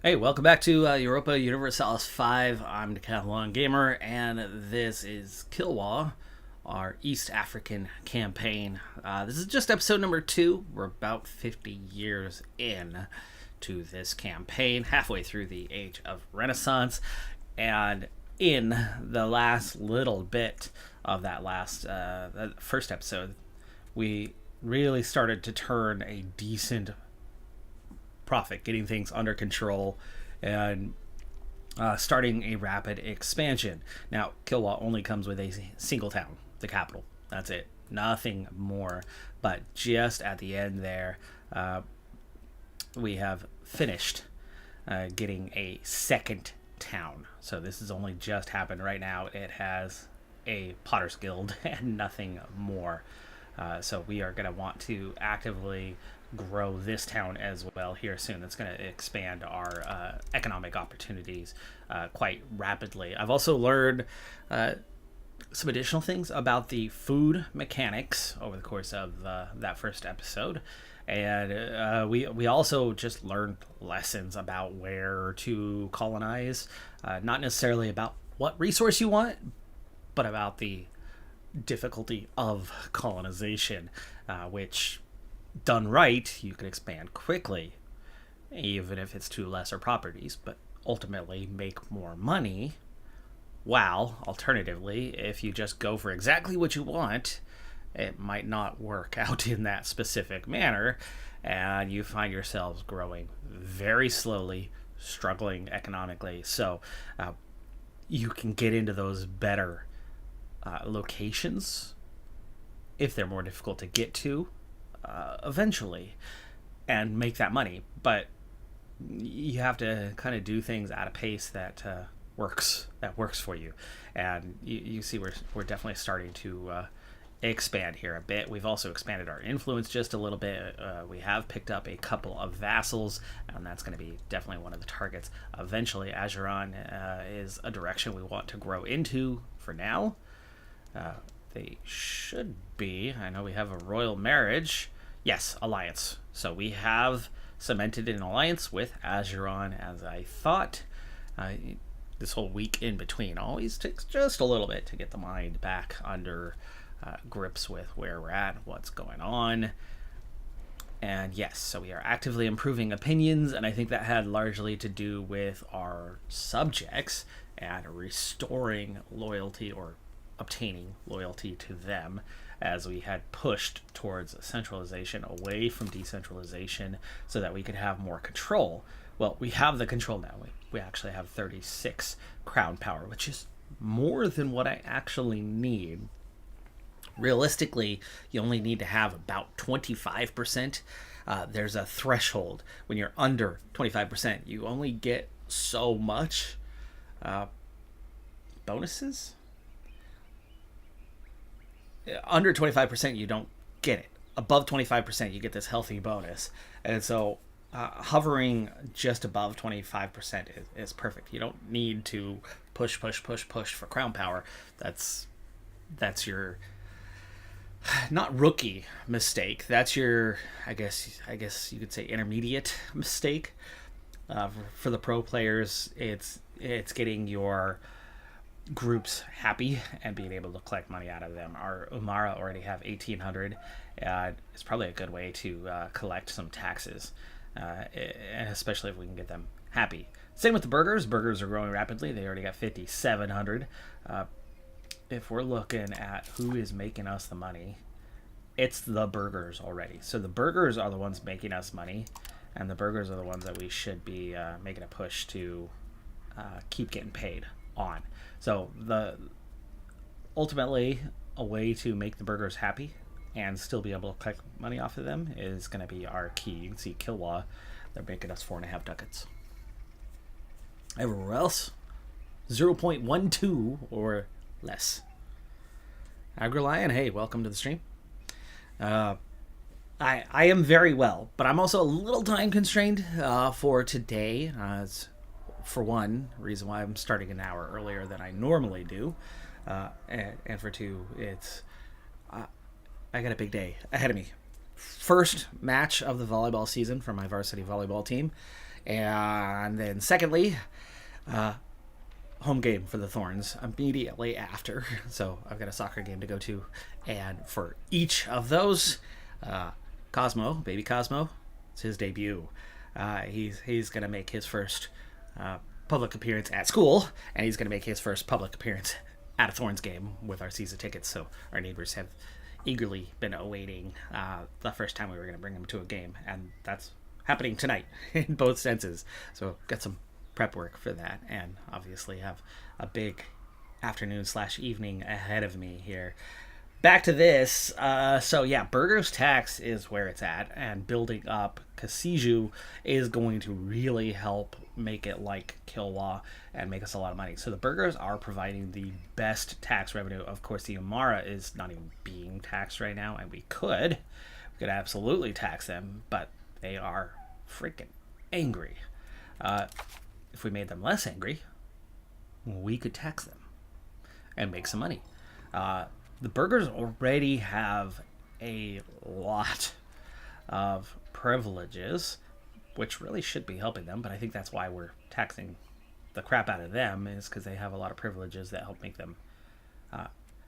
Hey, welcome back to Europa Universalis 5. I'm Decathlon Gamer, and this is Kilwa, our East African campaign. This is just episode number 2. We're about 50 years in to this campaign, halfway through the Age of Renaissance, and in the last little bit of that first episode, we really started to turn a decent profit, getting things under control, and starting a rapid expansion. Now, Kilwa only comes with a single town, the capital. That's it. Nothing more. But just at the end there, we have finished getting a second town. So this has only just happened right now. It has a Potter's Guild and nothing more. So we are going to want to actively grow this town as well here soon. That's going to expand our economic opportunities quite rapidly. I've also learned some additional things about the food mechanics over the course of that first episode. And we also just learned lessons about where to colonize, not necessarily about what resource you want, but about the difficulty of colonization, which done right, you can expand quickly, even if it's to lesser properties, but ultimately make more money. While, alternatively, if you just go for exactly what you want, it might not work out in that specific manner, and you find yourselves growing very slowly, struggling economically. So you can get into those better locations if they're more difficult to get to eventually, and make that money. But you have to kind of do things at a pace that works for you. And you see we're definitely starting to expand here a bit. We've also expanded our influence just a little bit. We have picked up a couple of vassals, and that's going to be definitely one of the targets eventually. Ajuran is a direction we want to grow into for now. They should be. I know we have a royal marriage. Yes, alliance. So we have cemented an alliance with Ajuran, as I thought. This whole week in between always takes just a little bit to get the mind back under grips with where we're at, what's going on. And yes, so we are actively improving opinions, and I think that had largely to do with our subjects and restoring loyalty, or obtaining loyalty to them, as we had pushed towards centralization away from decentralization so that we could have more control. Well, we have the control now. We actually have 36 crown power, which is more than what I actually need. Realistically, you only need to have about 25%. There's a threshold. When you're under 25%, you only get so much bonuses. Under 25%, you don't get it. Above 25%, you get this healthy bonus. And so hovering just above 25% is perfect. You don't need to push for crown power. That's your not rookie mistake. That's your, I guess you could say, intermediate mistake. For the pro players, it's getting your groups happy and being able to collect money out of them. Our Umara already have 1,800. It's probably a good way to collect some taxes, and especially if we can get them happy. Same with the burgers. Burgers are growing rapidly. They already got 5,700. If we're looking at who is making us the money, it's the burgers already. So the burgers are the ones making us money, and the burgers are the ones that we should be making a push to keep getting paid on. So ultimately, a way to make the burgers happy and still be able to collect money off of them is going to be our key. You can see Kilwa, they're making us 4.5 ducats. Everywhere else, 0.12 or less. Agrilion, hey, welcome to the stream. I am very well, but I'm also a little time constrained for today. For one, reason why I'm starting an hour earlier than I normally do, and for two, it's I got a big day ahead of me. First match of the volleyball season for my varsity volleyball team, And then secondly, home game for the Thorns immediately after. So I've got a soccer game to go to. And for each of those, Cosmo, baby Cosmo, it's his debut. He's going to make his first public appearance at school, and he's going to make his first public appearance at a Thorns game with our season tickets. So our neighbors have eagerly been awaiting the first time we were going to bring him to a game, and that's happening tonight in both senses. So got some prep work for that, and obviously have a big afternoon/evening ahead of me here. Back to this. So yeah, Burger's tax is where it's at, and building up Kasiju is going to really help make it like Kilwa and make us a lot of money. So the Burgers are providing the best tax revenue. Of course, the Umara is not even being taxed right now, and we could absolutely tax them, but they are freaking angry. If we made them less angry, we could tax them and make some money. The Burgers already have a lot of privileges, which really should be helping them, but I think that's why we're taxing the crap out of them, is because they have a lot of privileges that help make them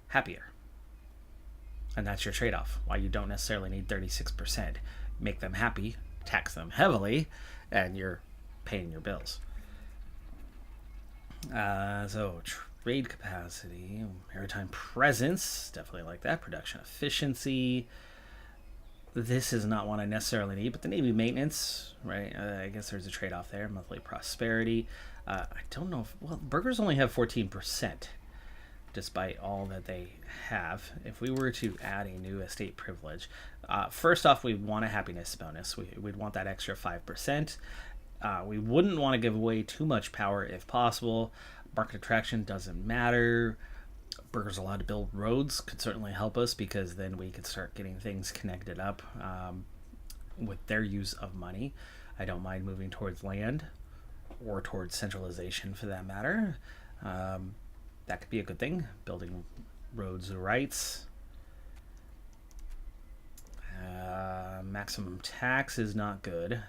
happier. And that's your trade-off, why you don't necessarily need 36%. Make them happy, tax them heavily, and you're paying your bills. So trade capacity, maritime presence, definitely like that. Production efficiency. This is not one I necessarily need, but the Navy maintenance, right? I guess there's a trade-off there. Monthly prosperity. I don't know if, well, Burgers only have 14%, despite all that they have. If we were to add a new estate privilege, first off, we want a happiness bonus. We'd want that extra 5%. We wouldn't want to give away too much power if possible. Market attraction doesn't matter. Burgers allowed to build roads could certainly help us, because then we could start getting things connected up with their use of money. I don't mind moving towards land or towards centralization for that matter. That could be a good thing. Building roads rights. Maximum tax is not good.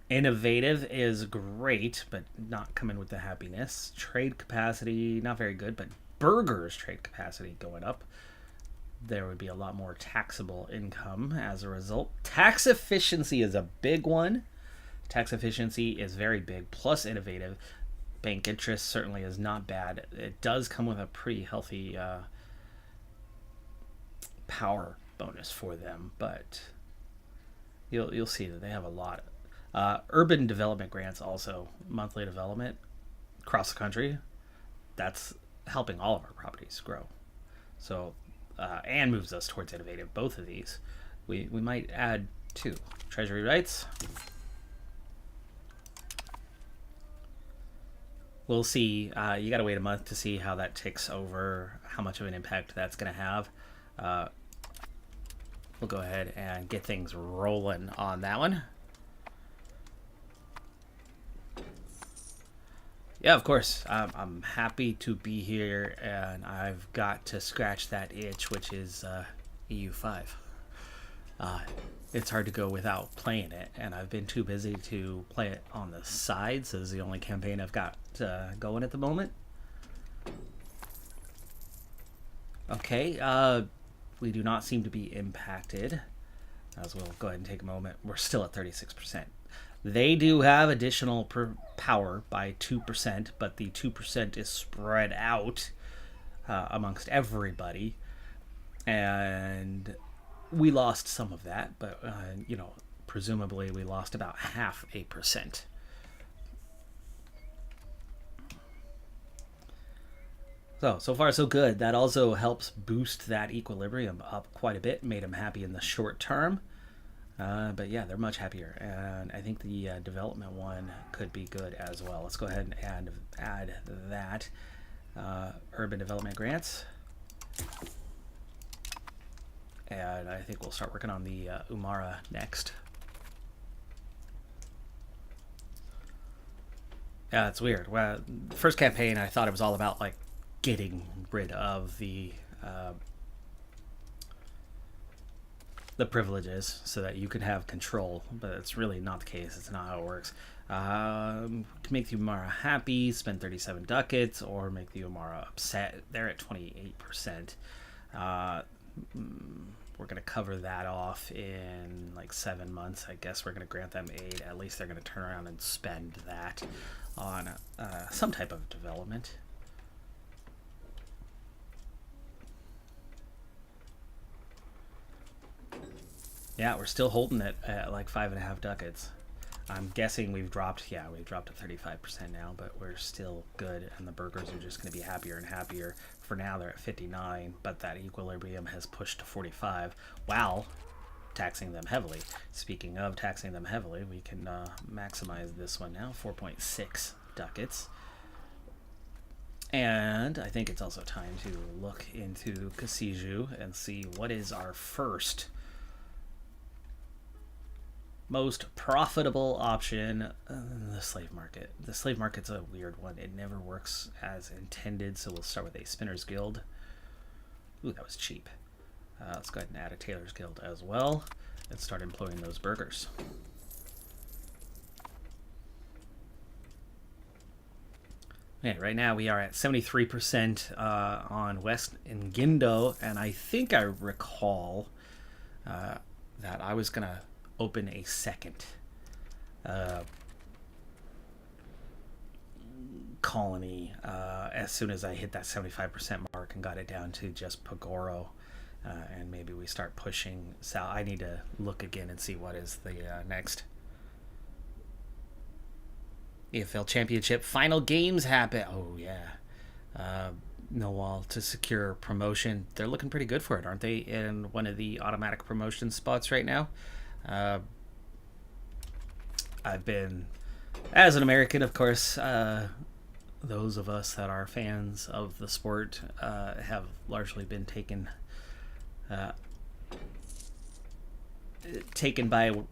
Innovative is great, but not coming with the happiness. Trade capacity, not very good, but Burgers trade capacity going up. There would be a lot more taxable income as a result. Tax efficiency is a big one. Tax efficiency is very big, plus innovative. Bank interest certainly is not bad. It does come with a pretty healthy power bonus for them, but you'll see that they have a lot. Urban development grants also, monthly development across the country. That's helping all of our properties grow. So, and moves us towards innovative. Both of these, we might add two. Treasury rights. We'll see. You got to wait a month to see how that takes over, how much of an impact that's going to have. We'll go ahead and get things rolling on that one. Yeah, of course. I'm happy to be here, and I've got to scratch that itch, which is EU5. It's hard to go without playing it, and I've been too busy to play it on the side, so this is the only campaign I've got going at the moment. Okay, we do not seem to be impacted, as we'll go ahead and take a moment. We're still at 36%. They do have additional power by 2%, but the 2% is spread out amongst everybody, and we lost some of that, but presumably we lost about 0.5%. So far so good. That also helps boost that equilibrium up quite a bit, made them happy in the short term. But yeah, they're much happier, and I think the development one could be good as well. Let's go ahead and add that. Urban development grants. And I think we'll start working on the Umara next. Yeah, it's weird. Well, the first campaign, I thought it was all about like getting rid of the the privileges so that you can have control, but it's really not the case. It's not how it works. Can make the Umara happy, spend 37 ducats, or make the Umara upset. They're at 28%. We're going to cover that off in like 7 months. I guess we're going to grant them aid. At least they're going to turn around and spend that on some type of development. Yeah, we're still holding it at like 5.5 ducats. I'm guessing we've dropped to 35% now, but we're still good, and the burgers are just going to be happier and happier. For now, they're at 59, but that equilibrium has pushed to 45 while taxing them heavily. Speaking of taxing them heavily, we can maximize this one now, 4.6 ducats. And I think it's also time to look into Kasiju and see what is our first most profitable option. The slave market. The slave market's a weird one. It never works as intended, so we'll start with a Spinner's Guild. Ooh, that was cheap. Let's go ahead and add a Tailor's Guild as well and start employing those burgers. Okay, right now we are at 73% on West in Gindo, and I think I recall that I was going to open a second colony as soon as I hit that 75% mark and got it down to just Pagoro, and maybe we start pushing south. I need to look again and see what is the next EFL Championship final games happen. Oh yeah, Millwall to secure promotion. They're looking pretty good for it, aren't they? In one of the automatic promotion spots right now. I've been, as an American, of course, those of us that are fans of the sport have largely been taken by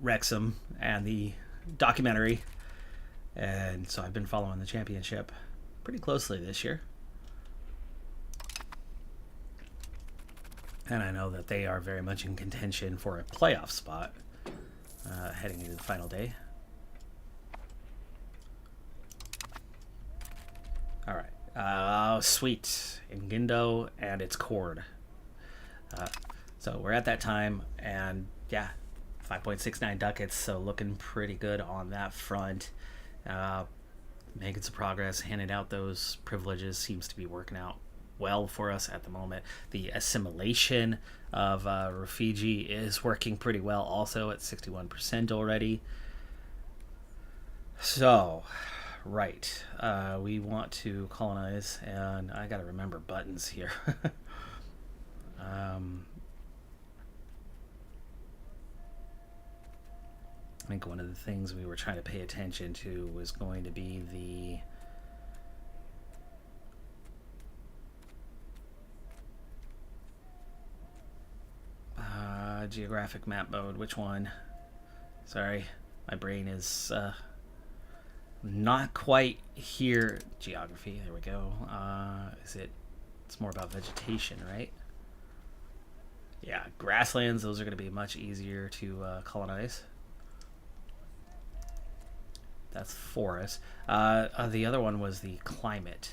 Wrexham and the documentary, and so I've been following the championship pretty closely this year. And I know that they are very much in contention for a playoff spot heading into the final day. All right. Sweet. In Gindo, and it's cord. So we're at that time, and yeah, 5.69 ducats, so looking pretty good on that front. Making some progress, handing out those privileges seems to be working out well for us at the moment. The assimilation of Rafiji is working pretty well, also at 61% already. So, right, we want to colonize, and I gotta remember buttons here. I think one of the things we were trying to pay attention to was going to be the geographic map mode. Which one? Sorry, my brain is not quite here. Geography, there we go. It's more about vegetation, right? Yeah, grasslands, those are going to be much easier to colonize. That's forest. The other one was the climate.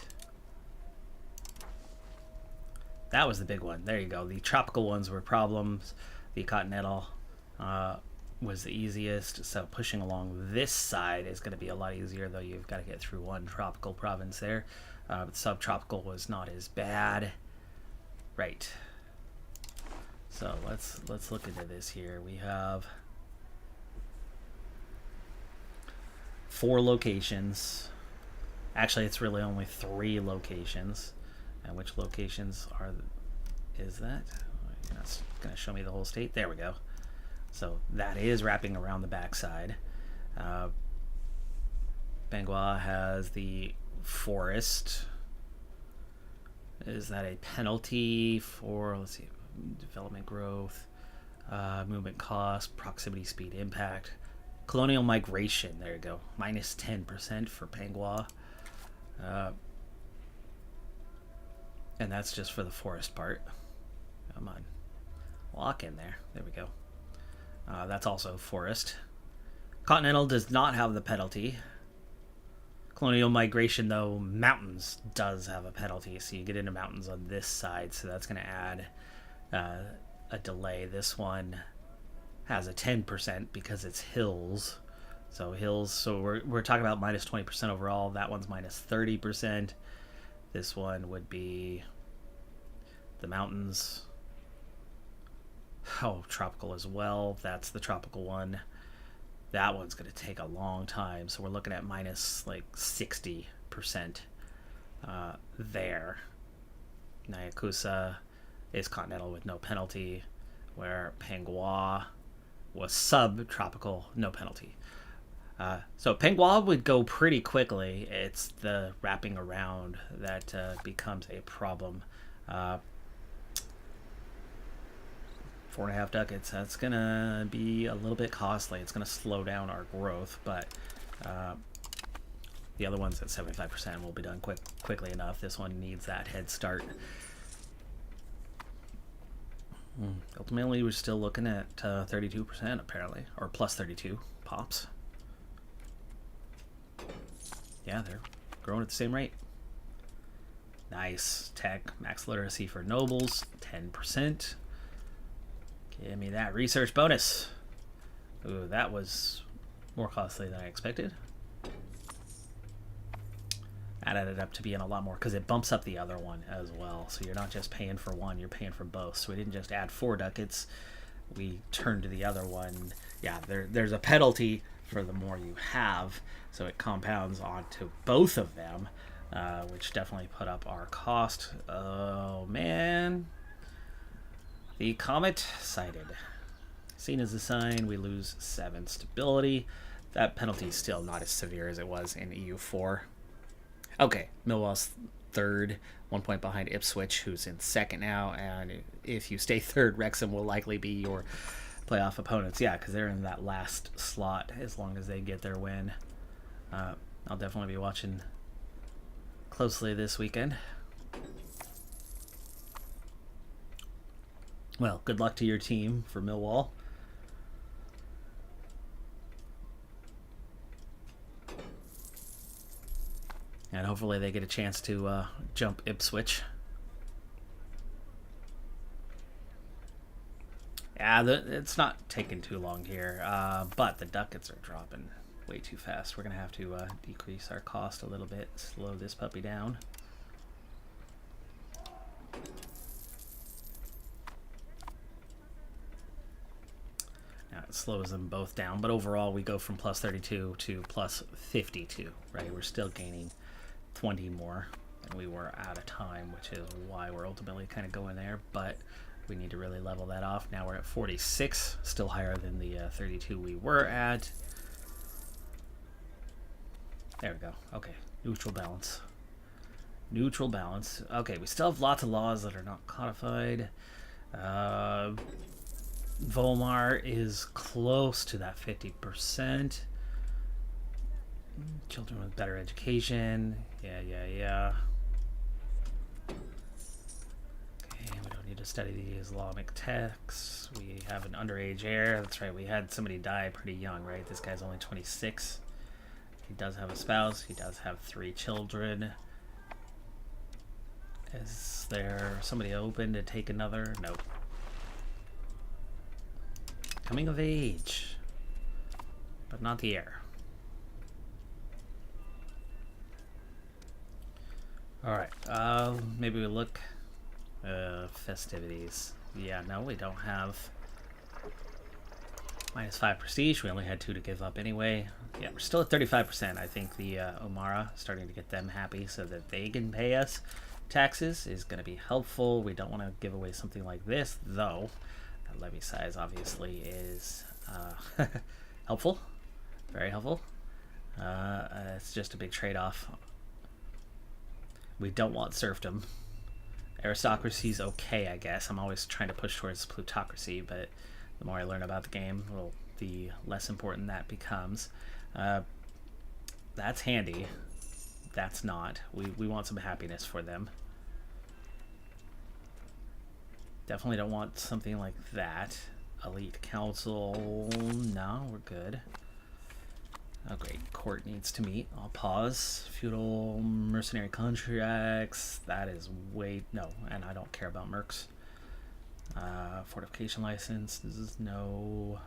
That was the big one. There you go. The tropical ones were problems. The continental was the easiest. So pushing along this side is going to be a lot easier, though you've got to get through one tropical province there. But subtropical was not as bad. Right. So let's look into this here. We have 4 locations. Actually, it's really only 3 locations. And which locations is that? You're not going to show me the whole state. There we go. So that is wrapping around the backside. Bangwa has the forest. Is that a penalty for, let's see, development growth, movement cost, proximity speed impact, colonial migration? There you go. Minus 10% for Bangwa. And that's just for the forest part. Come on. Lock in there. There we go. That's also forest. Continental does not have the penalty. Colonial migration, though, mountains does have a penalty. So you get into mountains on this side, so that's going to add a delay. This one has a 10% because it's hills. So hills, so we're talking about minus 20% overall. That one's minus 30%. This one would be the mountains. Oh, tropical as well. That's the tropical one. That one's going to take a long time. So we're looking at minus like 60% there. Nyakusa is continental with no penalty, where Pengwa was subtropical, no penalty. So Pengwa would go pretty quickly. It's the wrapping around that becomes a problem. 4.5 ducats. That's gonna be a little bit costly. It's gonna slow down our growth, but the other ones at 75% will be done quickly enough. This one needs that head start. Ultimately, we're still looking at 32% apparently, or plus 32 pops. Yeah, they're growing at the same rate. Nice. Tech, max literacy for nobles, 10%. Give me that research bonus. Ooh, that was more costly than I expected. That added up to being a lot more because it bumps up the other one as well. So you're not just paying for one, you're paying for both. So we didn't just add 4 ducats. We turned to the other one. Yeah, there's a penalty for the more you have. So it compounds onto both of them, which definitely put up our cost. Oh, man. The comet sighted. Seen as a sign, we lose 7 stability. That penalty is still not as severe as it was in EU4. Okay, Millwall's third, 1 point behind Ipswich, who's in second now. And if you stay third, Wrexham will likely be your playoff opponents. Yeah, because they're in that last slot as long as they get their win. I'll definitely be watching closely this weekend. Well, good luck to your team for Millwall. And hopefully they get a chance to jump Ipswich. Yeah, it's not taking too long here, but the ducats are dropping way too fast. We're going to have to decrease our cost a little bit, slow this puppy down. It slows them both down, but overall we go from plus 32 to plus 52, right? We're still gaining 20 more than we were out of time, which is why we're ultimately kind of going there, but we need to really level that off. Now we're at 46, still higher than the 32 we were at. There we go. Okay, neutral balance. Neutral balance. Okay, we still have lots of laws that are not codified. Volmar is close to that 50%. Children with better education. Yeah. Okay, we don't need to study the Islamic texts. We have an underage heir. That's right, we had somebody die pretty young, right? This guy's only 26. He does have a spouse. He does have 3 children. Is there somebody open to take another? Nope. Coming of age, but not the heir. Alright, maybe we look festivities. Yeah, no, we don't have minus 5 prestige. We only had 2 to give up anyway. Yeah, we're still at 35%. I think the Omara, starting to get them happy so that they can pay us taxes is going to be helpful. We don't want to give away something like this, though. That levy size obviously is helpful, very helpful. It's just a big trade-off. We don't want serfdom. Aristocracy's okay, I guess. I'm always trying to push towards plutocracy, but the more I learn about the game, well, the less important that becomes. That's handy. That's not. We want some happiness for them. Definitely don't want something like that. Elite Council. No, we're good. Oh, great. Court needs to meet. I'll pause. Feudal mercenary contracts. That is way... No, and I don't care about mercs. Fortification license. This is no...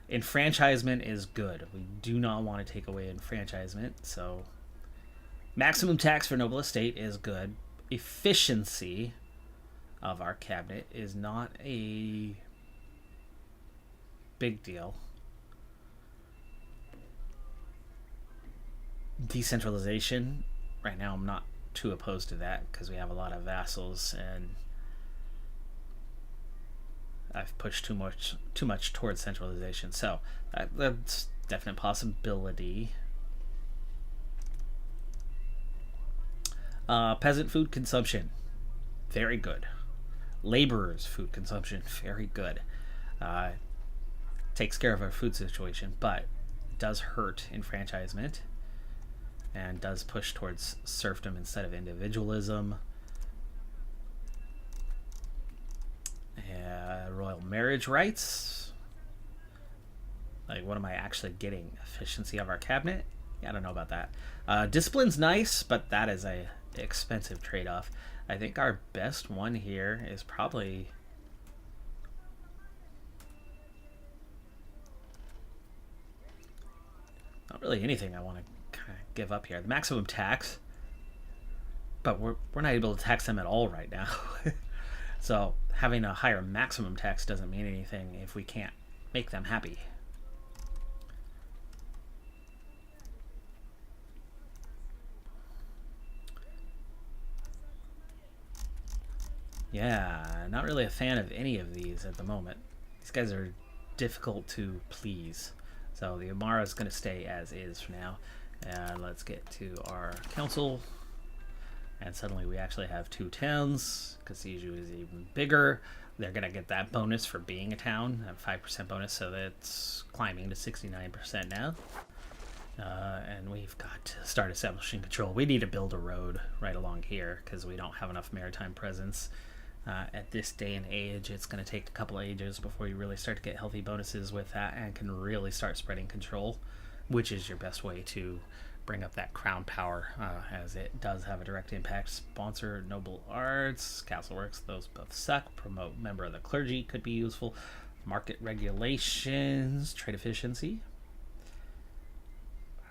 Enfranchisement is good. We do not want to take away enfranchisement, so... Maximum tax for noble estate is good. Efficiency of our cabinet is not a big deal. Decentralization, right now I'm not too opposed to that because we have a lot of vassals and I've pushed too much towards centralization, so that's definite possibility. Peasant food consumption, very good. Laborers food consumption, very good. Takes care of our food situation, but does hurt enfranchisement and does push towards serfdom instead of individualism. Royal marriage rights. Like, what am I actually getting? Efficiency of our cabinet? Yeah, I don't know about that. Discipline's nice, but that is a expensive trade-off. I think our best one here is probably... Not really anything I want to kind of give up here. The maximum tax, but we're not able to tax them at all right now. So having a higher maximum tax doesn't mean anything if we can't make them happy. Yeah, not really a fan of any of these at the moment. These guys are difficult to please. So the Amara is going to stay as is for now. And let's get to our council. And suddenly we actually have 2 towns. Casiju is even bigger. They're going to get that bonus for being a town, a 5% bonus, so that's climbing to 69% now. And we've got to start establishing control. We need to build a road right along here because we don't have enough maritime presence. At this day and age, it's going to take a couple of ages before you really start to get healthy bonuses with that and can really start spreading control, which is your best way to bring up that crown power, as it does have a direct impact. Sponsor noble arts, castle works, those both suck. Promote member of the clergy could be useful. Market regulations, trade efficiency.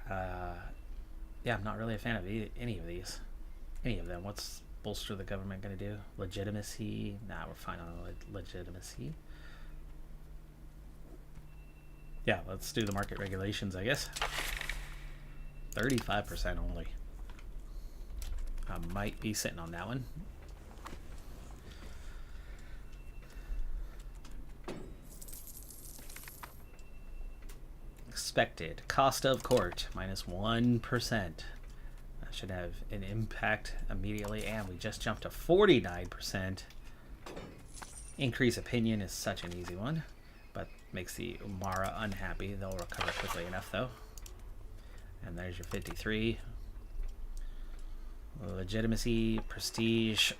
Yeah, I'm not really a fan of any of these. Any of them. What's bolster the government going to do? Legitimacy? Nah, we're fine on legitimacy. Yeah, let's do the market regulations, I guess. 35% only. I might be sitting on that one. Expected cost of court -1%. That should have an impact immediately, and we just jumped to 49%. Increase opinion is such an easy one, but makes the Umara unhappy. They'll recover quickly enough, though. And there's your 53. Legitimacy, prestige,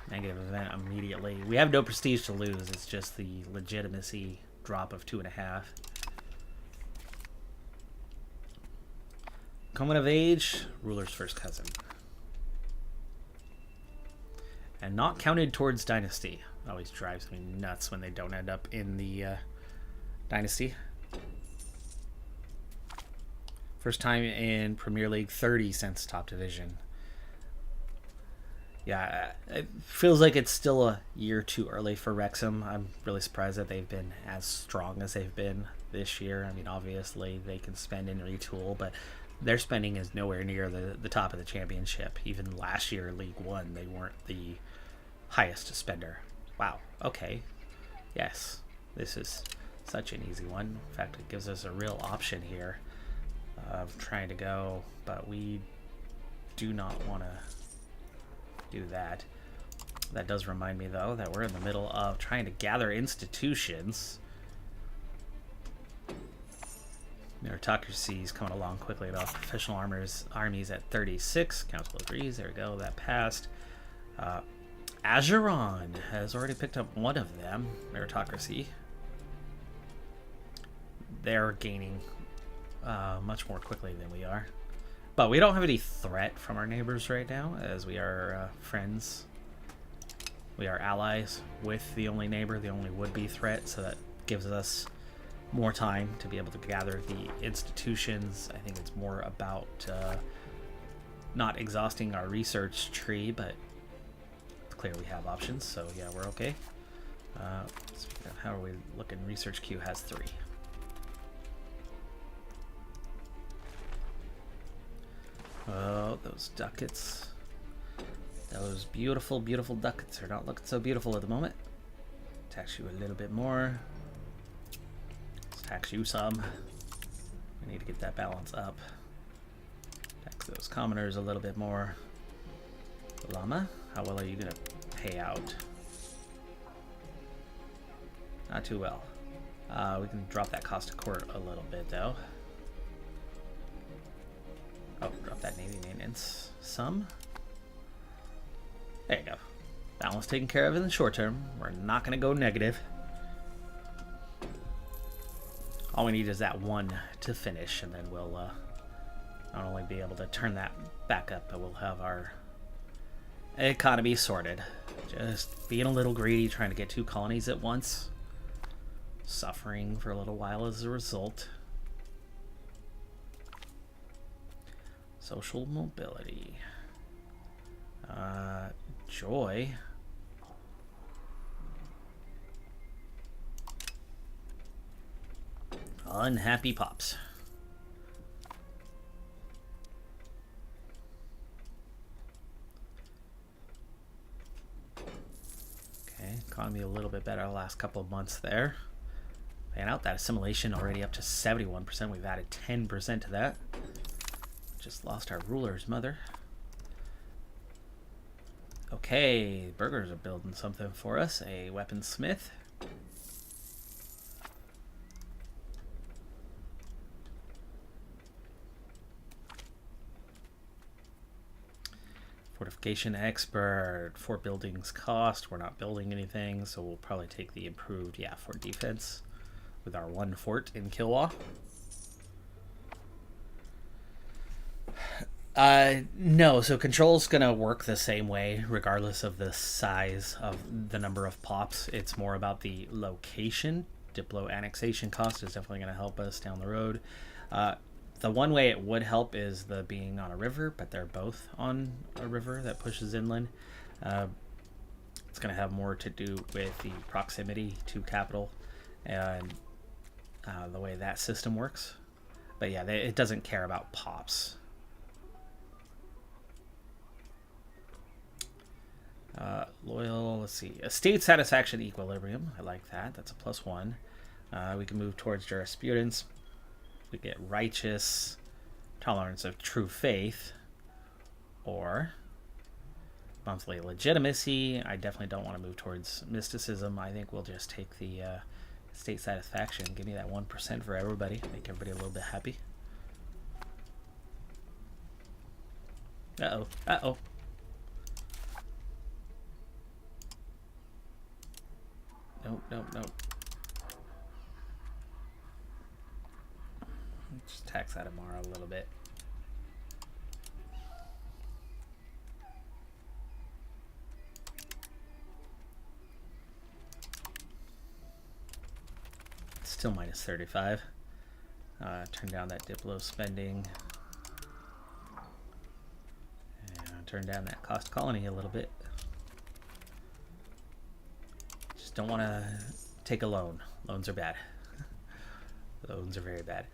negative event immediately. We have no prestige to lose. It's just the legitimacy drop of 2.5. Coming of age, ruler's first cousin. And not counted towards dynasty. Always drives me nuts when they don't end up in the dynasty. First time in Premier League, 30 since top division. Yeah, it feels like it's still a year too early for Wrexham. I'm really surprised that they've been as strong as they've been this year. I mean, obviously they can spend and retool, but their spending is nowhere near the top of the championship. Even last year, League One, they weren't the highest spender. Wow, okay. Yes, this is such an easy one. In fact, it gives us a real option here of trying to go, but we do not want to do that. That does remind me, though, that we're in the middle of trying to gather institutions. Meritocracy is coming along quickly enough. Professional armies at 36. Council agrees. There we go. That passed. Azeron has already picked up one of them. Meritocracy. they're gaining much more quickly than we are. But we don't have any threat from our neighbors right now, as we are friends. We are allies with the only neighbor, the only would-be threat, so that gives us more time to be able to gather the institutions. I think it's more about not exhausting our research tree, but it's clear we have options, so yeah, we're okay. How are we looking? Research queue has 3. Oh, those ducats. Those beautiful, beautiful ducats are not looking so beautiful at the moment. Tax you a little bit more. Let's tax you some. We need to get that balance up. Tax those commoners a little bit more. Llama, how well are you going to pay out? Not too well. We can drop that cost of court a little bit, though. Oh, drop that Navy maintenance some. There you go. Balance taken care of in the short term. We're not going to go negative. All we need is that 1 to finish, and then we'll not only be able to turn that back up, but we'll have our economy sorted. Just being a little greedy, trying to get 2 colonies at once. Suffering for a little while as a result. Social mobility. Joy. Unhappy pops. Okay, economy a little bit better the last couple of months there. And out that assimilation already up to 71%. We've added 10% to that. Just lost our ruler's mother. Okay, burgers are building something for us. A weaponsmith. Fortification expert. 4 buildings cost. We're not building anything, so we'll probably take the improved, fort defense with our 1 fort in Kilwa. No, so control's gonna work the same way regardless of the size of the number of pops. It's more about the location. Diplo annexation cost is definitely gonna help us down the road. The one way it would help is the being on a river, but they're both on a river that pushes inland. It's gonna have more to do with the proximity to capital and the way that system works. But yeah, it doesn't care about pops. Loyal, let's see. Estate satisfaction equilibrium. I like that. That's a +1. We can move towards jurisprudence. We get righteous, tolerance of true faith, or monthly legitimacy. I definitely don't want to move towards mysticism. I think we'll just take the estate satisfaction. Give me that 1% for everybody. Make everybody a little bit happy. Uh-oh. Uh-oh. Nope. Just tax that tomorrow a little bit. Still minus 35. Turn down that Diplo spending. And turn down that cost colony a little bit. Don't want to take a loan. Loans are bad. Loans are very bad.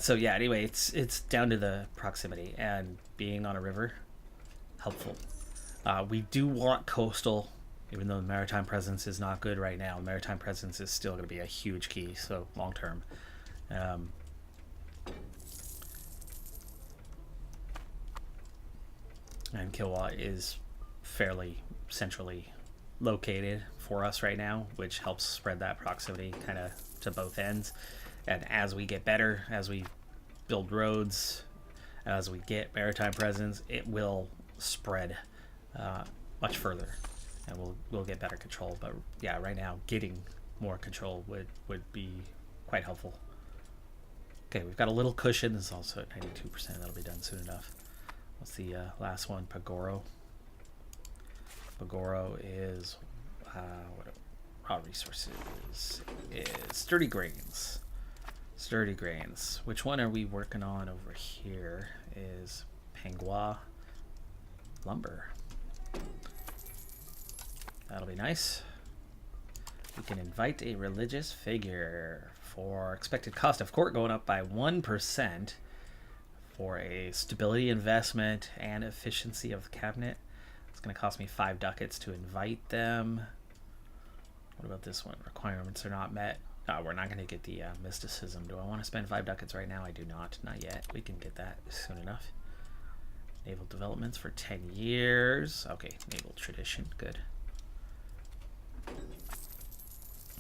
So yeah, anyway, it's down to the proximity and being on a river, helpful. We do want coastal, even though the maritime presence is not good right now. The maritime presence is still going to be a huge key, so long term. And Kilwa is fairly centrally located for us right now, which helps spread that proximity kind of to both ends. And as we get better, as we build roads, as we get maritime presence, it will spread much further, and we'll get better control. But yeah, right now getting more control would be quite helpful. Okay, we've got a little cushion. This is also at 92%. That'll be done soon enough. What's the last one? Pagoro. Pagoro is what raw resources is sturdy grains. Sturdy grains. Which one are we working on over here? Is Pangua lumber. That'll be nice. We can invite a religious figure for expected cost of court going up by 1% for a stability investment and efficiency of the cabinet. It's going to cost me 5 ducats to invite them. What about this one? Requirements are not met. Oh, we're not going to get the mysticism. Do I want to spend 5 ducats right now? I do not. Not yet. We can get that soon enough. Naval developments for 10 years. Okay, naval tradition. Good.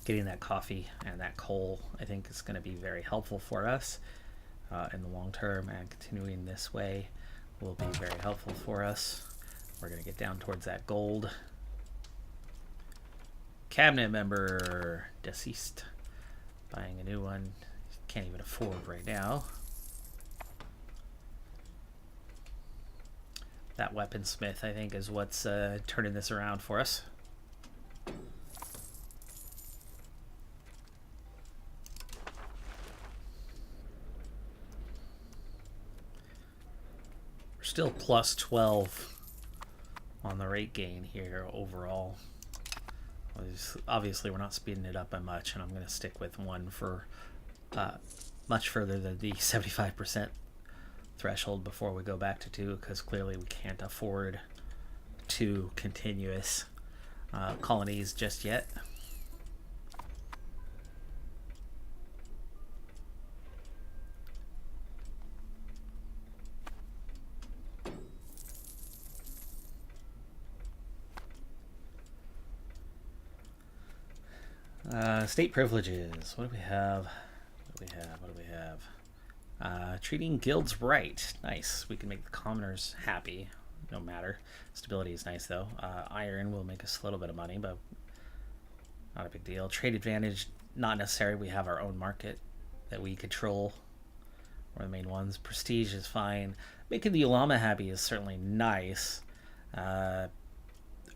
Getting that coffee and that coal, I think, is going to be very helpful for us in the long term, and continuing this way will be very helpful for us. We're going to get down towards that gold. Cabinet member deceased. Buying a new one. Can't even afford right now. That weaponsmith, I think, is what's turning this around for us. We're still plus 12 on the rate gain here overall. Obviously, we're not speeding it up by much, and I'm going to stick with one for much further than the 75% threshold before we go back to 2, because clearly we can't afford 2 continuous colonies just yet. State privileges. What do we have? What do we have? Treating guilds right. Nice. We can make the commoners happy, no matter. Stability is nice, though. Iron will make us a little bit of money, but not a big deal. Trade advantage, not necessary. We have our own market that we control. We're the main ones. Prestige is fine. Making the Ulama happy is certainly nice.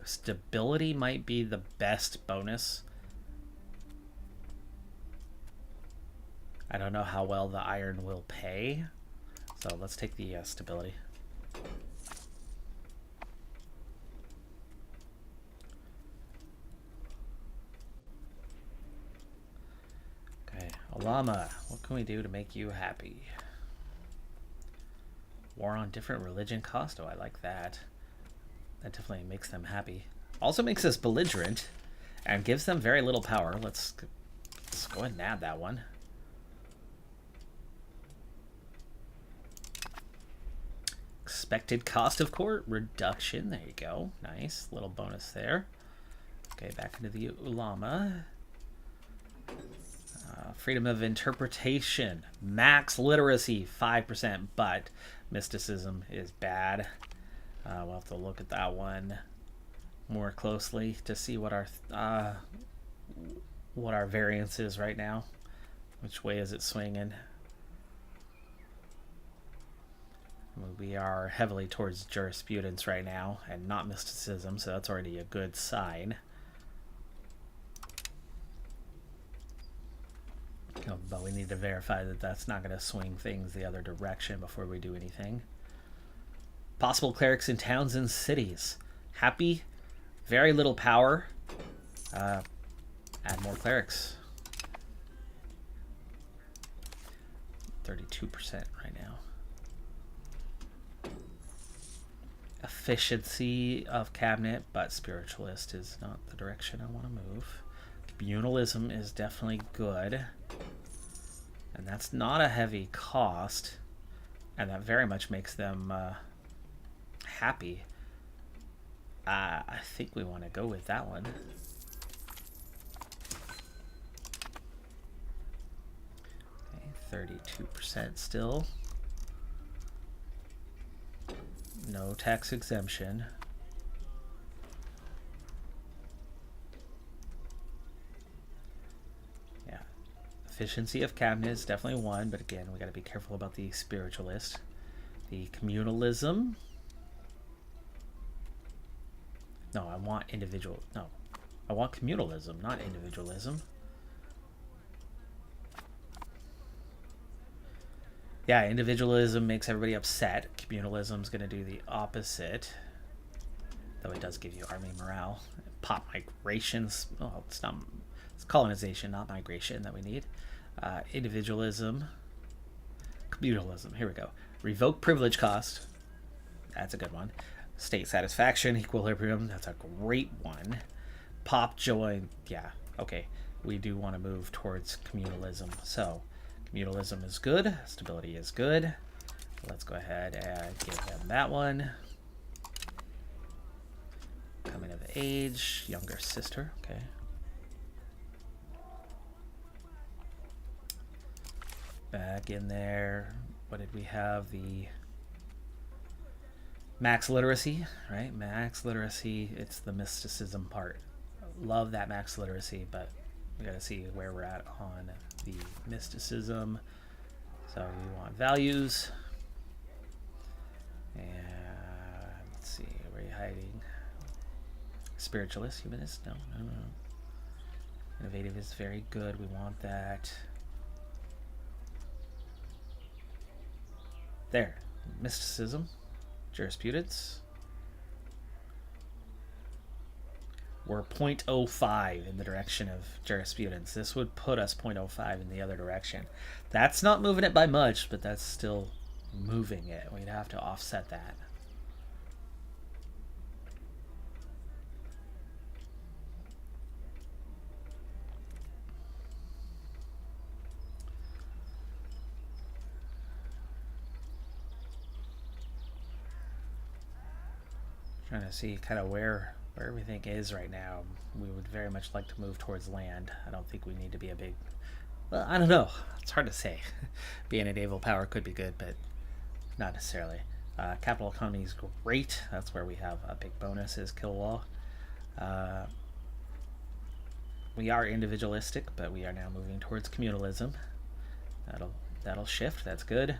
Stability might be the best bonus. I don't know how well the iron will pay, so let's take the stability. Okay, Ulama, what can we do to make you happy? War on different religion cost. Oh, I like that. That definitely makes them happy. Also makes us belligerent and gives them very little power. Let's go ahead and add that one. Expected cost of court reduction. There you go. Nice little bonus there. Okay, back into the Ulama. Freedom of interpretation. Max literacy 5%, but mysticism is bad. We'll have to look at that one more closely to see what our variance is right now. Which way is it swinging? We are heavily towards jurisprudence right now and not mysticism, so that's already a good sign. But we need to verify that that's not going to swing things the other direction before we do anything. Possible clerics in towns and cities. Happy, very little power. Add more clerics. 32% right now. Efficiency of cabinet, but spiritualist is not the direction I want to move. Communalism is definitely good, and that's not a heavy cost, and that very much makes them happy. I think we want to go with that one. Okay, 32% still. No tax exemption. efficiency of cabinets, definitely one, but again, we got to be careful about the spiritualist. The communalism. No, I want individual. No, I want communalism, not individualism. Yeah, individualism makes everybody upset. Communalism is going to do the opposite. Though it does give you army morale. Pop migrations. Oh, it's not. It's colonization, not migration that we need. Individualism. Communalism. Here we go. Revoke privilege cost. That's a good one. State satisfaction, equilibrium. That's a great one. Pop join. Yeah, okay. We do want to move towards communalism. So, communalism is good. Stability is good. Let's go ahead and give them that one. Coming of age. Younger sister. Okay. Back in there. What did we have? The max literacy, right? Max literacy. It's the mysticism part. Love that max literacy, but we got to see where we're at on the mysticism. So we want values. And let's see, where are you hiding? Spiritualist, humanist? No. Innovative is very good. We want that. There. Mysticism. Jurisprudence. We're 0.05 in the direction of jurisprudence. This would put us 0.05 in the other direction. That's not moving it by much, but that's still moving it. We'd have to offset that. Trying to see kind of where everything is right now. We would very much like to move towards land. I don't think we need to be a big... Well, I don't know. It's hard to say. Being a naval power could be good, but not necessarily. Capital economy is great. That's where we have a big bonus is Kilwa. We are individualistic, but we are now moving towards communalism. That'll shift. That's good.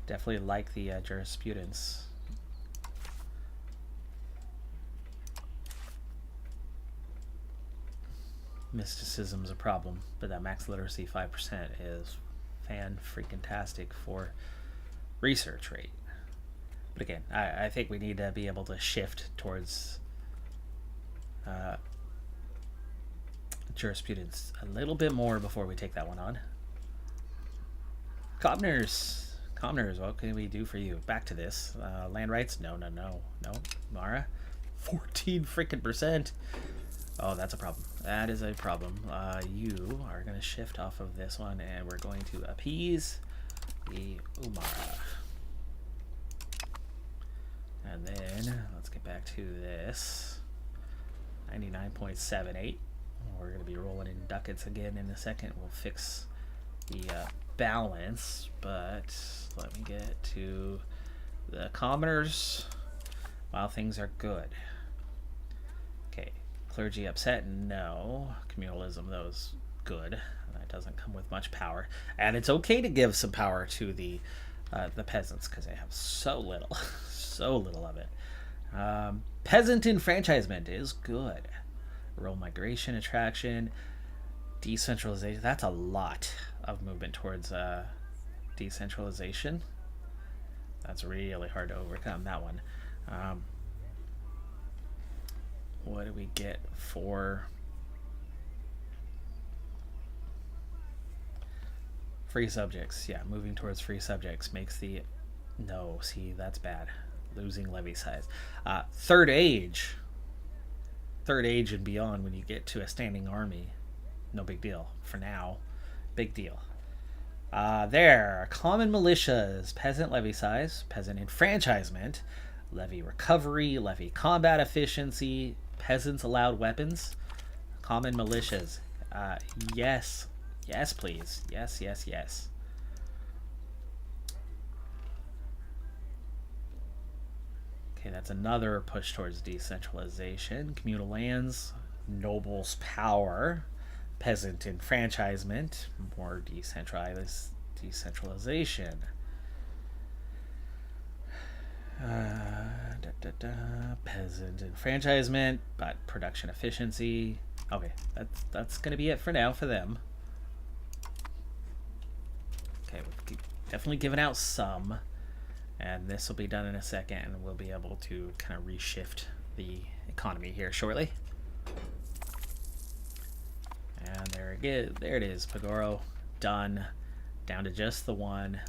Definitely like the jurisprudence. Mysticism is a problem, but that max literacy 5% is fan-freaking-tastic for research rate. But again, I think we need to be able to shift towards jurisprudence a little bit more before we take that one on. Commoners, what can we do for you? Back to this. Land rights? No. Mara? 14 freaking percent. Oh, that's a problem. That is a problem. You are going to shift off of this one, and we're going to appease the Umara. And then, let's get back to this. 99.78. We're going to be rolling in ducats again in a second. We'll fix the balance, but let me get to the commoners while things are good. Okay. Clergy upset? No. Communalism, though, is good. That doesn't come with much power. And it's okay to give some power to the peasants because they have so little. So little of it. Peasant enfranchisement is good. Rural migration, attraction, decentralization. That's a lot of movement towards decentralization. That's really hard to overcome, that one. What do we get for free subjects? Yeah, moving towards free subjects makes the... No, see, that's bad. Losing levy size. Third age and beyond, when you get to a standing army, no big deal. For now, big deal. There, common militias, peasant levy size, peasant enfranchisement, levy recovery, levy combat efficiency, peasants allowed weapons, common militias. Yes, please. Yes. Okay, that's another push towards decentralization. Communal lands, nobles power, peasant enfranchisement, more decentralization. Peasant enfranchisement, but production efficiency. Okay, that's gonna be it for now for them. Okay, we've definitely given out some, and this will be done in a second, and we'll be able to kind of reshift the economy here shortly. And there it is, Pagoro, done, down to just the one.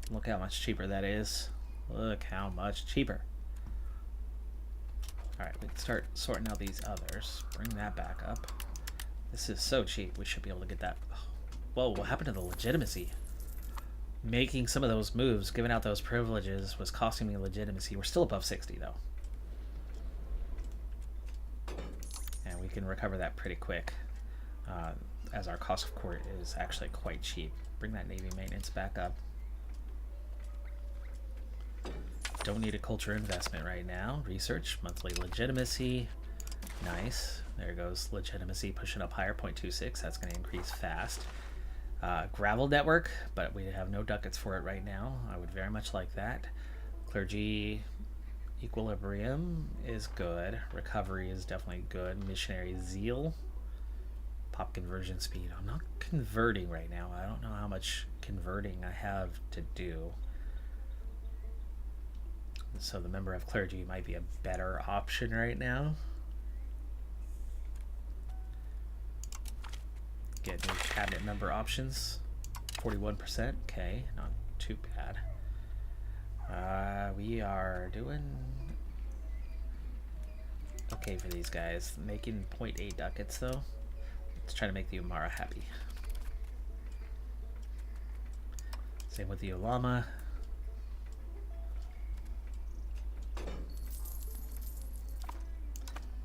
Look how much cheaper that is. Look how much cheaper. Alright, we can start sorting out these others. Bring that back up. This is so cheap. We should be able to get that. Whoa, what happened to the legitimacy? Making some of those moves, giving out those privileges, was costing me legitimacy. We're still above 60, though. And we can recover that pretty quick, as our cost of court is actually quite cheap. Bring that Navy maintenance back up. Don't need a culture investment right now. Research, monthly legitimacy. Nice. There goes legitimacy pushing up higher, 0.26. That's going to increase fast. Gravel network, but we have no ducats for it right now. I would very much like that. Clergy equilibrium is good. Recovery is definitely good. Missionary zeal. Pop conversion speed. I'm not converting right now. I don't know how much converting I have to do. So the member of clergy might be a better option right now. Get new cabinet member options. 41%. Okay, not too bad. We are doing okay for these guys. Making 0.8 ducats though. Let's try to make the Umara happy. Same with the Ulama.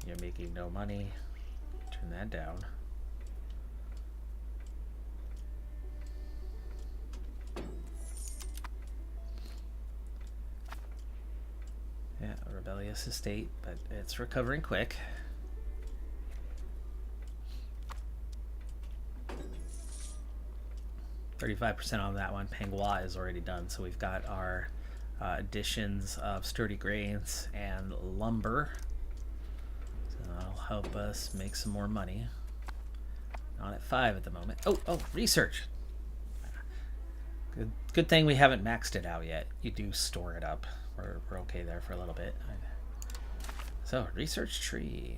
You're making no money. Turn that down. Yeah, a rebellious estate, but it's recovering quick. %35% on that one. Pangwa is already done, so we've got our additions of sturdy grains and lumber. That'll help us make some more money. Not at 5 at the moment. Oh, research. Good thing we haven't maxed it out yet. You do store it up. We're okay there for a little bit. So, research tree.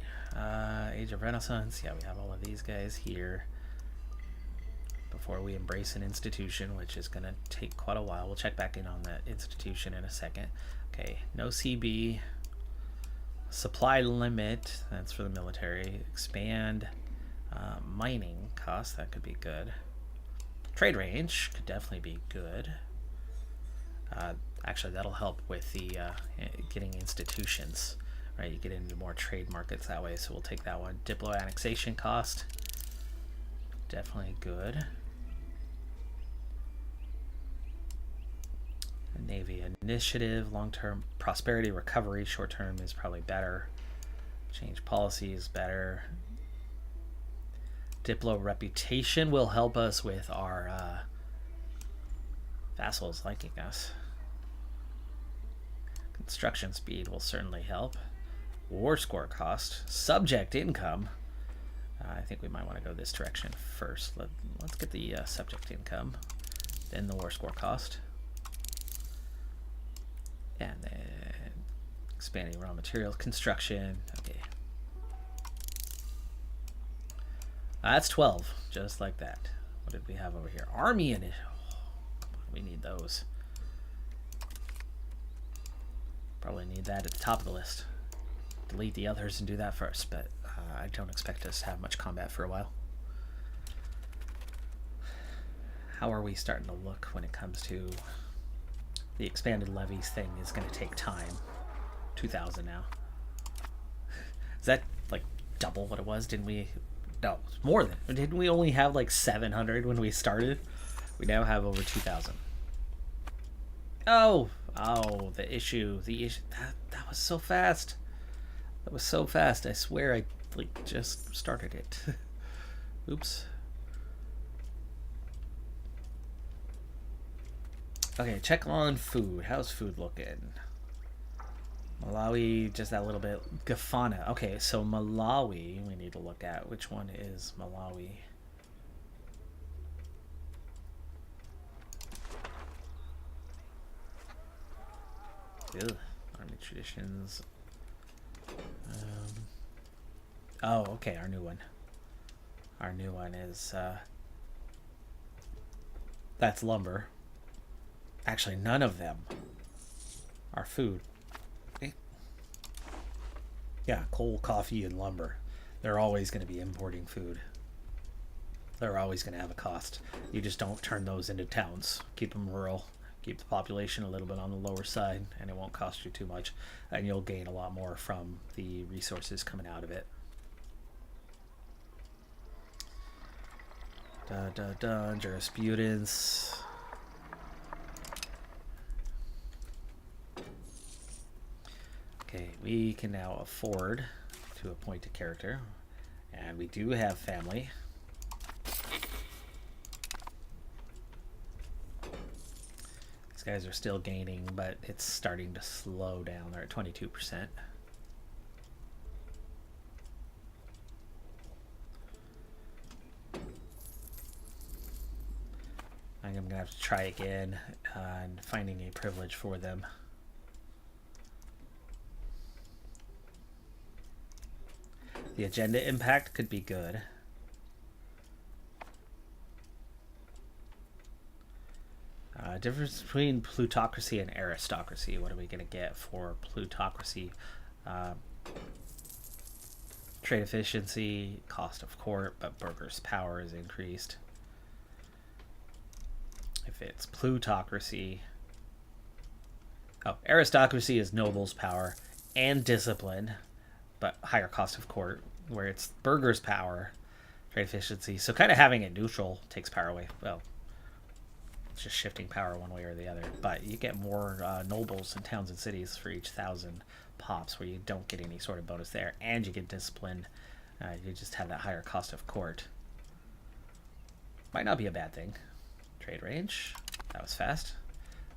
Age of Renaissance. Yeah, we have all of these guys here. Before we embrace an institution, which is going to take quite a while. We'll check back in on that institution in a second. Okay, no CB. Supply limit, that's for the military. Expand mining cost, that could be good. Trade range could definitely be good. Actually, that'll help with the getting institutions, right? You get into more trade markets that way, so we'll take that one. Diplo annexation cost, definitely good. Navy initiative, long-term prosperity recovery, short-term is probably better. Change policy is better. Diplo reputation will help us with our vassals liking us. Construction speed will certainly help. War score cost, subject income. I think we might want to go this direction first. Let's get the subject income, then the war score cost. And then expanding raw materials, construction. Okay. That's 12, just like that. What did we have over here? Army in it. Oh, come on, we need those. Probably need that at the top of the list. Delete the others and do that first, but I don't expect us to have much combat for a while. How are we starting to look when it comes to the expanded levies thing? Is going to take time. 2,000 now. Is that like double what it was? Didn't we? No, it's more than. Didn't we only have like 700 when we started? We now have over 2,000. Oh, the issue. That was so fast. That was so fast. I swear I like just started it. Oops. Okay, check on food. How's food looking? Malawi, just that little bit. Ghana. Okay, so Malawi, we need to look at. Which one is Malawi? Ugh, army traditions. Oh, okay, our new one. Our new one is, that's lumber. Actually, none of them are food. Yeah, coal, coffee, and lumber. They're always going to be importing food. They're always going to have a cost. You just don't turn those into towns. Keep them rural. Keep the population a little bit on the lower side, and it won't cost you too much. And you'll gain a lot more from the resources coming out of it. Jurisprudence. Okay, we can now afford to appoint a character, and we do have family. These guys are still gaining, but it's starting to slow down. They're at 22%. I think I'm gonna have to try again on finding a privilege for them. The agenda impact could be good. Difference between plutocracy and aristocracy. What are we going to get for plutocracy? Trade efficiency, cost of court, but burghers' power is increased. If it's plutocracy... Oh, aristocracy is nobles' power and discipline, but higher cost of court, where it's burghers' power, trade efficiency. So kind of having it neutral takes power away. Well, it's just shifting power one way or the other. But you get more nobles in towns and cities for each 1,000 pops, where you don't get any sort of bonus there, and you get discipline. You just have that higher cost of court. Might not be a bad thing. Trade range. That was fast.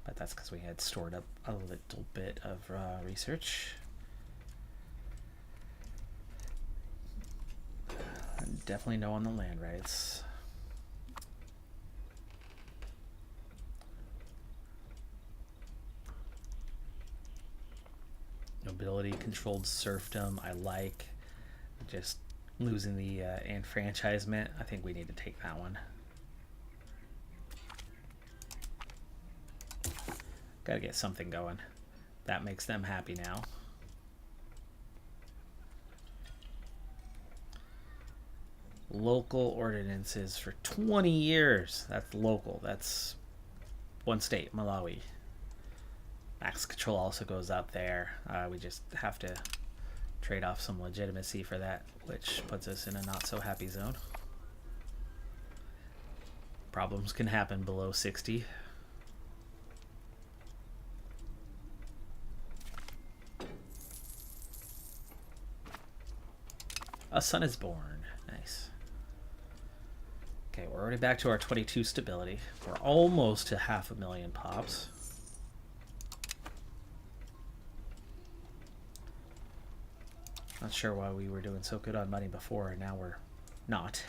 But that's because we had stored up a little bit of research. Definitely no on the land rights. Nobility controlled serfdom. I like. Just losing the enfranchisement. I think we need to take that one. Gotta get something going. That makes them happy now. Local ordinances for 20 years. That's local. That's one state, Malawi. Max control also goes up there. We just have to trade off some legitimacy for that, which puts us in a not so happy zone. Problems can happen below 60. A son is born. Nice. Okay, we're already back to our 22 stability. We're almost to 500,000 pops. Not sure why we were doing so good on money before, and now we're not.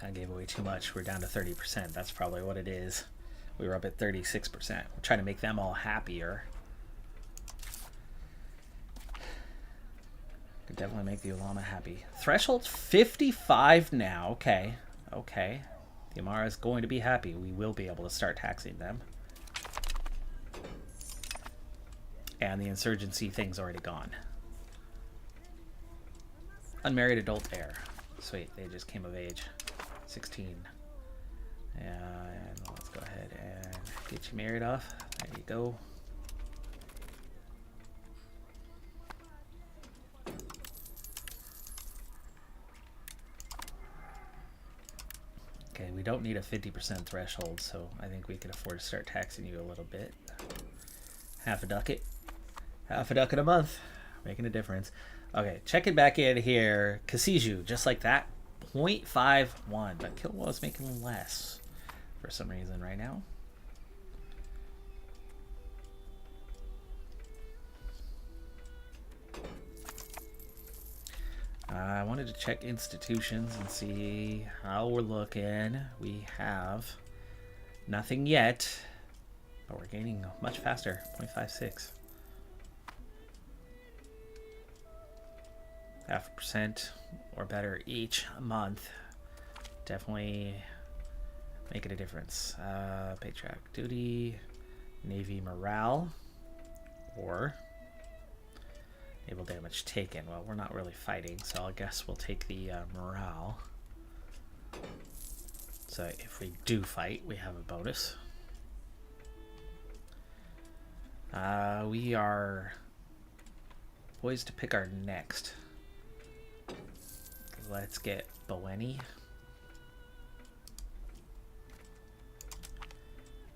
I gave away too much. We're down to 30%. That's probably what it is. We were up at 36%. We're trying to make them all happier. Could definitely make the Ulama happy. Threshold's 55 now. Okay. Okay. The Amara is going to be happy. We will be able to start taxing them. And the insurgency thing's already gone. Unmarried adult heir. Sweet, they just came of age. 16. And let's go ahead and get you married off. There you go. Okay, we don't need a 50% threshold, so I think we can afford to start taxing you a little bit. Half a ducat. Half a ducat a month. Making a difference. Okay, checking back in here. Kasiju, just like that. 0.51, but Kilwa is making less for some reason right now. I wanted to check institutions and see how we're looking. We have nothing yet, but we're gaining much faster, 0.56. 0.5% or better each month. Definitely making a difference. Patriarch duty, Navy morale, or naval damage taken. Well, we're not really fighting, so I guess we'll take the morale. So if we do fight, we have a bonus. We are poised to pick our next. Let's get Boweni.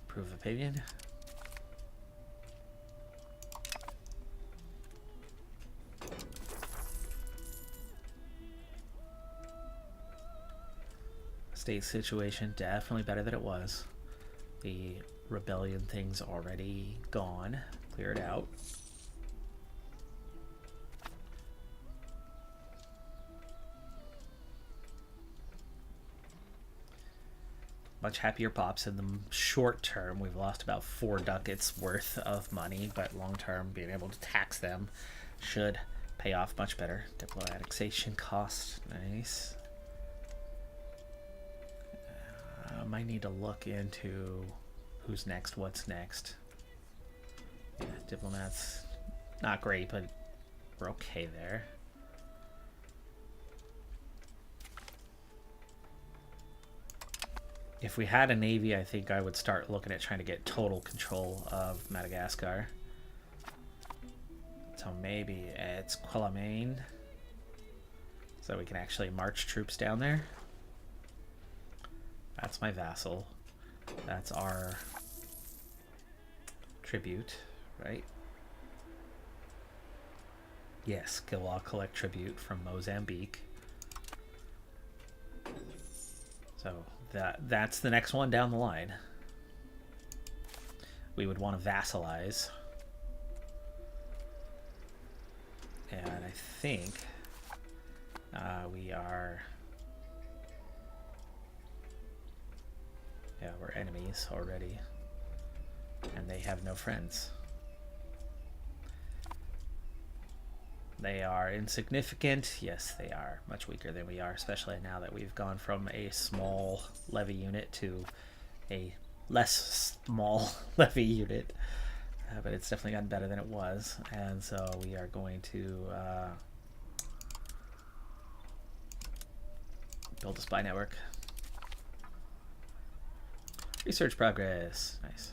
Prove opinion. State situation definitely better than it was. The rebellion thing's already gone. Cleared out. Much happier pops in the short term. We've lost about 4 ducats worth of money, but long term, being able to tax them should pay off much better. Diplo annexation cost, nice. Might need to look into who's next, what's next. Yeah, diplomats, not great, but we're okay there. If we had a navy, I think I would start looking at trying to get total control of Madagascar. So maybe it's Quilamain, so we can actually march troops down there. That's my vassal. That's our tribute, right? Yes, Kilwa collect tribute from Mozambique. So that's the next one down the line. We would want to vassalize. And I think we are... Yeah, we're enemies already. And they have no friends. They are insignificant. Yes, they are much weaker than we are, especially now that we've gone from a small levy unit to a less small levy unit. But it's definitely gotten better than it was. And so we are going to build a spy network. Research progress. Nice.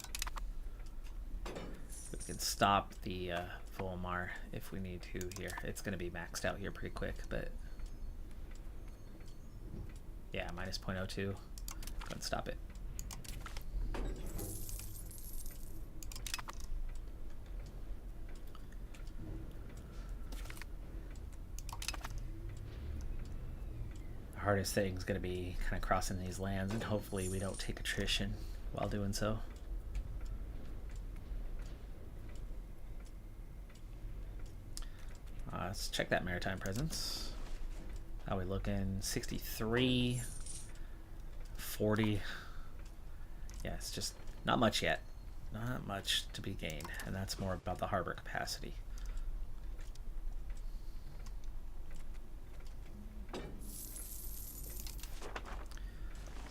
We can stop the Volmar if we need to here. It's going to be maxed out here pretty quick, but yeah, minus 0.02. Go ahead and stop it. The hardest thing is going to be kind of crossing these lands, and hopefully we don't take attrition while doing so. Let's check that maritime presence. How we looking? 63, 40. Yeah, it's just not much yet. Not much to be gained, and that's more about the harbor capacity.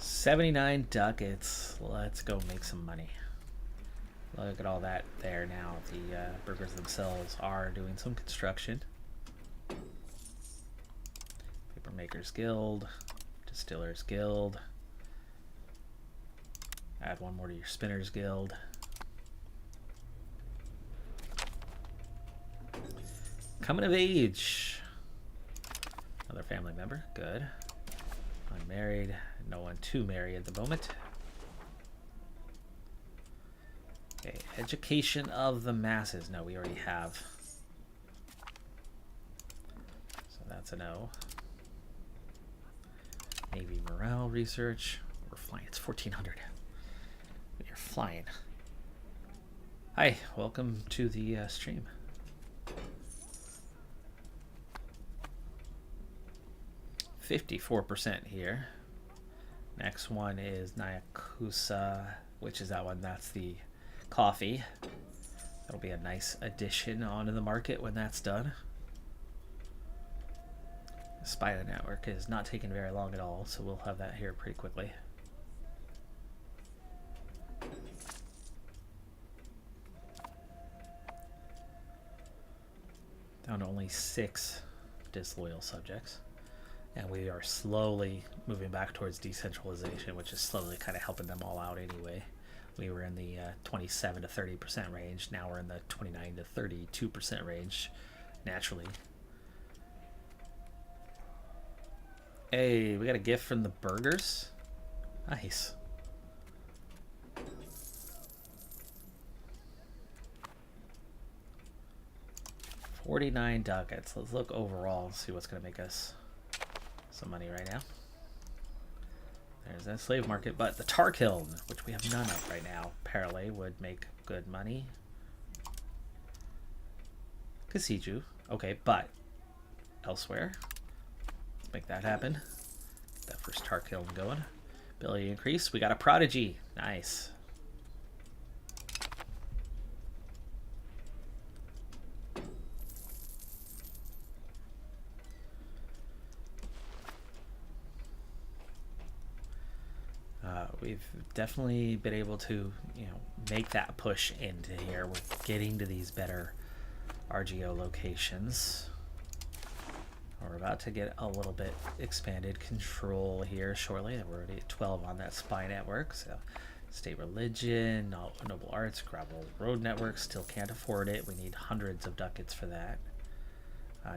$79 ducats. Let's go make some money. Look at all that there now. The burghers themselves are doing some construction. Papermakers Guild, Distillers Guild. Add one more to your Spinners Guild. Coming of age. Another family member. Good. married. No one to marry at the moment. Okay, education of the masses. No, we already have. So that's a no. Navy morale research. We're flying. It's 1400. We are flying. Hi, welcome to the stream. %54 here. Next one is Nyakusa, which is that one. That's the coffee. That'll be a nice addition onto the market when that's done. The Spider network is not taking very long at all, so we'll have that here pretty quickly. Down to only 6 disloyal subjects. And we are slowly moving back towards decentralization, which is slowly kind of helping them all out anyway. We were in the 27 to 30% range. Now we're in the 29 to 32% range, naturally. Hey, we got a gift from the burgers. Nice. $49 ducats. Let's look overall and see what's going to make us some money right now. There's that slave market, but the tar kiln, which we have none of right now, apparently would make good money. Kasiju. Okay, but elsewhere. Let's make that happen. Get that first tar kiln going. Ability increase. We got a prodigy. Nice. We've definitely been able to, make that push into here. We're getting to these better RGO locations. We're about to get a little bit expanded control here shortly. We're already at 12 on that spy network. So state religion, noble arts, gravel road network, still can't afford it. We need hundreds of ducats for that.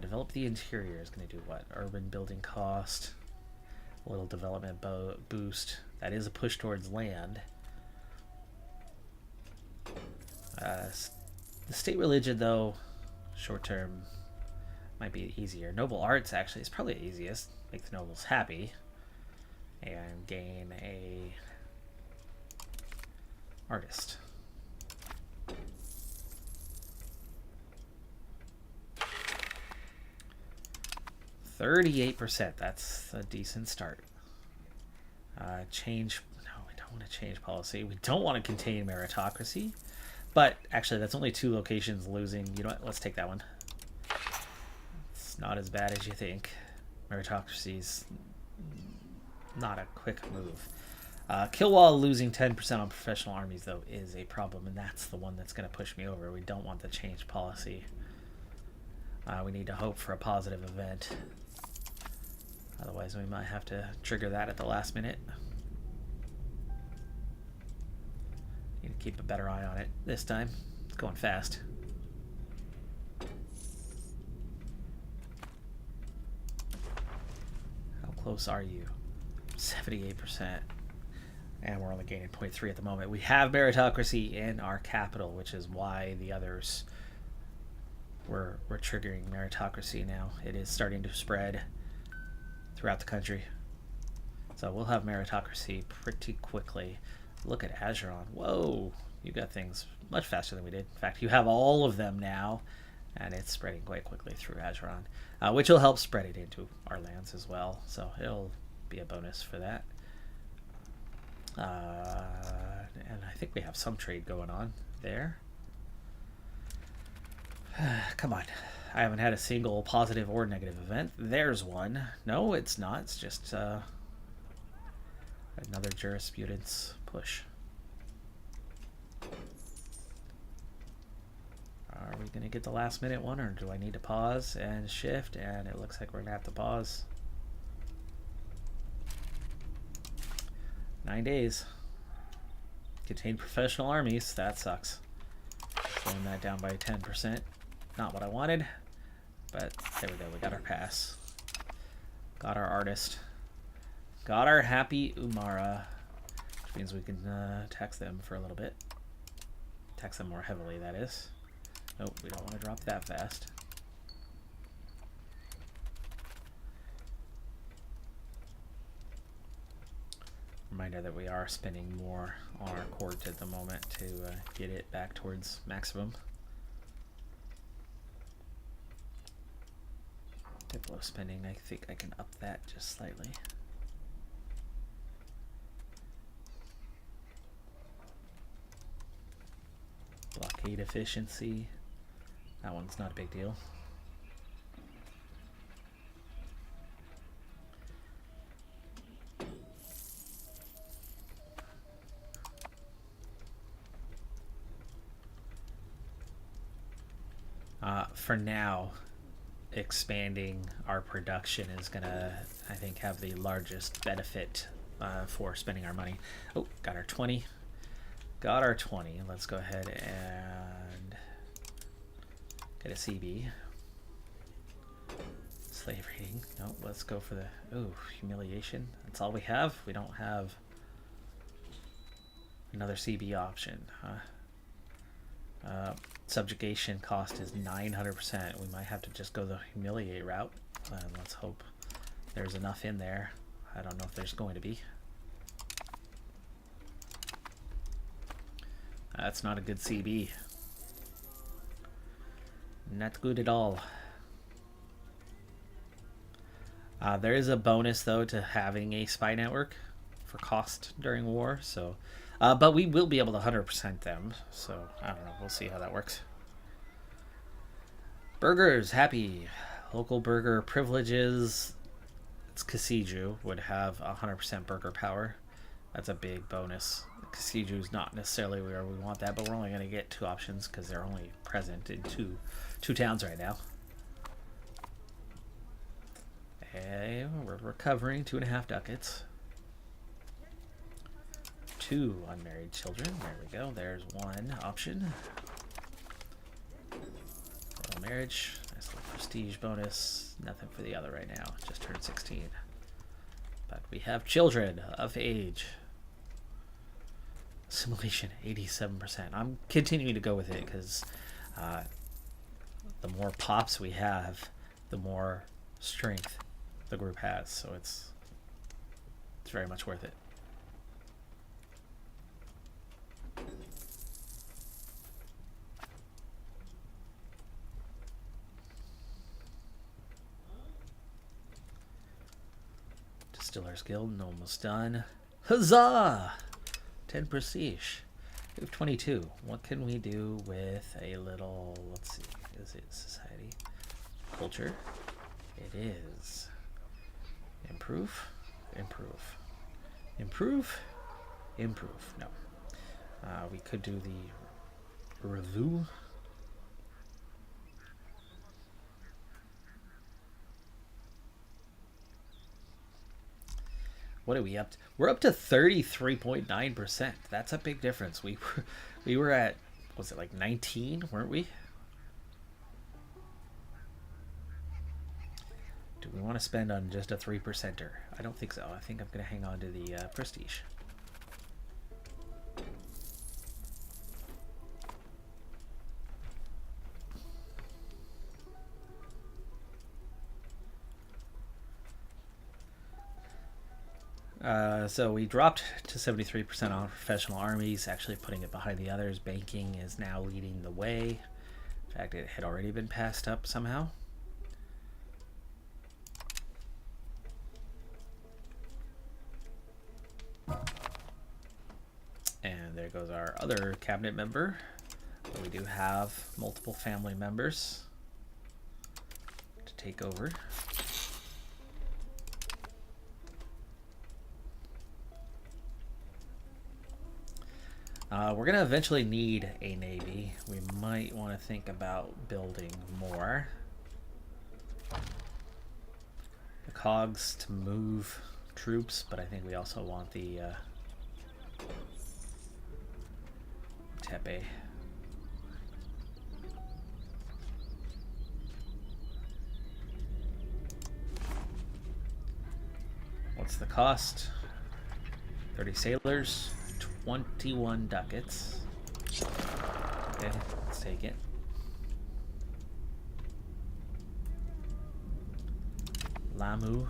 Develop the interior is going to do what? Urban building cost, a little development boost. That is a push towards land. The state religion, though, short term might be easier. Noble arts actually is probably the easiest. Make the nobles happy and gain a artist. %38%. That's a decent start. Change. No, we don't want to change policy. We don't want to contain meritocracy. But actually, that's only 2 locations losing. You know what? Let's take that one. It's not as bad as you think. Meritocracy's not a quick move. Kilwa losing 10% on professional armies, though, is a problem, and that's the one that's going to push me over. We don't want the change policy. We need to hope for a positive event. Otherwise, we might have to trigger that at the last minute. Need to keep a better eye on it this time. It's going fast. How close are you? 78%. And we're only gaining 0.3 at the moment. We have meritocracy in our capital, which is why the others we're triggering meritocracy now. It is starting to spread throughout the country. So we'll have meritocracy pretty quickly. Look at Azeron. Whoa, you got things much faster than we did. In fact, you have all of them now, and it's spreading quite quickly through Azeron, which will help spread it into our lands as well. So it'll be a bonus for that. And I think we have some trade going on there. Come on. I haven't had a single positive or negative event. There's one. No, it's not. It's just another jurisprudence push. Are we going to get the last minute one, or do I need to pause and shift? And it looks like we're going to have to pause. 9 days. Contain professional armies. That sucks. Slowing that down by 10%. Not what I wanted, but there we go. We got our pass. Got our artist. Got our happy Umara, which means we can tax them for a little bit. Tax them more heavily, that is. Nope, we don't want to drop that fast. Reminder that we are spending more on our court at the moment to get it back towards maximum. Diplo spending, I think I can up that just slightly. Blockade efficiency, that one's not a big deal. For now, expanding our production is gonna, I think, have the largest benefit for spending our money. Oh, got our 20. Got our 20. Let's go ahead and get a CB. Slave rating. No, let's go for the humiliation. That's all we have. We don't have another CB option, huh? Subjugation cost is 900%. We might have to just go the humiliate route. Let's hope there's enough in there. I don't know if there's going to be. That's not a good CB. Not good at all. There is a bonus, though, to having a spy network for cost during war, so... but we will be able to 100% them, so I don't know. We'll see how that works. Burgers, happy. Local burger privileges. It's Kasiju would have 100% burger power. That's a big bonus. Kasiju is not necessarily where we want that, but we're only going to get 2 options because they're only present in two towns right now. And we're recovering 2.5 ducats. 2 unmarried children. There we go. There's one option. Royal marriage. Nice little prestige bonus. Nothing for the other right now. Just turned 16. But we have children of age. Assimilation 87%. I'm continuing to go with it because the more pops we have, the more strength the group has. So it's very much worth it. Distillers Guild, almost done. Huzzah! 10 prestige. We have 22. What can we do with a little, let's see, is it society? Culture? It is. Improve? Improve. Improve? Improve. No. We could do the review. What are we up to? We're up to 33.9%. That's a big difference. We were at, was it like 19, weren't we? Do we want to spend on just a 3%er? I don't think so. I think I'm going to hang on to the prestige. So we dropped to 73% on professional armies, actually putting it behind the others. Banking is now leading the way. In fact, it had already been passed up somehow. And there goes our other cabinet member. But we do have multiple family members to take over. We're going to eventually need a navy. We might want to think about building more. The cogs to move troops, but I think we also want the Tepe. What's the cost? 30 sailors, 21 ducats. Okay, let's take it. Lamu.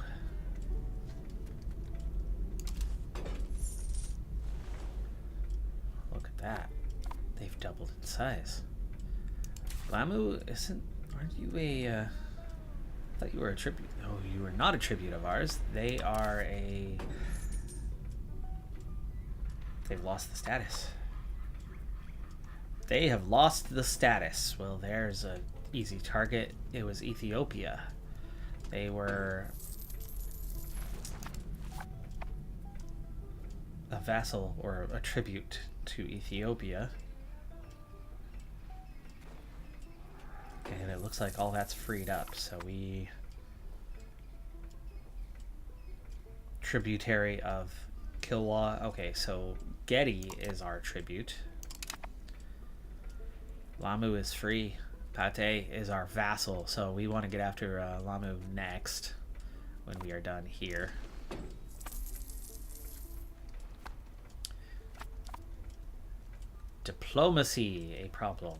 Look at that. They've doubled in size. Lamu isn't... Aren't you a... I thought you were a tribute. No, you were not a tribute of ours. They are a... They've lost the status. They have lost the status. Well, there's a easy target. It was Ethiopia. They were a vassal or a tribute to Ethiopia. And it looks like all that's freed up, so we... Tributary of Kilwa. Okay, so Getty is our tribute. Lamu is free. Pate is our vassal, so we want to get after Lamu next when we are done here. Diplomacy, a problem.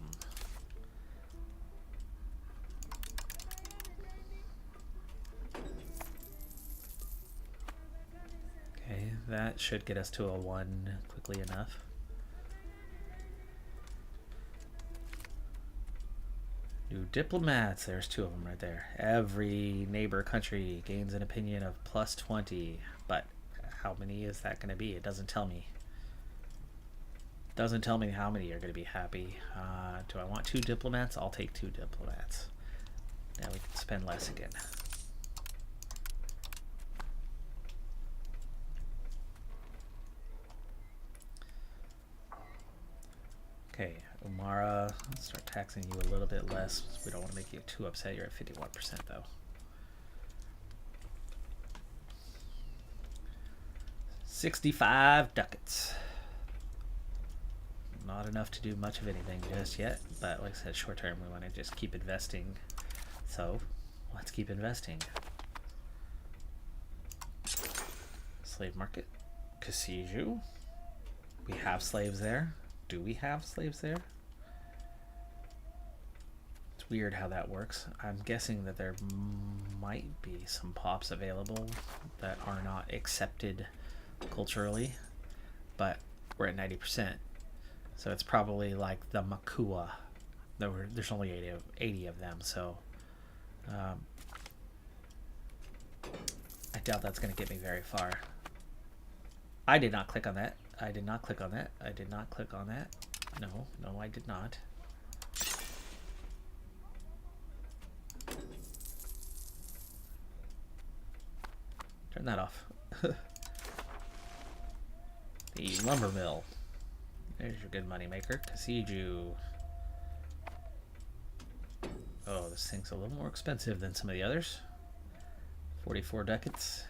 Okay, that should get us to a 1 quickly enough. New diplomats, there's 2 of them right there. Every neighbor country gains an opinion of plus 20, but how many is that going to be? It doesn't tell me. Doesn't tell me how many are going to be happy. Do I want 2 diplomats? I'll take 2 diplomats. Now we can spend less again. Okay, Umara, let's start taxing you a little bit less. We don't want to make you too upset. You're at 51% though. $65 ducats. Not enough to do much of anything just yet, but like I said, short term we want to just keep investing. So let's keep investing. Slave market. Kasiju. We have slaves there. Do we have slaves there? It's weird how that works. I'm guessing that there might be some pops available that are not accepted culturally, but we're at 90%. So it's probably like the Makua. There's only 80 of them, so I doubt that's going to get me very far. I did not click on that. I did not click on that. I did not click on that. No, I did not. Turn that off. The lumber mill. There's your good money maker. Kasiju. Oh, this thing's a little more expensive than some of the others. 44 ducats.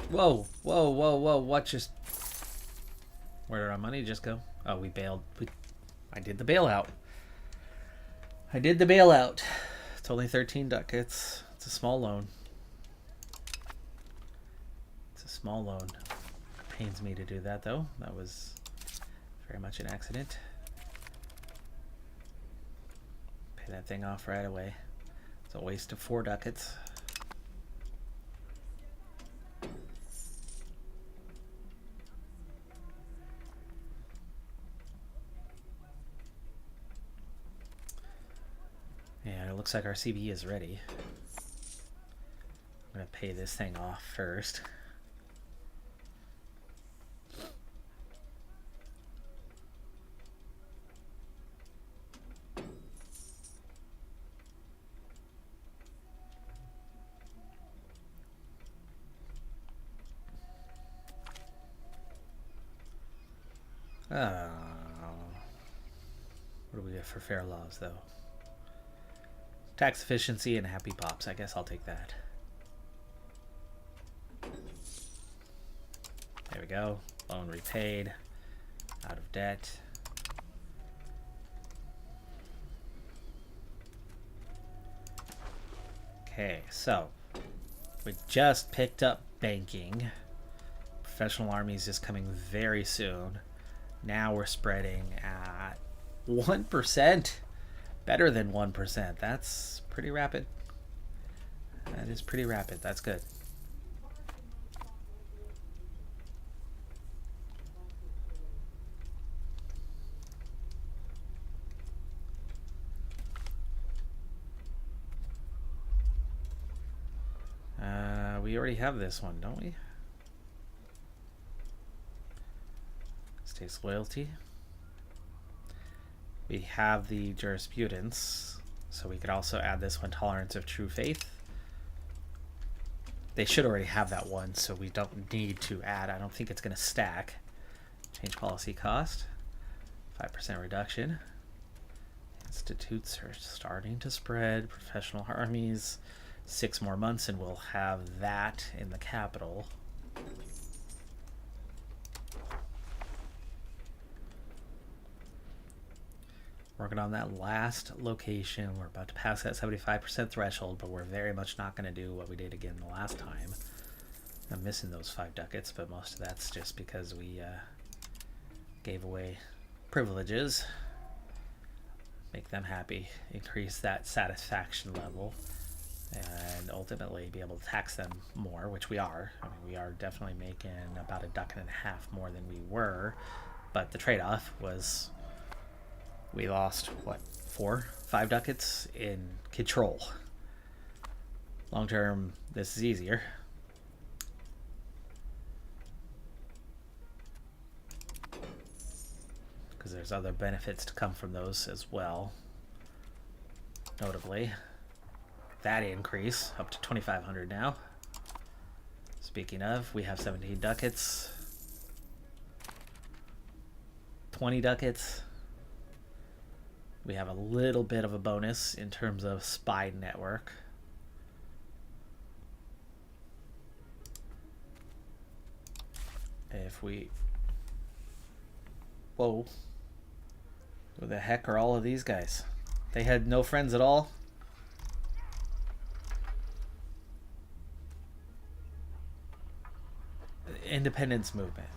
Whoa, whoa, whoa, whoa, what just... Where did our money just go? Oh, we bailed. I did the bailout. I did the bailout. It's only 13 ducats. It's a small loan. It's a small loan. It pains me to do that, though. That was very much an accident. Pay that thing off right away. It's a waste of 4 ducats. Yeah, it looks like our CB is ready. I'm going to pay this thing off first. What do we get for fair laws, though? Tax efficiency and happy pops. I guess I'll take that. go. Loan repaid. Out of debt. Okay, so we just picked up banking. Professional armies is coming very soon. Now we're spreading at 1%. Better than 1%. That's pretty rapid. That is pretty rapid. That's good. We already have this one, don't we? States loyalty. We have the jurisprudence, so we could also add this one, tolerance of true faith. They should already have that one, so we don't need to add. I don't think it's going to stack. Change policy cost. 5% reduction. Institutes are starting to spread. Professional armies. 6 more months and we'll have that in the capital. Working on that last location. We're about to pass that 75% threshold, but we're very much not going to do what we did again the last time. I'm missing those 5 ducats, but most of that's just because we gave away privileges. Make them happy. Increase that satisfaction level. And ultimately be able to tax them more, which we are. I mean, we are definitely making about $1.50 more than we were, but the trade-off was we lost, what, 4-5 ducats in control. Long term, this is easier. Because there's other benefits to come from those as well. Notably, that increase up to 2,500 now. Speaking of, we have 17 ducats, 20 ducats. We have a little bit of a bonus in terms of spy network. If we... Whoa. Who the heck are all of these guys? They had no friends at all? Independence movement.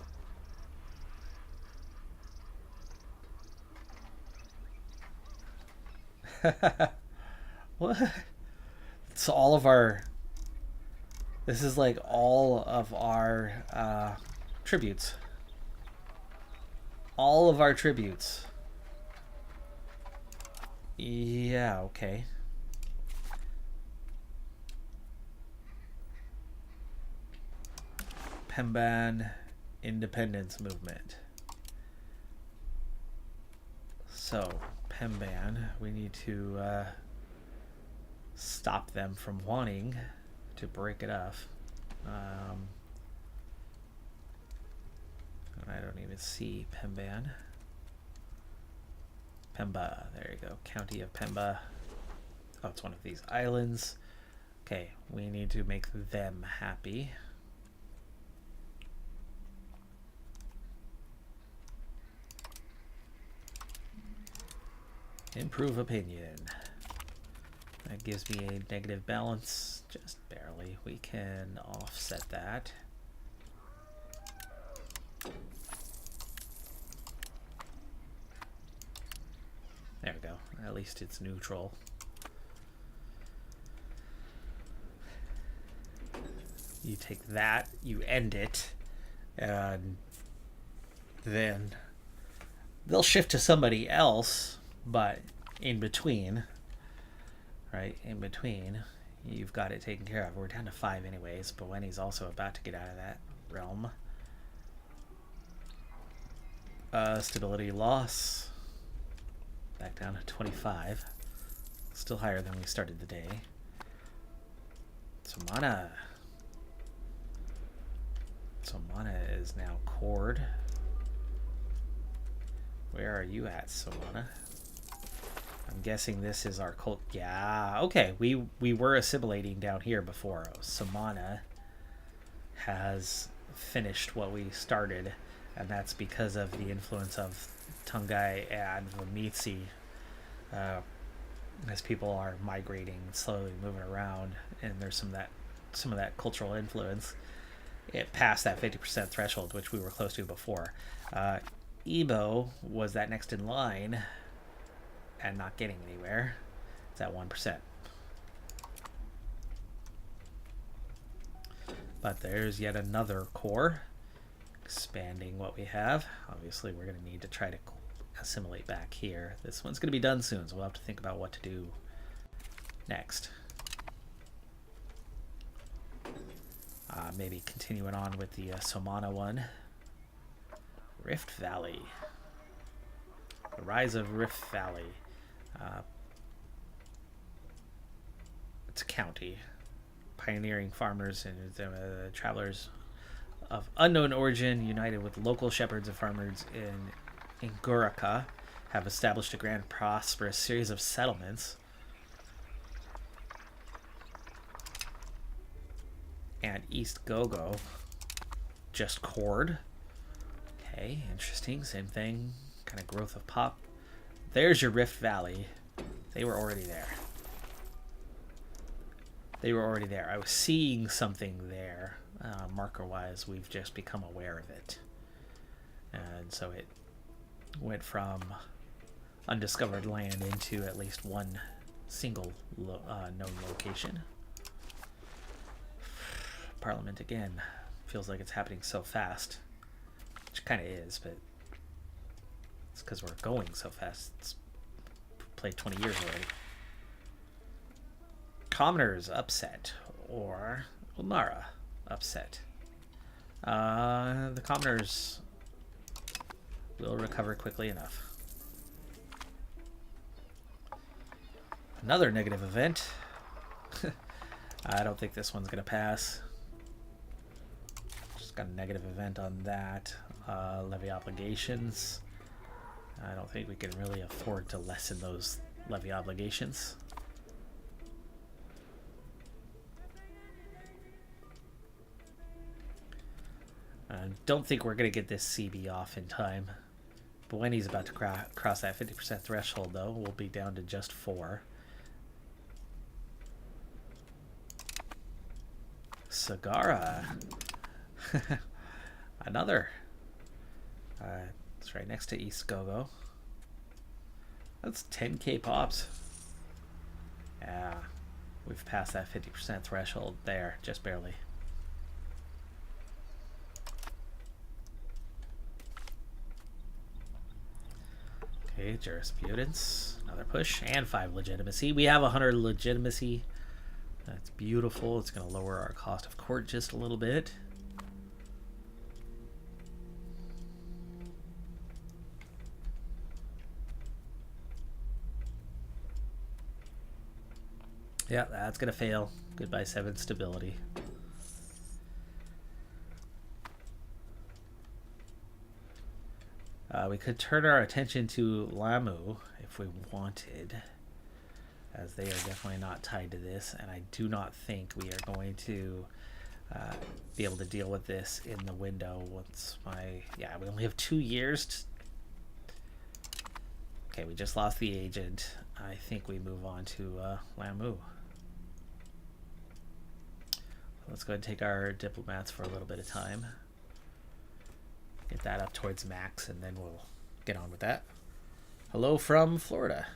What? It's all of our... This is like all of our tributes. All of our tributes. Yeah, okay. Pemban independence movement. So, Pemban, we need to stop them from wanting to break it off. I don't even see Pemban. Pemba, there you go. County of Pemba. Oh, it's one of these islands. Okay, we need to make them happy. Improve opinion. That gives me a negative balance, just barely. We can offset that. There we go. At least it's neutral. You take that, you end it, and then they'll shift to somebody else. But in between, right, in between, you've got it taken care of. We're down to 5 anyways, but Wenny's also about to get out of that realm. Stability loss. Back down to 25. Still higher than we started the day. Samana. Samana is now cored. Where are you at, Samana? I'm guessing this is our cult. Yeah, okay. We were assimilating down here before. Samana has finished what we started, and that's because of the influence of Tungai and Vamitsi. As people are migrating, slowly moving around, and there's some of that cultural influence. It passed that 50% threshold, which we were close to before. Igbo was that next in line, and not getting anywhere. It's at 1%. But there's yet another core, expanding what we have. Obviously, we're going to need to try to assimilate back here. This one's going to be done soon, so we'll have to think about what to do next. Maybe continuing on with the Somana one. Rift Valley. The Rise of Rift Valley. It's a county. Pioneering farmers and travelers of unknown origin, united with local shepherds and farmers in Guraka, have established a grand, prosperous series of settlements. And East Gogo just cored. Okay, interesting. Same thing. Kind of growth of pop. There's your Rift Valley. They were already there. I was seeing something there. Marker-wise, we've just become aware of it. And so it went from undiscovered land into at least one single known location. Parliament again. Feels like it's happening so fast. Which kind of is, but it's because we're going so fast. It's played 20 years already. Commoners upset, or Ulnara upset. The commoners will recover quickly enough. Another negative event. I don't think this one's going to pass. Just got a negative event on that. Levy obligations. I don't think we can really afford to lessen those levy obligations. I don't think we're going to get this CB off in time. But when he's about to cross that 50% threshold, though, we'll be down to just 4. Sagara. Another. It's right next to East Gogo. That's 10k pops. Yeah. We've passed that 50% threshold there, just barely. Okay, jurisprudence, another push, and 5 legitimacy. We have 100 legitimacy. That's beautiful. It's going to lower our cost of court just a little bit. Yeah, that's going to fail. Goodbye 7 stability. We could turn our attention to Lamu if we wanted, as they are definitely not tied to this, and I do not think we are going to be able to deal with this in the window once we only have 2 years. Okay, we just lost the agent. I think we move on to Lamu. Let's go ahead and take our diplomats for a little bit of time. Get that up towards max, and then we'll get on with that. Hello from Florida.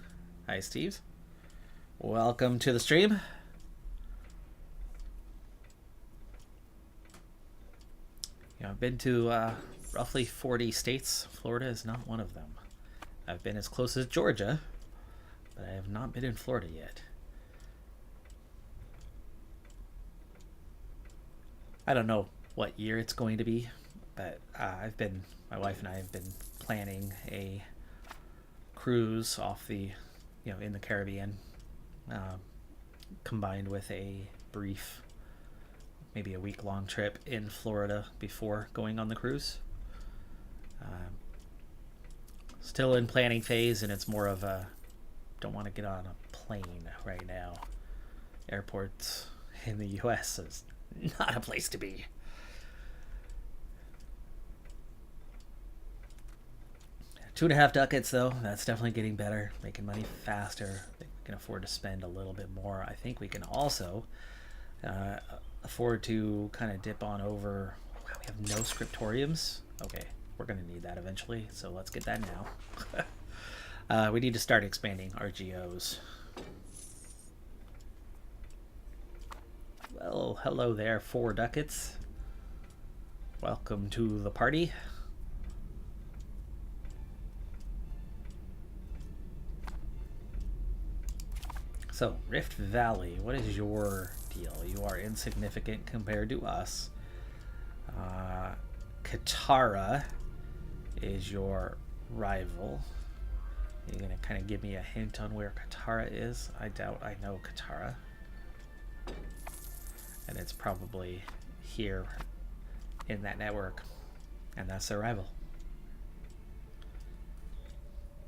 Hi, Steve. Welcome to the stream. I've been to roughly 40 states. Florida is not one of them. I've been as close as Georgia, but I have not been in Florida yet. I don't know what year it's going to be, but my wife and I have been planning a cruise off the, in the Caribbean, combined with a brief, maybe a week-long trip in Florida before going on the cruise. Still in planning phase, and it's more of a, don't want to get on a plane right now. Airports in the U.S. is not a place to be. 2.5 ducats, though. That's definitely getting better. Making money faster. I think we can afford to spend a little bit more. I think we can also afford to kind of dip on over. Wow, we have no scriptoriums. Okay, we're going to need that eventually, so let's get that now. We need to start expanding our geos. Well, hello there, 4 ducats. Welcome to the party. So, Rift Valley, what is your deal? You are insignificant compared to us. Katara is your rival. You're going to kind of give me a hint on where Katara is? I doubt I know Katara. And it's probably here in that network. And that's their rival.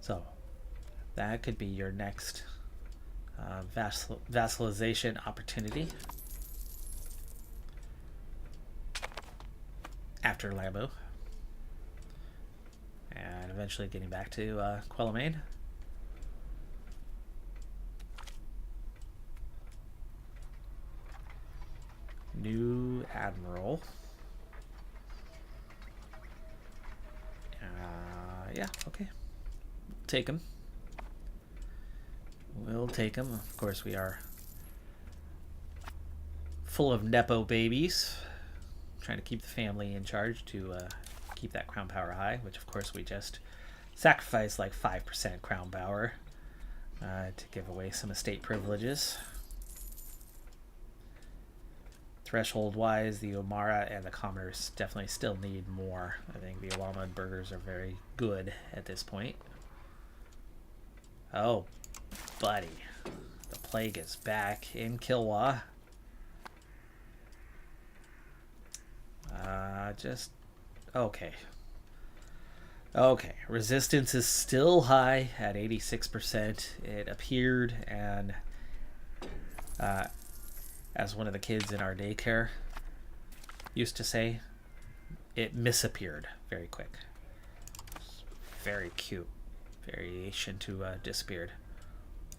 So, that could be your next vassalization opportunity after Lambo, and eventually getting back to Quelimane. New admiral. Yeah, okay, take him. We'll take them. Of course, we are full of Nepo babies. Trying to keep the family in charge to keep that crown power high, which of course we just sacrificed like 5% crown power to give away some estate privileges. Threshold-wise, the Omara and the Commerce definitely still need more. I think the Awama burgers are very good at this point. Oh, buddy, the plague is back in Kilwa. Just okay. Okay, resistance is still high at 86%. It appeared, and as one of the kids in our daycare used to say, it misappeared very quick. Very cute variation to disappeared.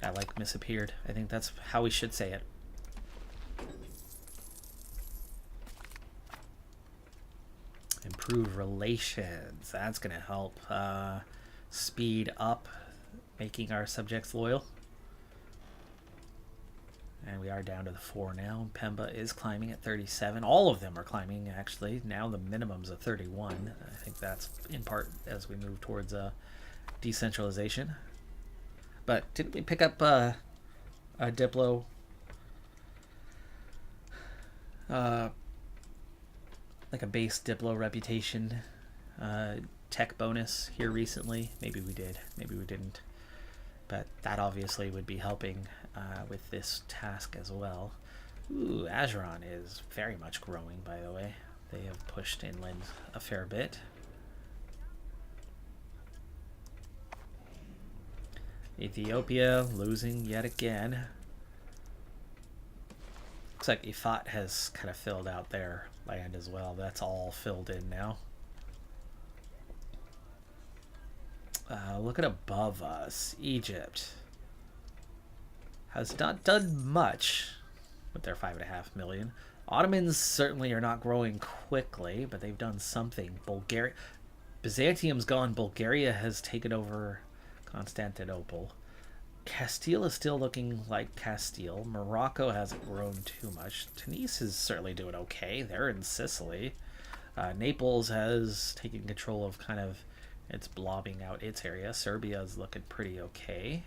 I like misappeared. I think that's how we should say it. Improve relations. That's going to help speed up making our subjects loyal. And we are down to the 4 now. Pemba is climbing at 37. All of them are climbing, actually. Now the minimum's at 31. I think that's in part as we move towards decentralization. But didn't we pick up a Diplo like a base Diplo reputation tech bonus here recently? Maybe we did, maybe we didn't. But that obviously would be helping with this task as well. Ooh, Azeron is very much growing, by the way. They have pushed inland a fair bit. Ethiopia losing yet again. Looks like Ifat has kind of filled out their land as well. That's all filled in now. Look at above us. Egypt has not done much with their 5.5 million. Ottomans certainly are not growing quickly, but they've done something. Bulgaria, Byzantium's gone. Bulgaria has taken over Constantinople. Castile is still looking like Castile. Morocco hasn't grown too much. Tunis is certainly doing okay. They're in Sicily. Naples has taken control of kind of, it's blobbing out its area. Serbia is looking pretty okay.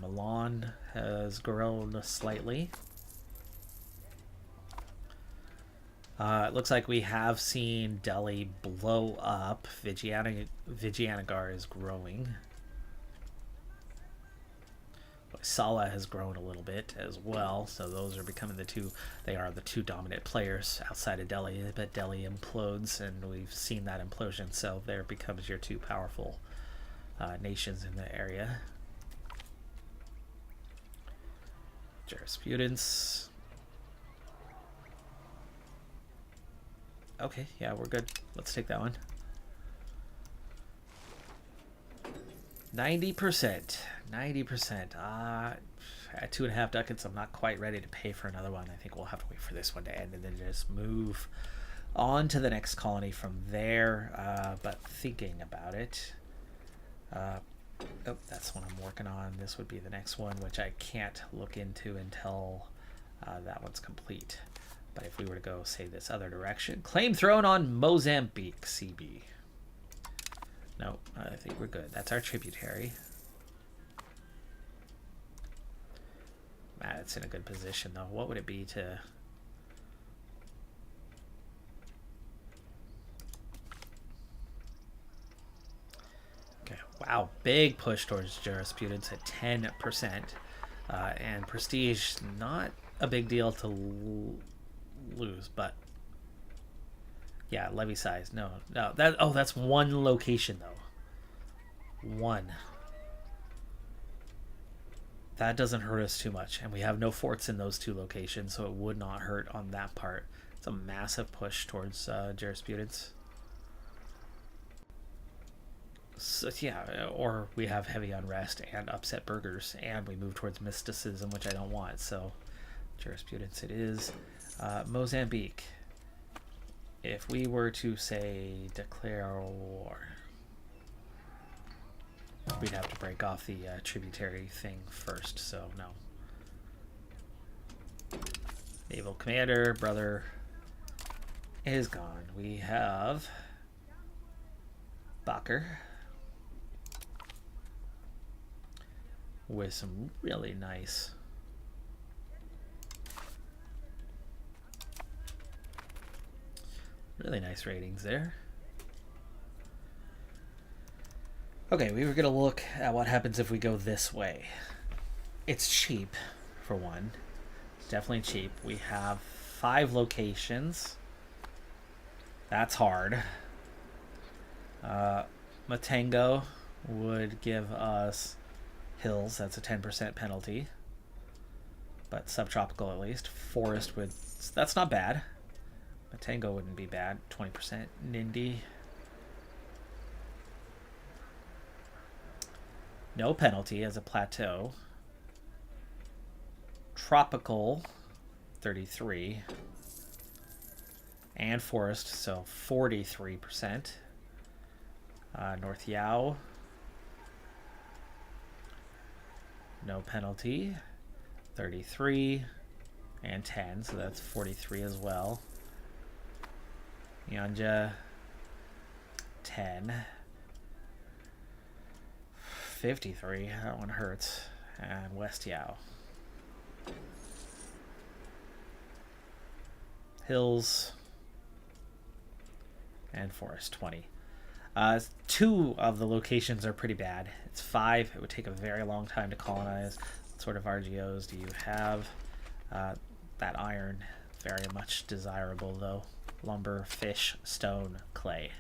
Milan has grown slightly. It looks like we have seen Delhi blow up. Vijayanagar is growing. Sala has grown a little bit as well, so those are becoming they are the two dominant players outside of Delhi. But Delhi implodes, and we've seen that implosion, so there becomes your two powerful nations in the area. Jurisprudence. Okay, yeah, we're good. Let's take that one. 90%. 90%. At 2.5 ducats, I'm not quite ready to pay for another one. I think we'll have to wait for this one to end and then just move on to the next colony from there. But thinking about it, oh, that's what I'm working on. This would be the next one, which I can't look into until that one's complete. But if we were to go, say, this other direction, claim thrown on Mozambique, CB. No, I think we're good. That's our tributary. It's in a good position, though. What would it be to... Okay, wow. Big push towards jurisprudence at 10%. And prestige, not a big deal to lose, but... Yeah, levy size. No. That's one location, though. One. That doesn't hurt us too much, and we have no forts in those two locations, so it would not hurt on that part. It's a massive push towards jurisprudence. So, yeah, or we have heavy unrest and upset burgers, and we move towards mysticism, which I don't want, so jurisprudence it is. Mozambique. If we were to, say, declare war, we'd have to break off the tributary thing first, so no. Naval commander, brother, is gone. We have Bakker with some really nice ratings there. Okay, we were going to look at what happens if we go this way. It's cheap, for one. It's definitely cheap. We have 5 locations. That's hard. Matango would give us hills. That's a 10% penalty. But subtropical at least. Forest would... That's not bad. Matango wouldn't be bad. 20%. Nindi... No penalty as a plateau. Tropical, 33. And forest, so 43%. North Yao. No penalty. 33. And 10, so that's 43 as well. Yanja, 10. 53, that one hurts. And West Yao. Hills and Forest, 20. 2 of the locations are pretty bad. It's 5. It would take a very long time to colonize. What sort of RGOs do you have? That iron, very much desirable though. Lumber, fish, stone, clay.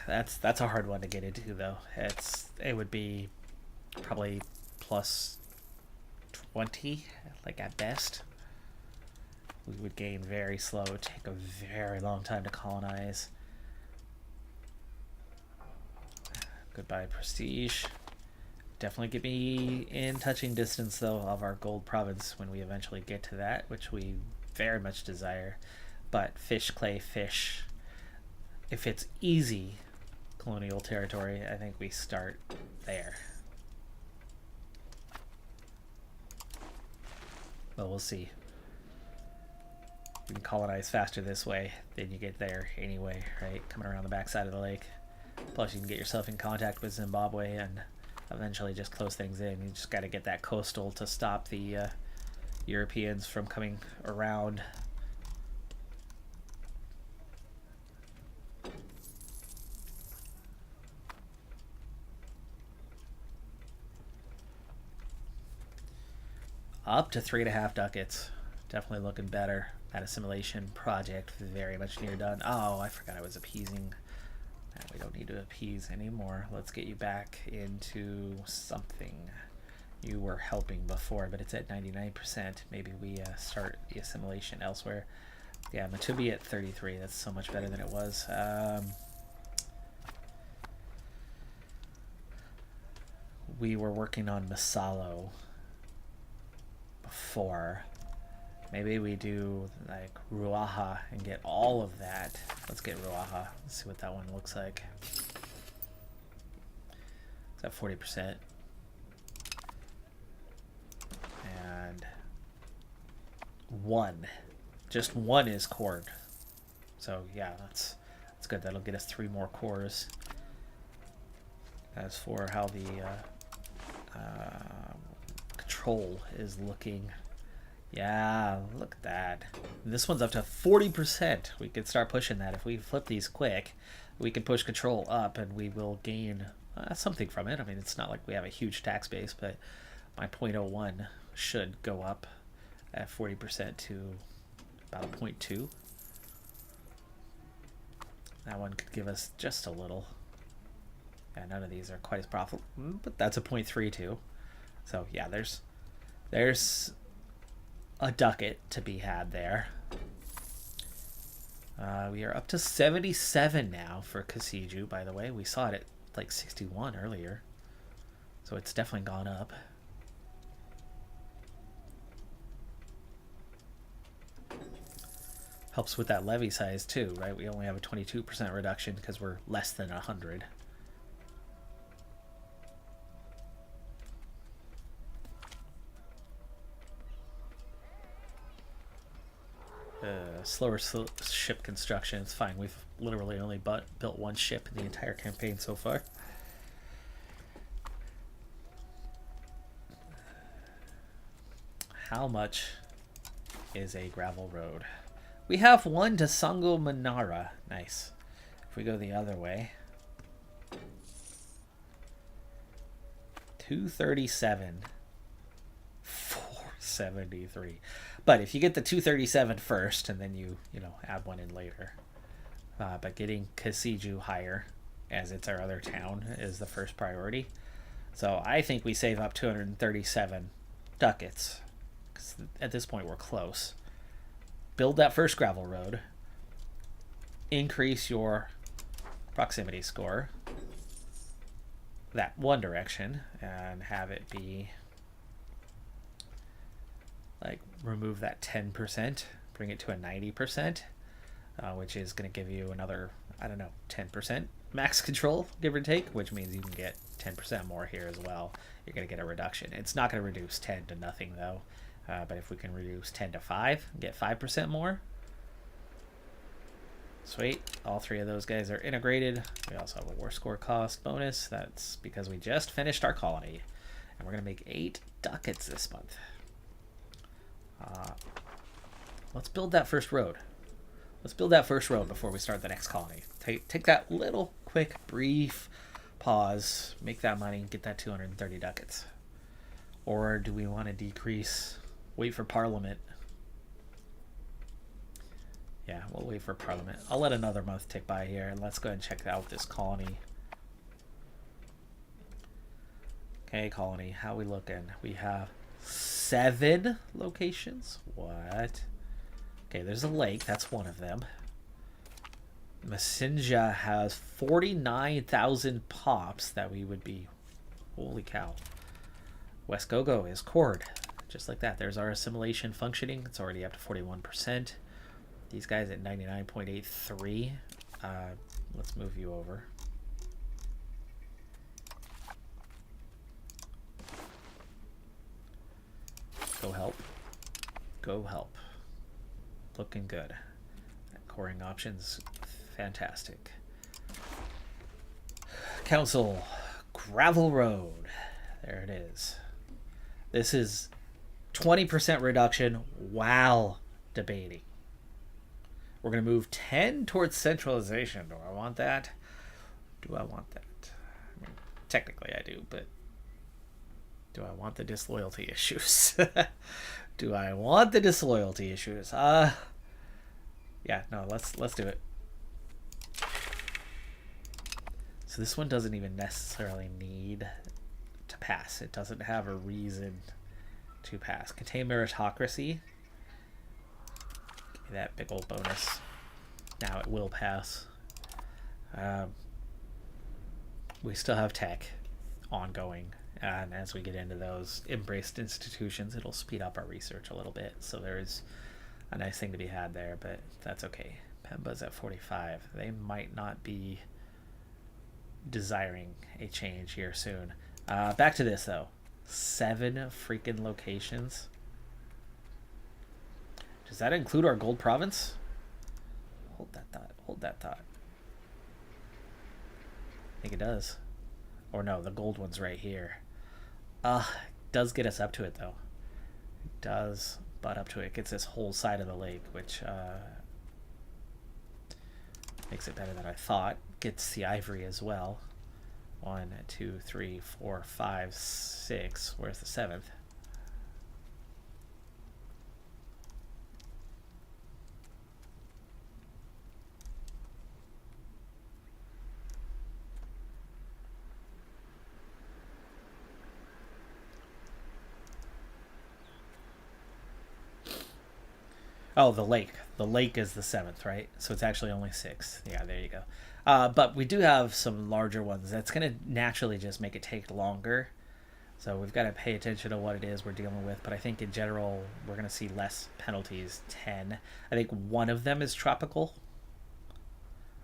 That's a hard one to get into though. It would be probably plus 20, like at best. We would gain very slow. It would take a very long time to colonize. Goodbye prestige. Definitely get me in touching distance though of our gold province when we eventually get to that, which we very much desire. But fish, clay, fish. If it's easy colonial territory, I think we start there. But we'll see. You can colonize faster this way than you get there anyway, right? Coming around the backside of the lake. Plus you can get yourself in contact with Zimbabwe and eventually just close things in. You just got to get that coastal to stop the Europeans from coming around. Up to 3.5 ducats. Definitely looking better. That assimilation project very much near done. Oh, I forgot I was appeasing. We don't need to appease anymore. Let's get you back into something. You were helping before, but it's at 99%. Maybe we start the assimilation elsewhere. Yeah, Matubi at 33. That's so much better than it was. we were working on Masalo before. Maybe we do like Ruaha and get all of that. Let's get Ruaha. Let's see what that one looks like. It's at 40%. And just one is cored. So yeah, that's good. That'll get us 3 more cores. As for how the control is looking. Yeah, look at that. This one's up to 40%. We could start pushing that. If we flip these quick, we can push control up and we will gain something from it. I mean, it's not like we have a huge tax base, but my 0.01 should go up at 40% to about a 0.2. That one could give us just a little. Yeah, none of these are quite as profitable, but that's a 0.32. So yeah, there's a ducat to be had there. We are up to 77 now for Kasiju, by the way. We saw it at like 61 earlier. So it's definitely gone up. Helps with that levy size too, right? We only have a 22% reduction because we're less than 100. Slower ship construction. It's fine. We've literally only built 1 ship in the entire campaign so far. How much is a gravel road? We have 1 to Sango Manara. Nice. If we go the other way, 237, 473. But if you get the 237 first, and then you add 1 in later. But getting Kasiju higher, as it's our other town, is the first priority. So I think we save up 237 ducats. 'Cause at this point we're close. Build that first gravel road. Increase your proximity score. That one direction, and have it be like remove that 10%, bring it to a 90%, which is going to give you another, I don't know, 10% max control, give or take, which means you can get 10% more here as well. You're going to get a reduction. It's not going to reduce 10 to nothing though, but if we can reduce 10 to 5, get 5% more. Sweet. All 3 of those guys are integrated. We also have a war score cost bonus. That's because we just finished our colony, and we're going to make 8 ducats this month. Let's build that first road. Let's build that first road before we start the next colony. Take that little quick brief pause, make that money, get that 230 ducats. Or do we want to decrease, wait for Parliament? Yeah, we'll wait for Parliament. I'll let another month tick by here, and let's go ahead and check out this colony. Okay, colony, how we looking? We have 7 locations. What? Okay, there's a lake. That's one of them. Masinja has 49,000 pops that we would be... Holy cow. West Gogo is cored. Just like that. There's our assimilation functioning. It's already up to 41%. These guys at 99.83. Let's move you over. Go help. Go help. Looking good. Coring options, fantastic. Council, gravel road. There it is. This is 20% reduction while debating. We're going to move 10 towards centralization. Do I want that? Do I want that? I mean, technically I do, but do I want the disloyalty issues? Do I want the disloyalty issues? Yeah, no, let's do it. So this one doesn't even necessarily need to pass. It doesn't have a reason to pass. Contain meritocracy. Give me that big old bonus. Now it will pass. We still have tech ongoing And as we get into those embraced institutions, it'll speed up our research a little bit. So there's a nice thing to be had there, but that's okay. Pemba's at 45. They might not be desiring a change here soon. Back to this, though. 7 freaking locations. Does that include our gold province? Hold that thought. Hold that thought. I think it does. Or no, the gold one's right here. It does get us up to it, though. It does butt up to it. It gets this whole side of the lake, which makes it better than I thought. Gets the ivory as well. 1, 2, 3, 4, 5, 6. Where's the 7th? Oh, the lake. The lake is the 7th, right? So it's actually only 6. Yeah, there you go. But we do have some larger ones. That's going to naturally just make it take longer. So we've got to pay attention to what it is we're dealing with. But I think in general, we're going to see less penalties. 10. I think one of them is tropical.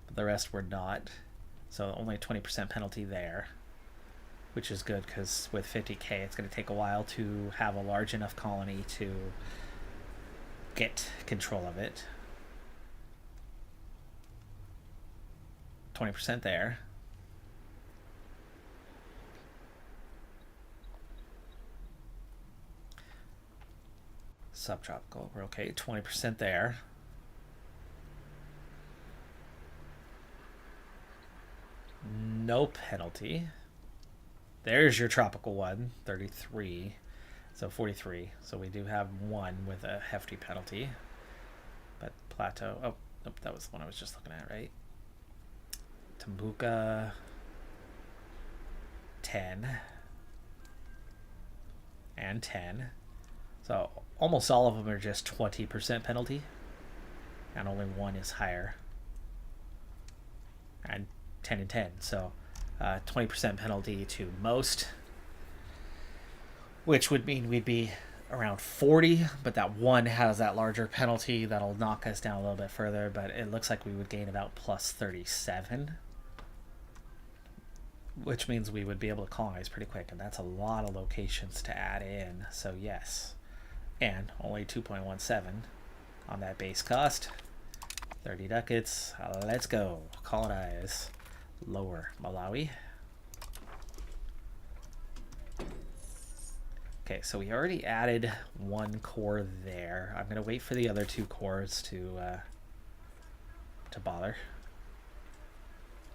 But the rest were not. So only a 20% penalty there. Which is good because with 50k, it's going to take a while to have a large enough colony to get control of it. 20% there. Subtropical, we're okay. 20% there. No penalty. There's your tropical one, 33. So 43. So we do have one with a hefty penalty. But plateau. Oh, nope, that was the one I was just looking at, right? Tambuka. 10. And 10. So almost all of them are just 20% penalty. And only one is higher. And 10 and 10. So 20% penalty to most. Which would mean we'd be around 40, but that one has that larger penalty that'll knock us down a little bit further, but it looks like we would gain about plus 37, which means we would be able to colonize pretty quick, and that's a lot of locations to add in, so yes. And only 2.17 on that base cost. 30 ducats. Let's go. Colonize. Lower Malawi. Okay, so we already added one core there. I'm going to wait for the other 2 cores to bother.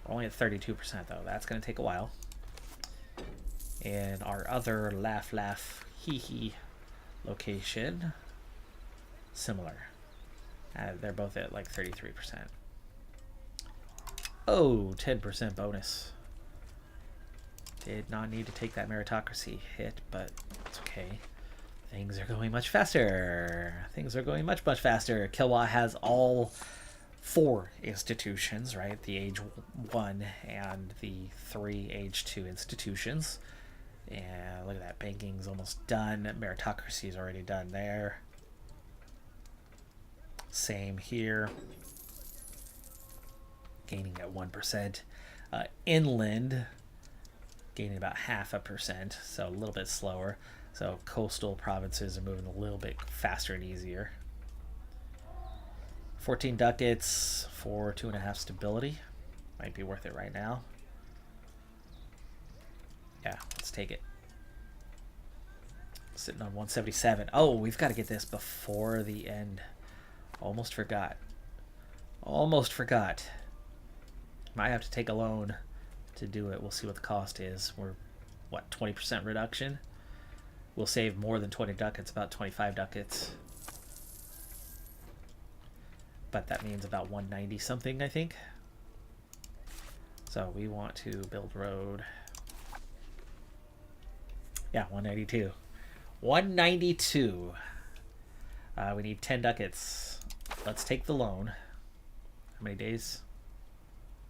We're only at 32% though. That's going to take a while. And our other laugh hee hee location, similar. They're both at like 33%. Oh, 10% bonus. Did not need to take that meritocracy hit, but it's okay. Things are going much faster. Things are going much, much faster. Kilwa has all 4 institutions, right? The age 1 and the 3 age 2 institutions. And look at that. Banking's almost done. Meritocracy is already done there. Same here. Gaining at 1%. Inland gaining about 0.5%, so a little bit slower. So coastal provinces are moving a little bit faster and easier. 14 ducats for 2.5 stability. Might be worth it right now. Yeah, let's take it. Sitting on 177. Oh, we've got to get this before the end. Almost forgot. Almost forgot. Might have to take a loan to do it. We'll see what the cost is. We're, what, 20% reduction? We'll save more than 20 ducats, about 25 ducats. But that means about 190 something, I think. So we want to build road. Yeah, 192. 192. We need 10 ducats. Let's take the loan. How many days?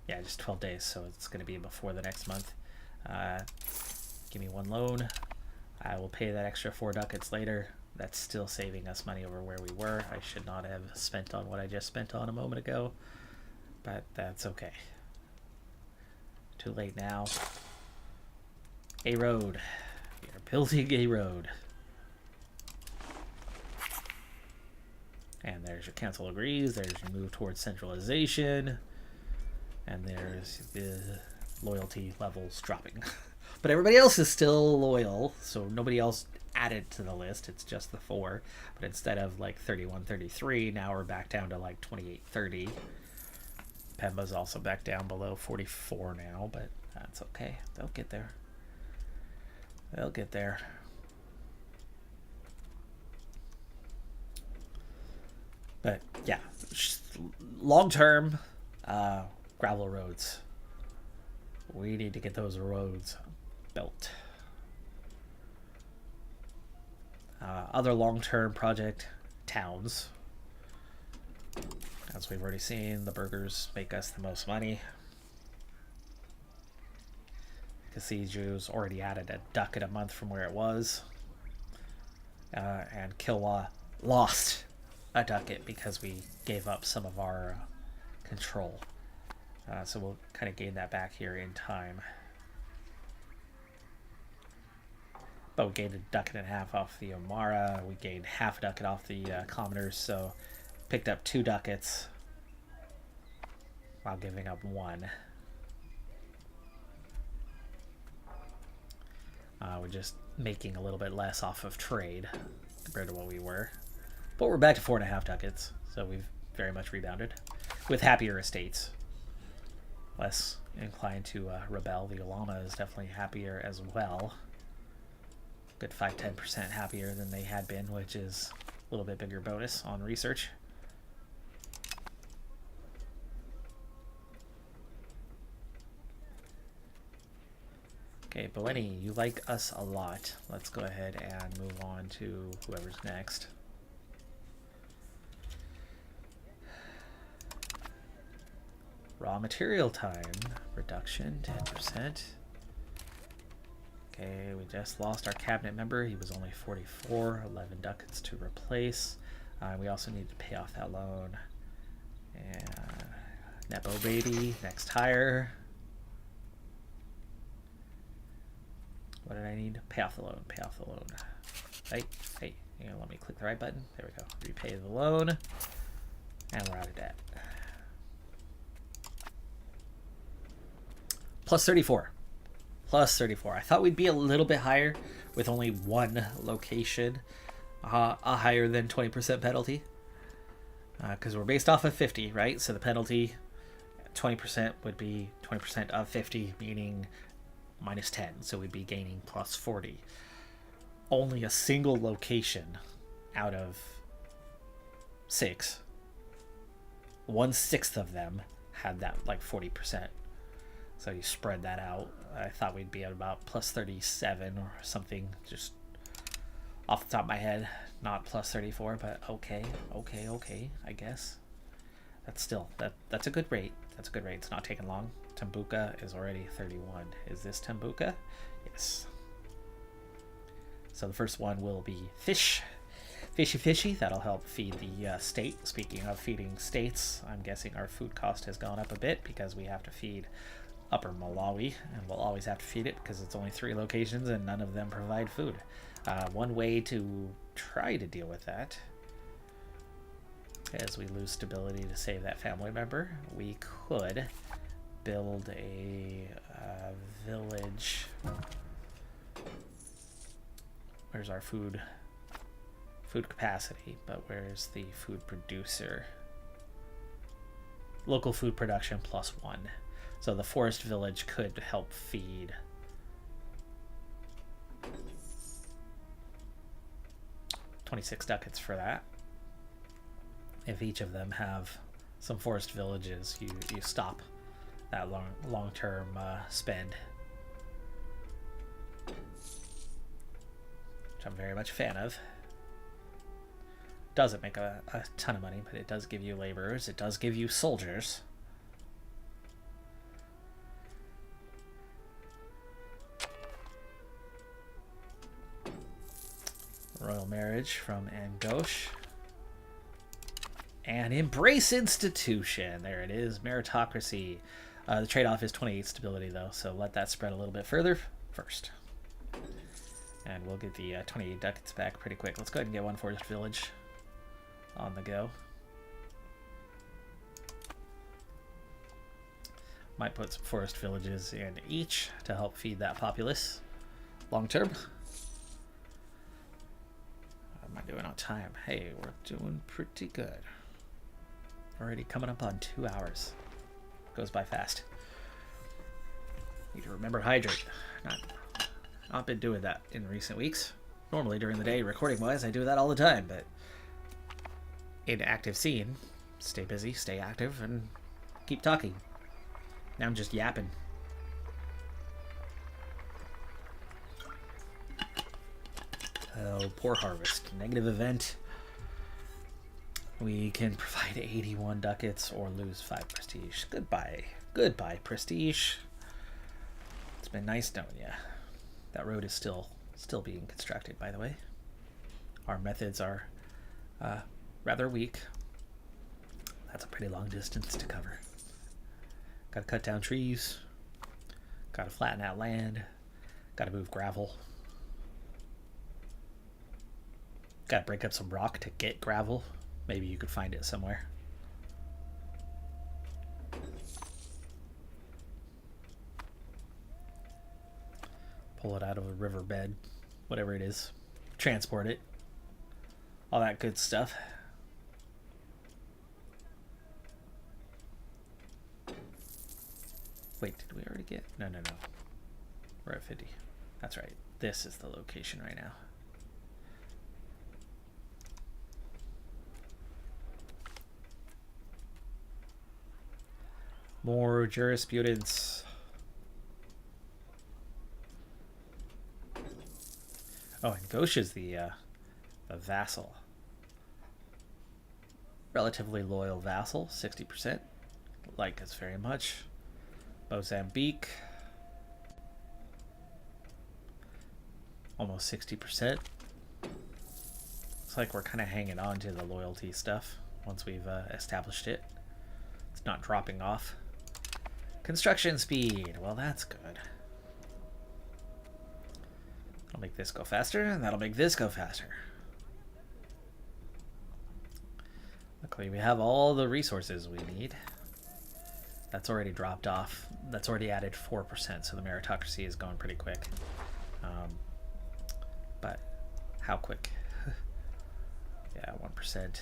Yeah, just 12 days, so it's going to be before the next month. Give me 1 loan. I will pay that extra 4 ducats later. That's still saving us money over where we were. I should not have spent on what I just spent on a moment ago, but that's okay. Too late now. A road. We are building a road. And there's your council agrees. There's your move towards centralization. And there's the loyalty levels dropping. But everybody else is still loyal, so nobody else added to the list. It's just the 4. But instead of like 31, 33, now we're back down to like 28, 30. Pemba's also back down below 44 now, but that's okay. They'll get there. They'll get there. But yeah, long-term gravel roads. We need to get those roads built. Other long-term project, towns. As we've already seen, the burgers make us the most money. Kasiju's already added a ducat a month from where it was. And Kilwa lost a ducat because we gave up some of our control. So we'll kind of gain that back here in time. But we gained a ducat and a half off the Omara. We gained half a ducat off the commoners, so picked up 2 ducats while giving up 1. We're just making a little bit less off of trade compared to what we were. But we're back to 4.5 ducats, so we've very much rebounded with happier estates. Less inclined to rebel. The Ulama is definitely happier as well. Good 5-10% happier than they had been, which is a little bit bigger bonus on research. Okay, Boeni, you like us a lot. Let's go ahead and move on to whoever's next. Raw material time reduction 10%. Okay, we just lost our cabinet member. He was only 44, 11 ducats to replace. We also need to pay off that loan. And Nepo baby, next hire. What did I need? Pay off the loan, pay off the loan. Hey, you know, let me click the right button. There we go. Repay the loan. And we're out of debt. Plus 34. Plus 34. I thought we'd be a little bit higher with only 1 location. A higher than 20% penalty. Because we're based off of 50, right? So the penalty, 20% would be 20% of 50, meaning minus 10. So we'd be gaining plus 40. Only a single location out of 6. 1/6 of them had that like 40%. So you spread that out. I thought we'd be at about plus 37 or something, just off the top of my head. Not plus 34, but okay, I guess. That's still, that's a good rate. That's a good rate. It's not taking long. Tambuka is already 31. Is this Tambuka? Yes. So the first one will be fish. Fishy. That'll help feed the state. Speaking of feeding states, I'm guessing our food cost has gone up a bit because we have to feed Upper Malawi, and we'll always have to feed it because it's only 3 locations and none of them provide food. One way to try to deal with that, as we lose stability to save that family member, we could build a village. Where's our food capacity? But where's the food producer? Local food production plus 1. So the forest village could help feed 26 ducats for that. If each of them have some forest villages, you stop that long-term spend, which I'm very much a fan of. Doesn't make a ton of money, but it does give you laborers. It does give you soldiers. Royal Marriage from Angoche. And Embrace Institution. There it is. Meritocracy. The trade-off is 28 stability, though, so let that spread a little bit further first. And we'll get the 28 ducats back pretty quick. Let's go ahead and get one forest village on the go. Might put some forest villages in each to help feed that populace long term. How am I doing on time? Hey, we're doing pretty good. Already coming up on 2 hours. Goes by fast. Need to remember hydrate. Not been doing that in recent weeks. Normally during the day, recording wise, I do that all the time, but in active scene, stay busy, stay active, and keep talking. Now I'm just yapping. Oh, poor harvest. Negative event. We can provide 81 ducats or lose 5 prestige. Goodbye. Goodbye, prestige. It's been nice knowing you. That road is still being constructed, by the way. Our methods are rather weak. That's a pretty long distance to cover. Gotta cut down trees. Gotta flatten out land. Gotta move gravel. Gotta break up some rock to get gravel. Maybe you could find it somewhere. Pull it out of a riverbed, whatever it is. Transport it. All that good stuff. Wait, did we already get? No. We're at 50. That's right. This is the location right now. More jurisprudence. Oh, and Gauche is the vassal. Relatively loyal vassal, 60%. Like us very much. Mozambique. Almost 60%. Looks like we're kind of hanging on to the loyalty stuff once we've established it. It's not dropping off. Construction speed. Well, that's good. That'll make this go faster, and that'll make this go faster. Luckily, we have all the resources we need. That's already dropped off. That's already added 4%, so the meritocracy is going pretty quick. But how quick? Yeah, 1%.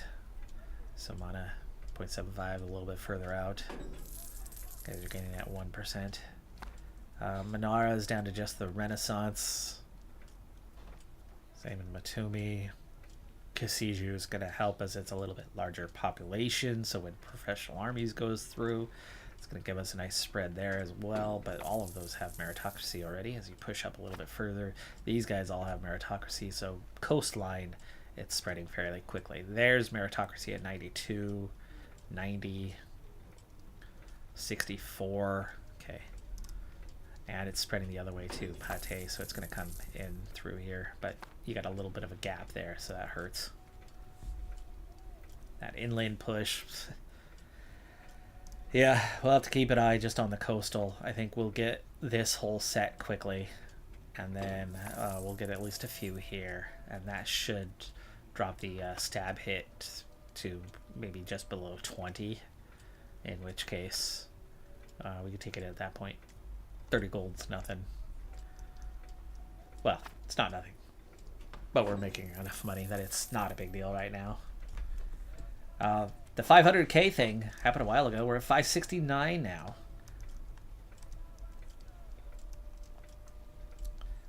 Samana, 0.75, a little bit further out. Guys are getting at 1%. Manara is down to just the Renaissance. Same in Matumi. Kasiju is going to help as it's a little bit larger population, so when professional armies goes through, it's going to give us a nice spread there as well, but all of those have meritocracy already. As you push up a little bit further, these guys all have meritocracy, so coastline, it's spreading fairly quickly. There's meritocracy at 92, 90, 64, okay. And it's spreading the other way too, Pate, so it's going to come in through here, but you got a little bit of a gap there, so that hurts. That inland push. Yeah, we'll have to keep an eye just on the coastal. I think we'll get this whole set quickly, and then we'll get at least a few here, and that should drop the stab hit to maybe just below 20, in which case we could take it at that point. 30 gold's nothing. Well, it's not nothing, but we're making enough money that it's not a big deal right now. The 500k thing happened a while ago. We're at 569 now.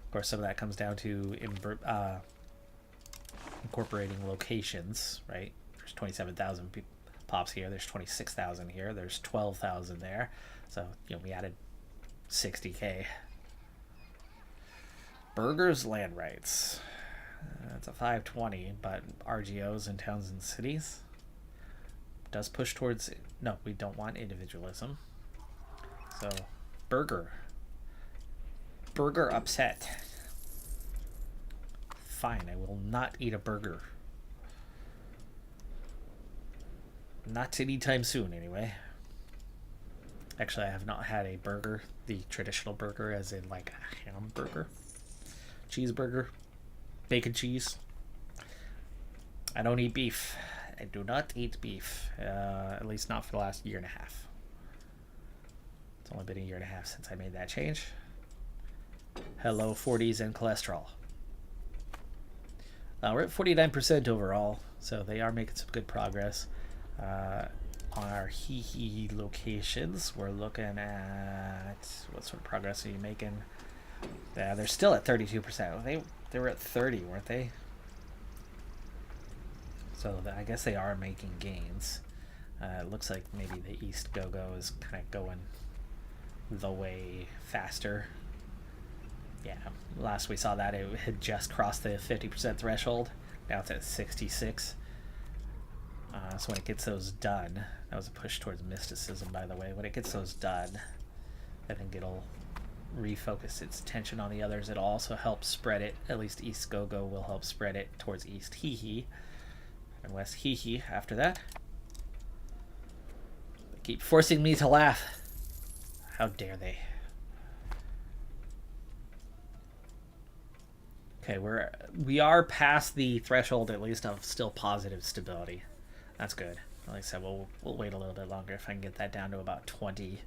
Of course, some of that comes down to incorporating locations, right? There's 27,000 pops here. There's 26,000 here. There's 12,000 there. So, you know, we added 60k. Burgers land rights. That's a 520, but RGOs in towns and cities does push towards. No, we don't want individualism. So, burger upset. fine. I will not eat a burger. Not anytime soon, anyway. Actually, I have not had a burger, the traditional burger, as in like a hamburger, cheeseburger, bacon cheese. I don't eat beef. I do not eat beef, at least not for the last year and a half. It's only been a year and a half since I made that change. Hello, 40s and cholesterol. We're at 49% overall, so they are making some good progress. On our hee locations, we're looking at what sort of progress are you making? Yeah, they're still at 32%. They were at 30, weren't they? So I guess they are making gains. It looks like maybe the East Go-Go is kind of going the way faster. Yeah, last we saw that it had just crossed the 50% threshold. Now it's at 66. So when it gets those done, that was a push towards mysticism, by the way. When it gets those done, I think it'll refocus its attention on the others. It'll also help spread it. At least East Go-Go will help spread it towards East Hee and West Hee after that. They keep forcing me to laugh. How dare they? Okay, we are past the threshold, at least, of still positive stability. That's good. Like I said, we'll wait a little bit longer. If I can get that down to about 20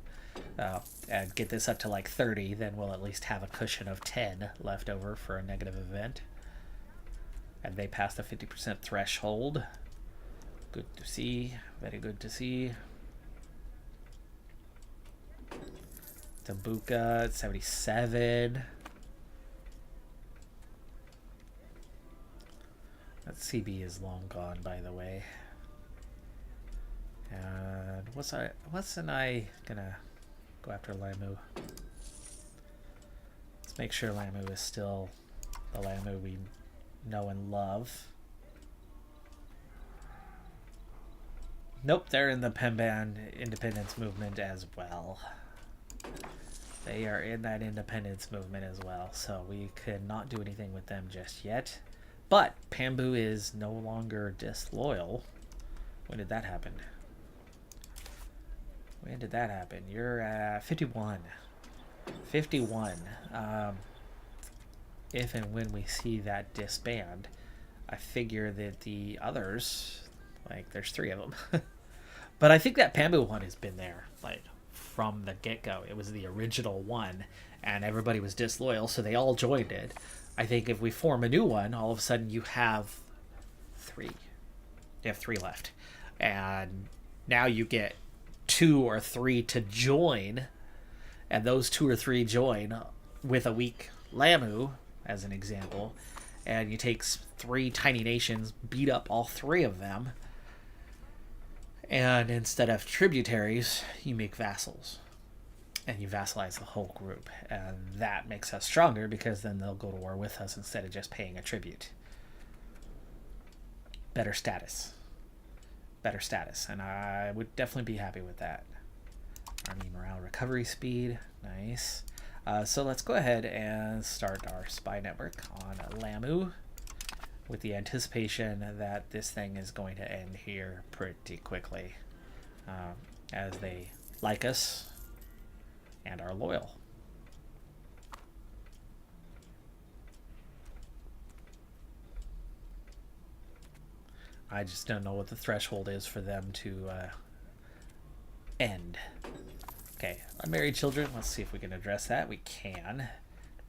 and get this up to like 30, then we'll at least have a cushion of 10 left over for a negative event. And they passed the 50% threshold. Good to see. Very good to see. Tambuka at 77. That CB is long gone, by the way. And wasn't I gonna go after Lamu? Let's make sure Lamu is still the Lamu we know and love. Nope, they're in the Pemban independence movement as well. They are in that independence movement as well, so we could not do anything with them just yet. But Pambu is no longer disloyal. When did that happen? When did that happen? You're at 51. 51. If and when we see that disband, I figure that the others, like, there's 3 of them. But I think that Pambu one has been there, like, from the get-go. It was the original one, and everybody was disloyal, so they all joined it. I think if we form a new one, all of a sudden you have 3. You have 3 left. And now you get 2 or 3 to join, and those 2 or 3 join with a weak Lamu, as an example, and you take 3 tiny nations, beat up all 3 of them, and instead of tributaries, you make vassals. And you vassalize the whole group. And that makes us stronger because then they'll go to war with us instead of just paying a tribute. Better status. Better status. And I would definitely be happy with that. Army morale recovery speed. Nice. So let's go ahead and start our spy network on Lamu with the anticipation that this thing is going to end here pretty quickly as they like us and are loyal. I just don't know what the threshold is for them to end. Okay, unmarried children. Let's see if we can address that. We can.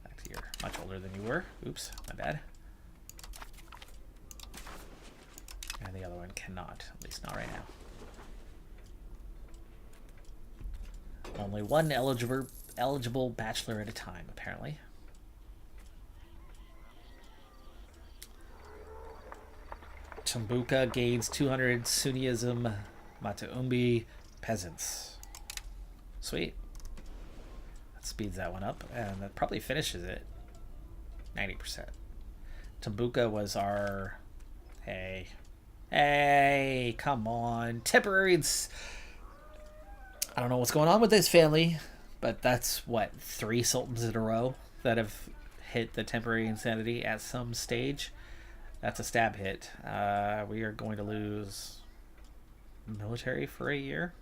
Actually, you're much older than you were. Oops, my bad. And the other one cannot, at least not right now. Only one eligible bachelor at a time, apparently. Tambuka gains 200 Sunnism Mataumbi peasants. Sweet. That speeds that one up, and that probably finishes it. 90%. Tambuka was our... Hey, come on. Temporary... I don't know what's going on with this family, but that's, what, 3 sultans in a row that have hit the temporary insanity at some stage. That's a stab hit. We are going to lose military for a year.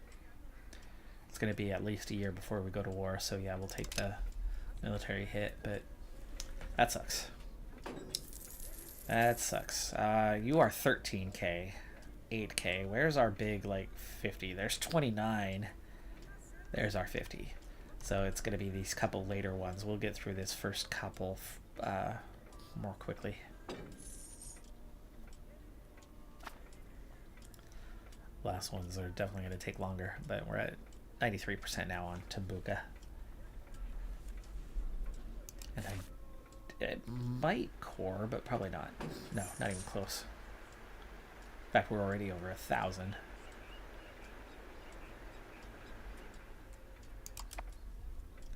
It's going to be at least a year before we go to war, so yeah, we'll take the military hit, but that sucks. That sucks. You are 13k, 8k. Where's our big, like, 50? There's 29. There's our 50. So it's going to be these couple later ones. We'll get through this first couple more quickly. Last ones are definitely going to take longer, but we're at 93% now on Tumbuka. And it might core, but probably not. No, not even close. In fact, we're already over 1,000.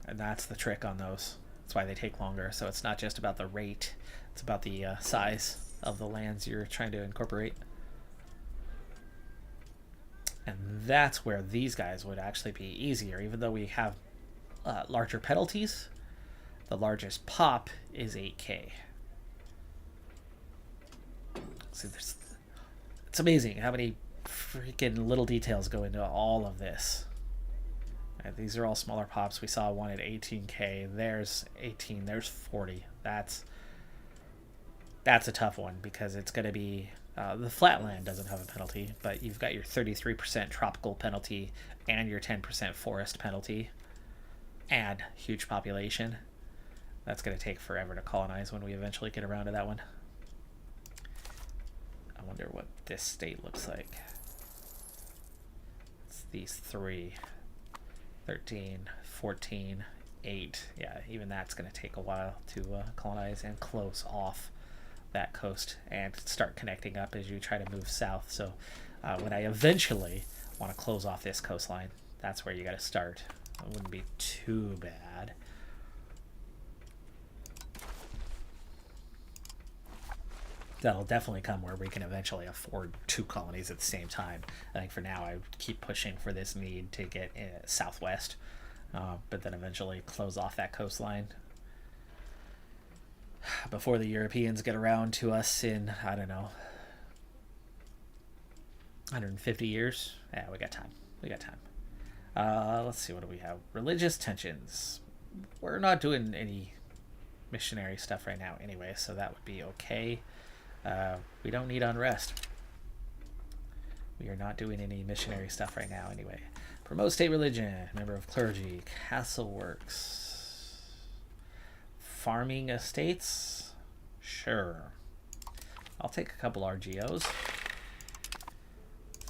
And that's the trick on those. That's why they take longer. So it's not just about the rate, it's about the size of the lands you're trying to incorporate. And that's where these guys would actually be easier, even though we have larger penalties. The largest pop is 8k. See, it's amazing how many freaking little details go into all of this. Right, these are all smaller pops. We saw one at 18k. There's 18. There's 40. That's a tough one because it's going to be the flatland doesn't have a penalty, but you've got your 33% tropical penalty and your 10% forest penalty and huge population. That's going to take forever to colonize when we eventually get around to that one. I wonder what this state looks like. It's these three. 13, 14, 8. Yeah, even that's going to take a while to colonize and close off that coast and start connecting up as you try to move south. So when I eventually want to close off this coastline, that's where you got to start. It wouldn't be too bad. That'll definitely come where we can eventually afford 2 colonies at the same time. I think for now I would keep pushing for this need to get southwest, but then eventually close off that coastline before the Europeans get around to us in, I don't know, 150 years. Yeah, we got time. We got time. Let's see, what do we have? Religious tensions. We're not doing any missionary stuff right now anyway, so that would be okay. We don't need unrest. We are not doing any missionary stuff right now anyway. Promote state religion. Member of clergy. Castle works. Farming estates. Sure. I'll take a couple RGOs.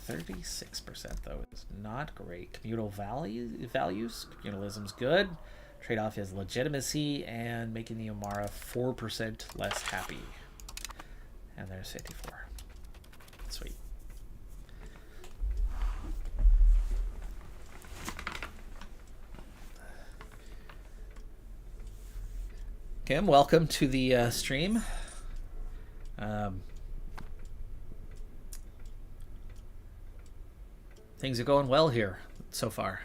36% though is not great. Communal values. Communalism's good. Trade-off is legitimacy and making the Omara 4% less happy. And there's 54. Sweet. Kim, welcome to the stream. Things are going well here so far.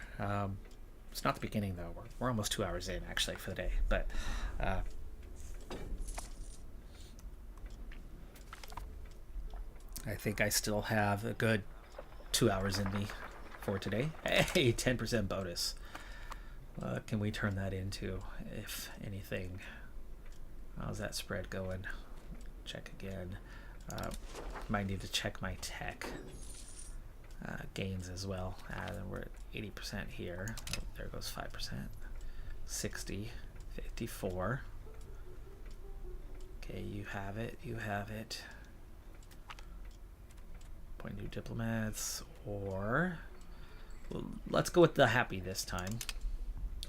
It's not the beginning, though. We're almost 2 hours in, actually, for the day. But I think I still have a good 2 hours in me for today. Hey, 10% bonus. Can we turn that into, if anything? How's that spread going? Check again. Might need to check my tech gains as well. We're at 80% here. Oh, there goes 5%. 60, 54. Okay, you have it. You have it. Point new diplomats, or well, let's go with the happy this time.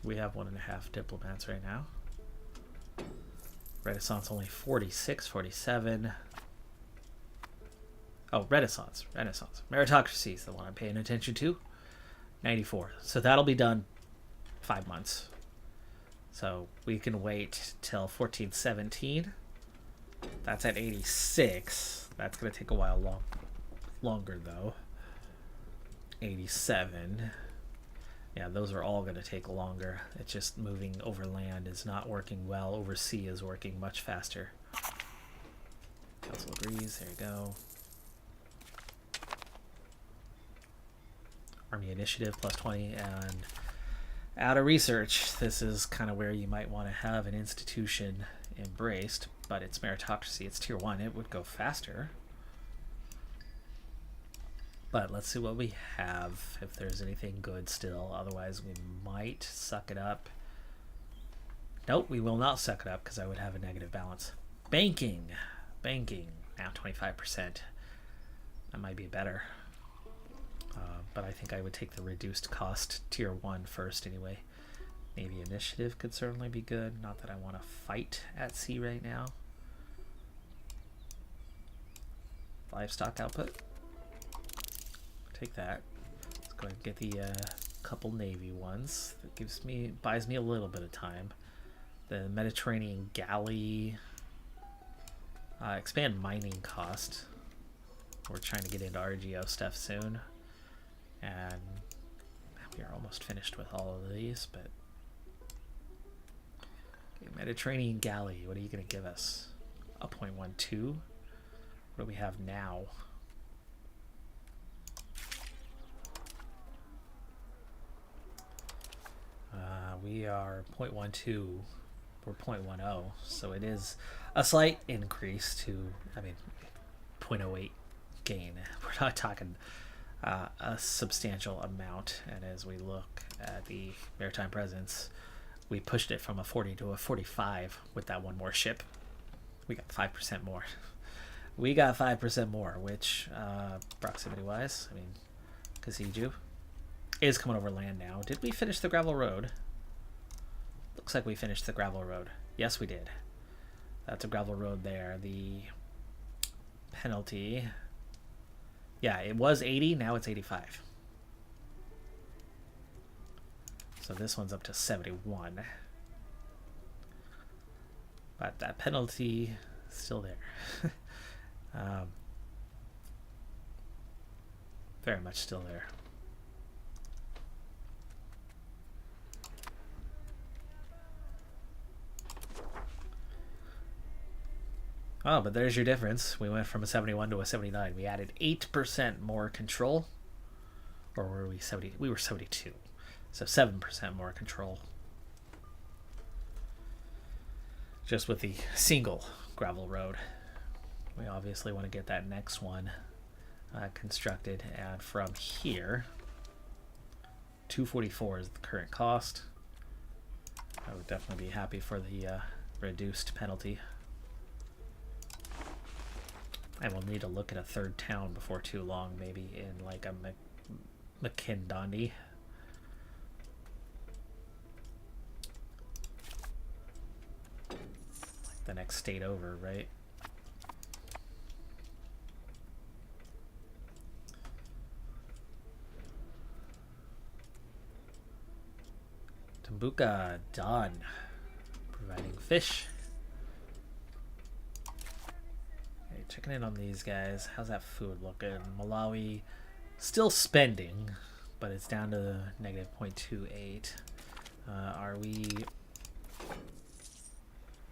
We have 1.5 diplomats right now. Renaissance only 46, 47. Oh, Renaissance. Meritocracy is the one I'm paying attention to. 94. So that'll be done 5 months. So we can wait till 1417. That's at 86. That's going to take a while longer though. 87. Yeah, those are all going to take longer. It's just moving over land is not working well. Over sea is working much faster. Council agrees. There you go. Army initiative plus 20 and out of research. This is kind of where you might want to have an institution embraced, but it's meritocracy. It's tier 1. It would go faster. But let's see what we have, if there's anything good still. Otherwise, we might suck it up. Nope, we will not suck it up because I would have a negative balance. Banking. Banking. Now 25%. That might be better. But I think I would take the reduced cost tier 1 first anyway. Navy initiative could certainly be good. Not that I want to fight at sea right now. Livestock output. Take that. Let's go ahead and get the couple Navy ones. That buys me a little bit of time. The Mediterranean galley. Expand mining cost. We're trying to get into RGO stuff soon. And we are almost finished with all of these, but okay, Mediterranean galley, what are you going to give us? A 0.12? What do we have now? We are 0.12, we're 0.10, so it is a slight increase to, 0.08 gain. We're not talking a substantial amount, and as we look at the maritime presence, we pushed it from a 40 to a 45 with that one more ship. We got 5% more. We got 5% more, which proximity-wise, Kasiju is coming over land now. Did we finish the gravel road? Looks like we finished the gravel road. Yes, we did. That's a gravel road there. The penalty... Yeah, it was 80, now it's 85. So this one's up to 71. But that penalty is still there. Very much still there. Oh, but there's your difference. We went from a 71 to a 79. We added 8% more control. Or were we 70? We were 72. So 7% more control. Just with the single gravel road. We obviously want to get that next one constructed. And from here, 244 is the current cost. I would definitely be happy for the reduced penalty. And we'll need to look at a third town before too long, maybe in like a McKindondy. Like the next state over, right? Tambuka done. Providing fish. Checking in on these guys. How's that food looking? Malawi still spending, but it's down to negative 0.28. Are we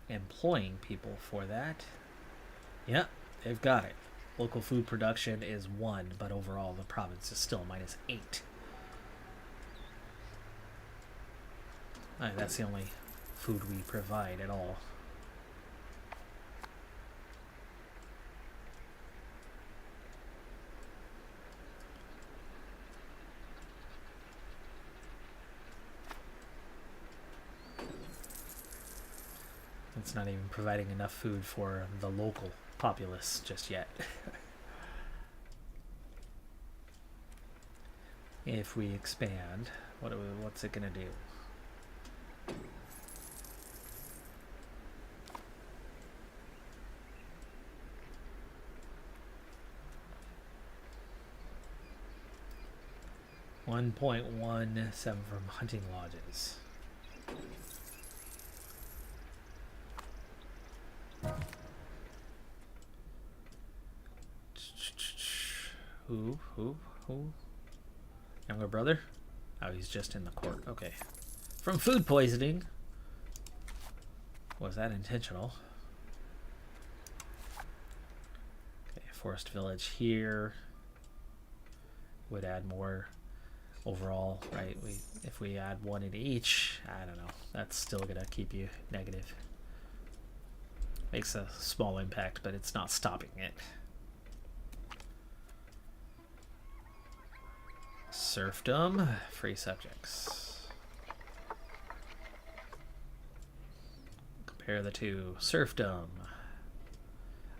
employing people for that? Yeah, they've got it. Local food production is 1, but overall the province is still -8. That's the only food we provide at all. It's not even providing enough food for the local populace just yet. If we expand, what's it going to do? $1.17 from hunting lodges. Who? Younger brother? Oh, he's just in the court. Okay. From food poisoning. Was that intentional? Okay, forest village here. Would add more overall, right? If we add one in each, I don't know. That's still gonna keep you negative. Makes a small impact, but it's not stopping it. Serfdom, free subjects. Compare the two. Serfdom.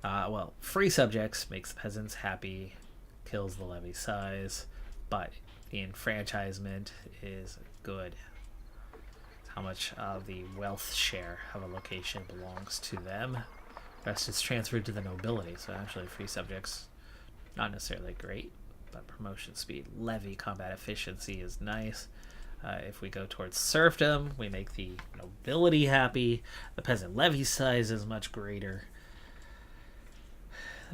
Well, free subjects makes the peasants happy, kills the levy size, but the enfranchisement is good. How much of the wealth share of a location belongs to them. Rest is transferred to the nobility, so actually free subjects, not necessarily great, but promotion speed. Levy combat efficiency is nice. If we go towards serfdom, we make the nobility happy. The peasant levy size is much greater,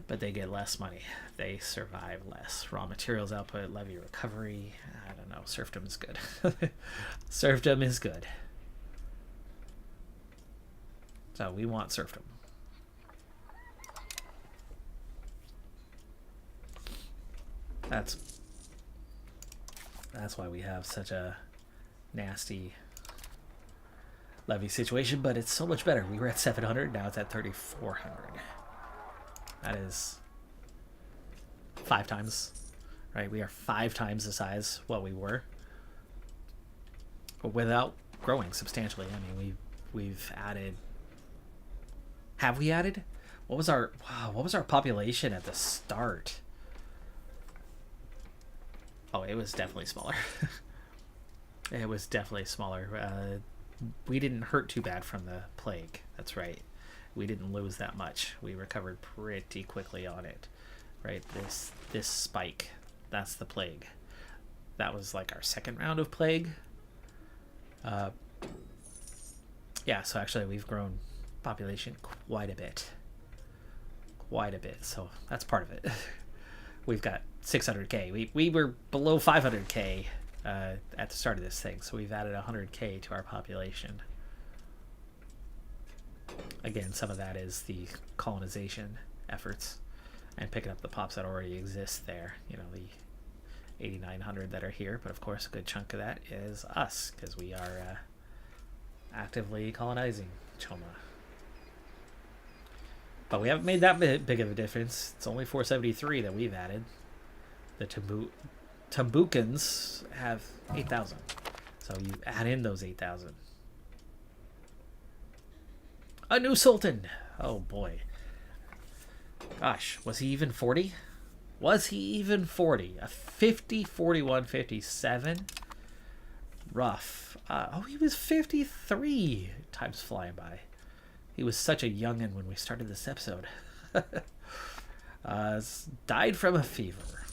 but they get less money. They survive less. Raw materials output, levy recovery. I don't know. Serfdom is good. Serfdom is good. So we want serfdom. That's why we have such a nasty levy situation, but it's so much better. We were at 700, now it's at 3,400. That is 5 times, right? We are 5 times the size what we were, but without growing substantially. I mean, we've added. Have we added? What was our population at the start? Oh, it was definitely smaller. It was definitely smaller. We didn't hurt too bad from the plague. That's right. We didn't lose that much. We recovered pretty quickly on it. Right? This spike, that's the plague. That was like our second round of plague. Yeah, so actually we've grown population quite a bit. So that's part of it. We've got 600k. We were below 500k at the start of this thing, so we've added 100k to our population. Again, some of that is the colonization efforts and picking up the pops that already exist there. You know, the 8,900 that are here, but of course a good chunk of that is us, because we are actively colonizing Choma. But we haven't made that big of a difference. It's only 473 that we've added. The Tambukans have 8,000. So you add in those 8,000. A new sultan! Oh boy. Gosh, was he even 40? Was he even 40? A 50, 41, 57? Rough. Oh, he was 53. Time's flying by. He was such a youngin' when we started this episode. Died from a fever.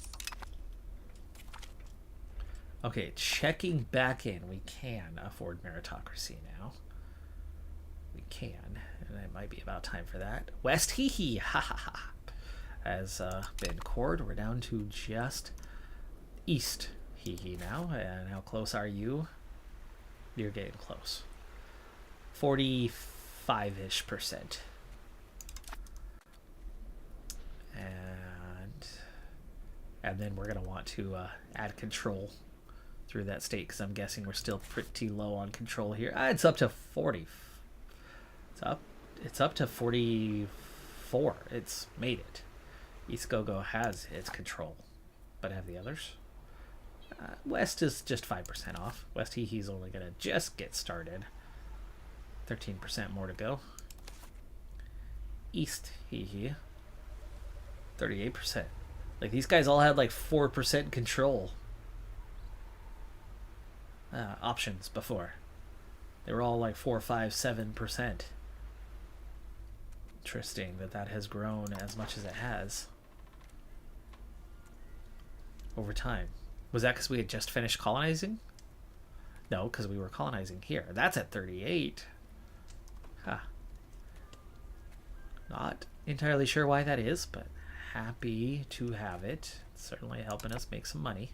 Okay, checking back in. We can afford meritocracy now. We can, and it might be about time for that. West Hee ha ha ha, has been cored. We're down to just East Hee now. And how close are you? You're getting close. 45-ish%. And then we're going to want to add control through that state, because I'm guessing we're still pretty low on control here. It's up to 40. It's up to 44. It's made it. East Gogo has its control, but have the others? West is just 5% off. West He's only going to just get started. 13% more to go. East Hee 38%. Like, these guys all had like 4% control options before. They were all like 4, 5, 7%. Interesting that has grown as much as it has over time. Was that because we had just finished colonizing? No, because we were colonizing here. That's at 38. Huh. Not entirely sure why that is, but happy to have it. It's certainly helping us make some money.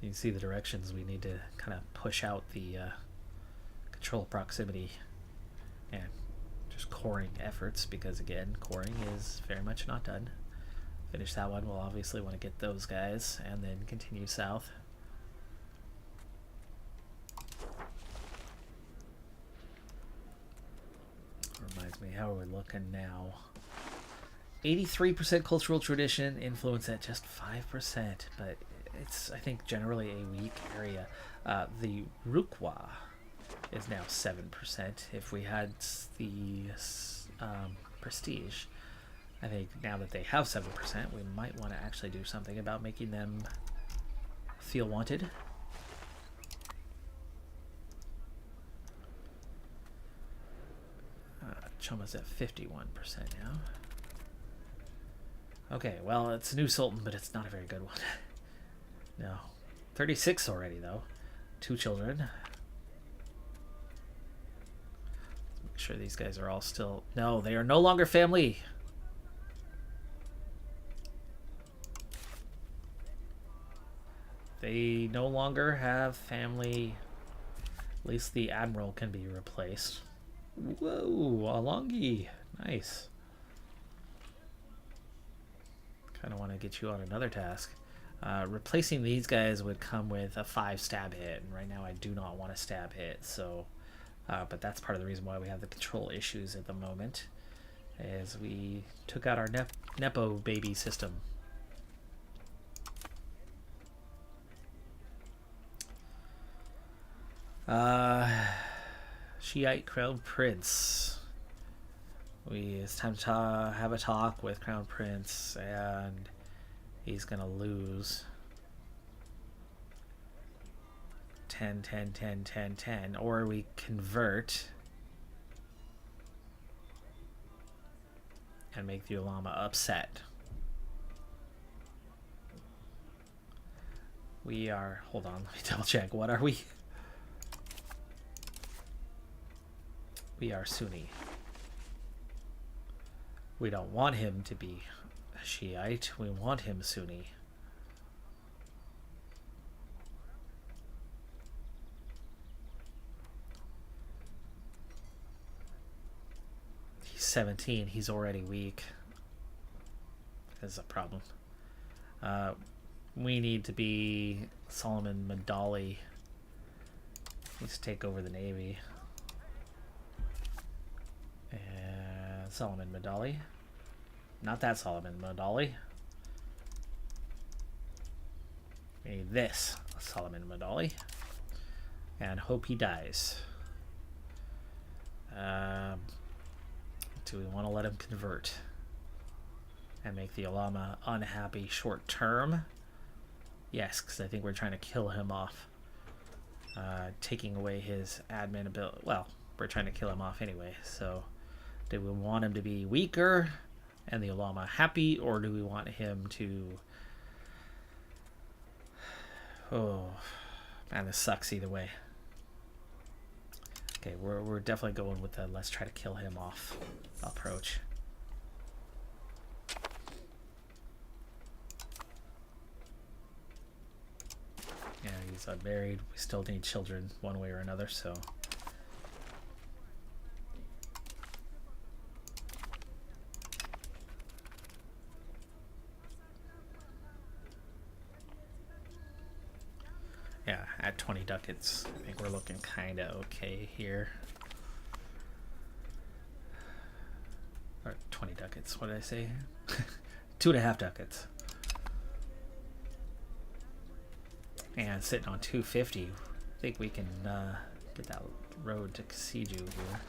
You can see the directions we need to kind of push out the control proximity and just coring efforts, because again, coring is very much not done. Finish that one. We'll obviously want to get those guys and then continue south. Reminds me, how are we looking now? 83% cultural tradition, influence at just 5%, but it's, I think, generally a weak area. The Rukwa is now 7%. If we had the Prestige, I think now that they have 7%, we might want to actually do something about making them feel wanted. Chuma's at 51% now. Okay, well, it's a new Sultan, but it's not a very good one. No. 36 already, though. 2 children. Make sure these guys are all still... No, they are no longer family. They no longer have family. At least the Admiral can be replaced. Whoa, Alongi. Nice. Kind of want to get you on another task. Replacing these guys would come with a 5 stab hit, and right now I do not want a stab hit, so but that's part of the reason why we have the control issues at the moment, is we took out our Nepo baby system. Shiite Crown Prince. It's time to have a talk with Crown Prince, and he's gonna lose 10, 10, 10, 10, 10, or we convert and make the Ulama upset. We are, hold on, let me double check. What are we? We are Sunni. We don't want him to be a Shiite. We want him Sunni. He's 17. He's already weak. That's a problem. We need to be Solomon Madali. Let's take over the Navy. And Solomon Madali. Not that Solomon Madali. We need this Solomon Madali. And hope he dies. Do we want to let him convert and make the Ulama unhappy short term? Yes, because I think we're trying to kill him off. Taking away his admin ability. Well, we're trying to kill him off anyway, so do we want him to be weaker and the Ulama happy, or do we want him to... Oh, man, this sucks either way. Okay, we're definitely going with the let's try to kill him off approach. Yeah, he's unmarried. We still need children one way or another, so... Yeah, at 20 ducats, I think we're looking kind of okay here. Or 20 ducats, what did I say? 2.5 ducats. And sitting on 250, I think we can get that road to Kasiju here.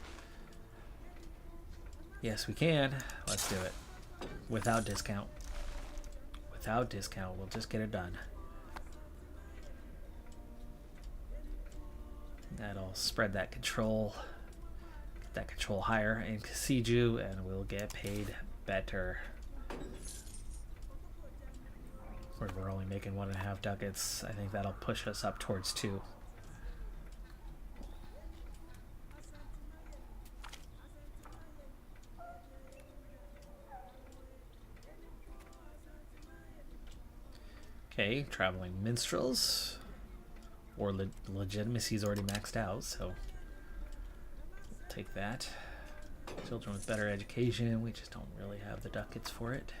Yes, we can. Let's do it. Without discount. Without discount, we'll just get it done. That'll spread that control higher in Kasiju, and we'll get paid better. We're only making 1.5 ducats. I think that'll push us up towards 2. Okay, traveling minstrels. Or legitimacy is already maxed out, so take that. Children with better education, we just don't really have the ducats for it.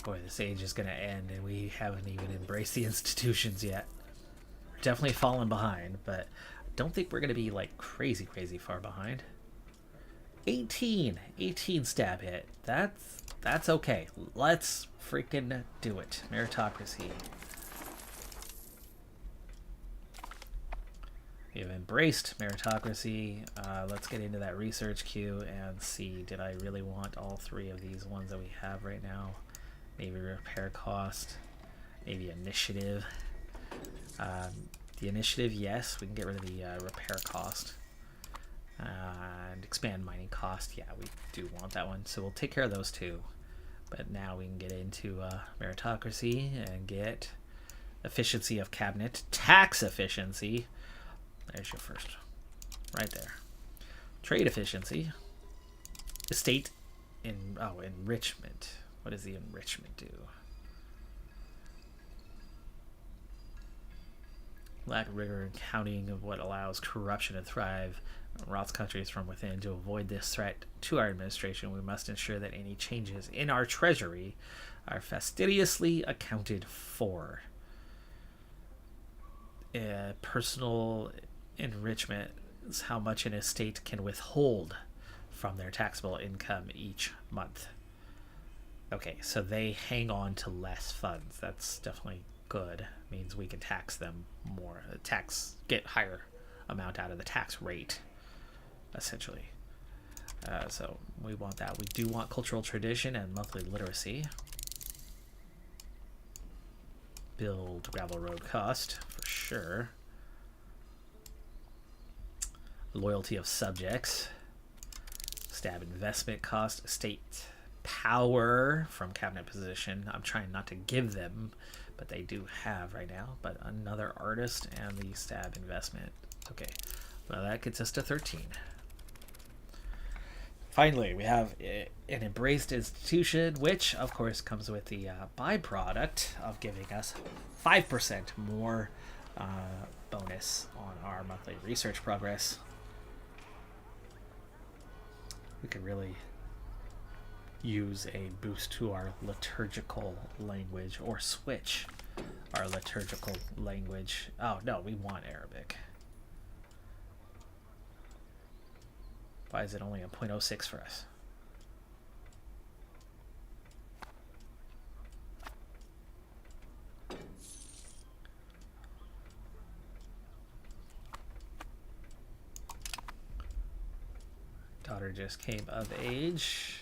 Boy, this age is going to end and we haven't even embraced the institutions yet. We're definitely falling behind, but I don't think we're going to be like crazy far behind. 18 stab hit. That's okay. Let's freaking do it. Meritocracy. We have embraced meritocracy. Let's get into that research queue and see, did I really want all three of these ones that we have right now? Maybe repair cost, maybe initiative. The initiative, yes, we can get rid of the repair cost. And expand mining cost, yeah, we do want that one. So we'll take care of those two. But now we can get into meritocracy and get efficiency of cabinet, tax efficiency. There's your first, right there. Trade efficiency, estate, enrichment. What does the enrichment do? Lack of rigor in counting of what allows corruption to thrive. Rots countries from within. To avoid this threat to our administration, we must ensure that any changes in our treasury are fastidiously accounted for. Personal enrichment is how much an estate can withhold from their taxable income each month. Okay, so they hang on to less funds. That's definitely good. Means we can tax them more. Get higher amount out of the tax rate, essentially. So we want that. We do want cultural tradition and monthly literacy. Build gravel road cost, for sure. Loyalty of subjects. Stab investment cost. Estate power from cabinet position. I'm trying not to give them, but they do have right now. But another artist and the stab investment. Okay, well that gets us to 13. Finally, we have an embraced institution, which of course comes with the byproduct of giving us 5% more bonus on our monthly research progress. We could really use a boost to our liturgical language, or switch our liturgical language. Oh no, we want Arabic. Why is it only a 0.06 for us? Daughter just came of age.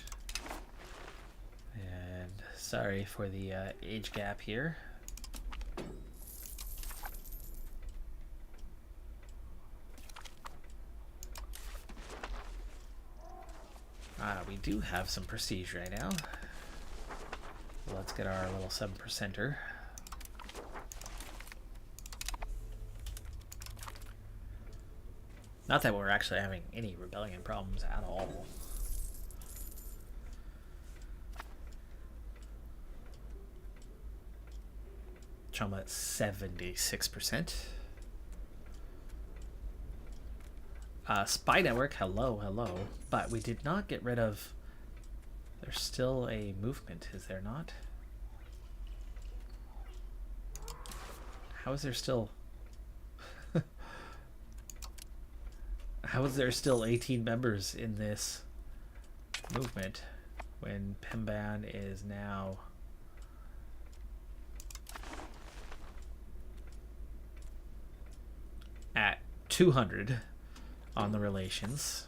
And sorry for the age gap here. We do have some prestige right now. Let's get our little 7%er. Not that we're actually having any rebellion problems at all. Trauma at 76%. Spy network, hello. But we did not get rid of... There's still a movement, is there not? How is there still... How is there still 18 members in this movement when Pimban is now... at 200 on the relations.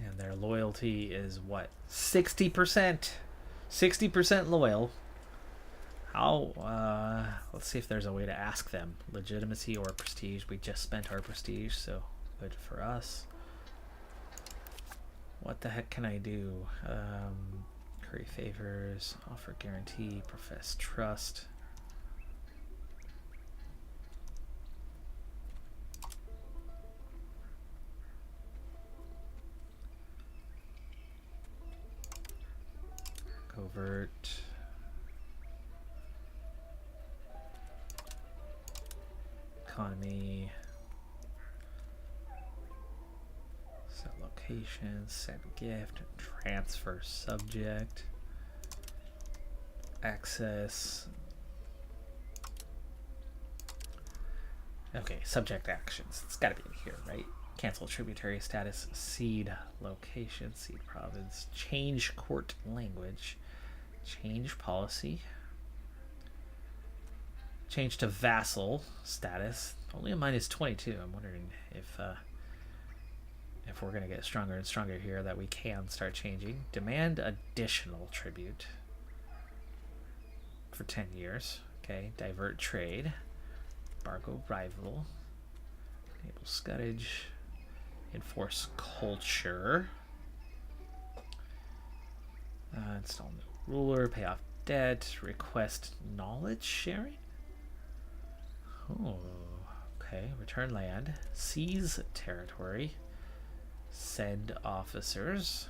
And their loyalty is what? 60%. 60% loyal. How, let's see if there's a way to ask them. Legitimacy or prestige. We just spent our prestige, so good for us. What the heck can I do? Curry favors, offer guarantee, profess trust. Covert. Economy. Set location. Send gift. Transfer subject. Access. Okay, subject actions. It's got to be in here, right? Cancel tributary status. Seed location. Seed province. Change court language. Change policy. Change to vassal status. Only a -22. I'm wondering if we're going to get stronger and stronger here that we can start changing. Demand additional tribute for 10 years. Okay, divert trade. Embargo rival. Enable scuttage. Enforce culture. Install new ruler. Pay off debt. Request knowledge sharing. Oh, okay. Return land. Seize territory. Send officers.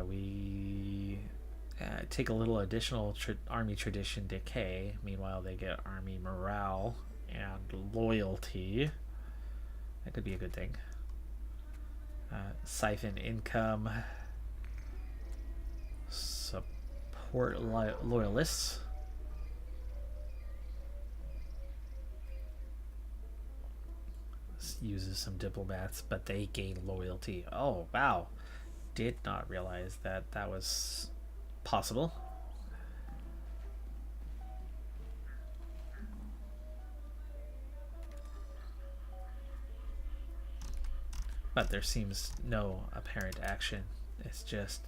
We take a little additional army tradition decay. Meanwhile, they get army morale and loyalty. That could be a good thing. Siphon income. Support loyalists. This uses some diplomats, but they gain loyalty. Oh, wow. Did not realize that that was possible. But there seems no apparent action. It's just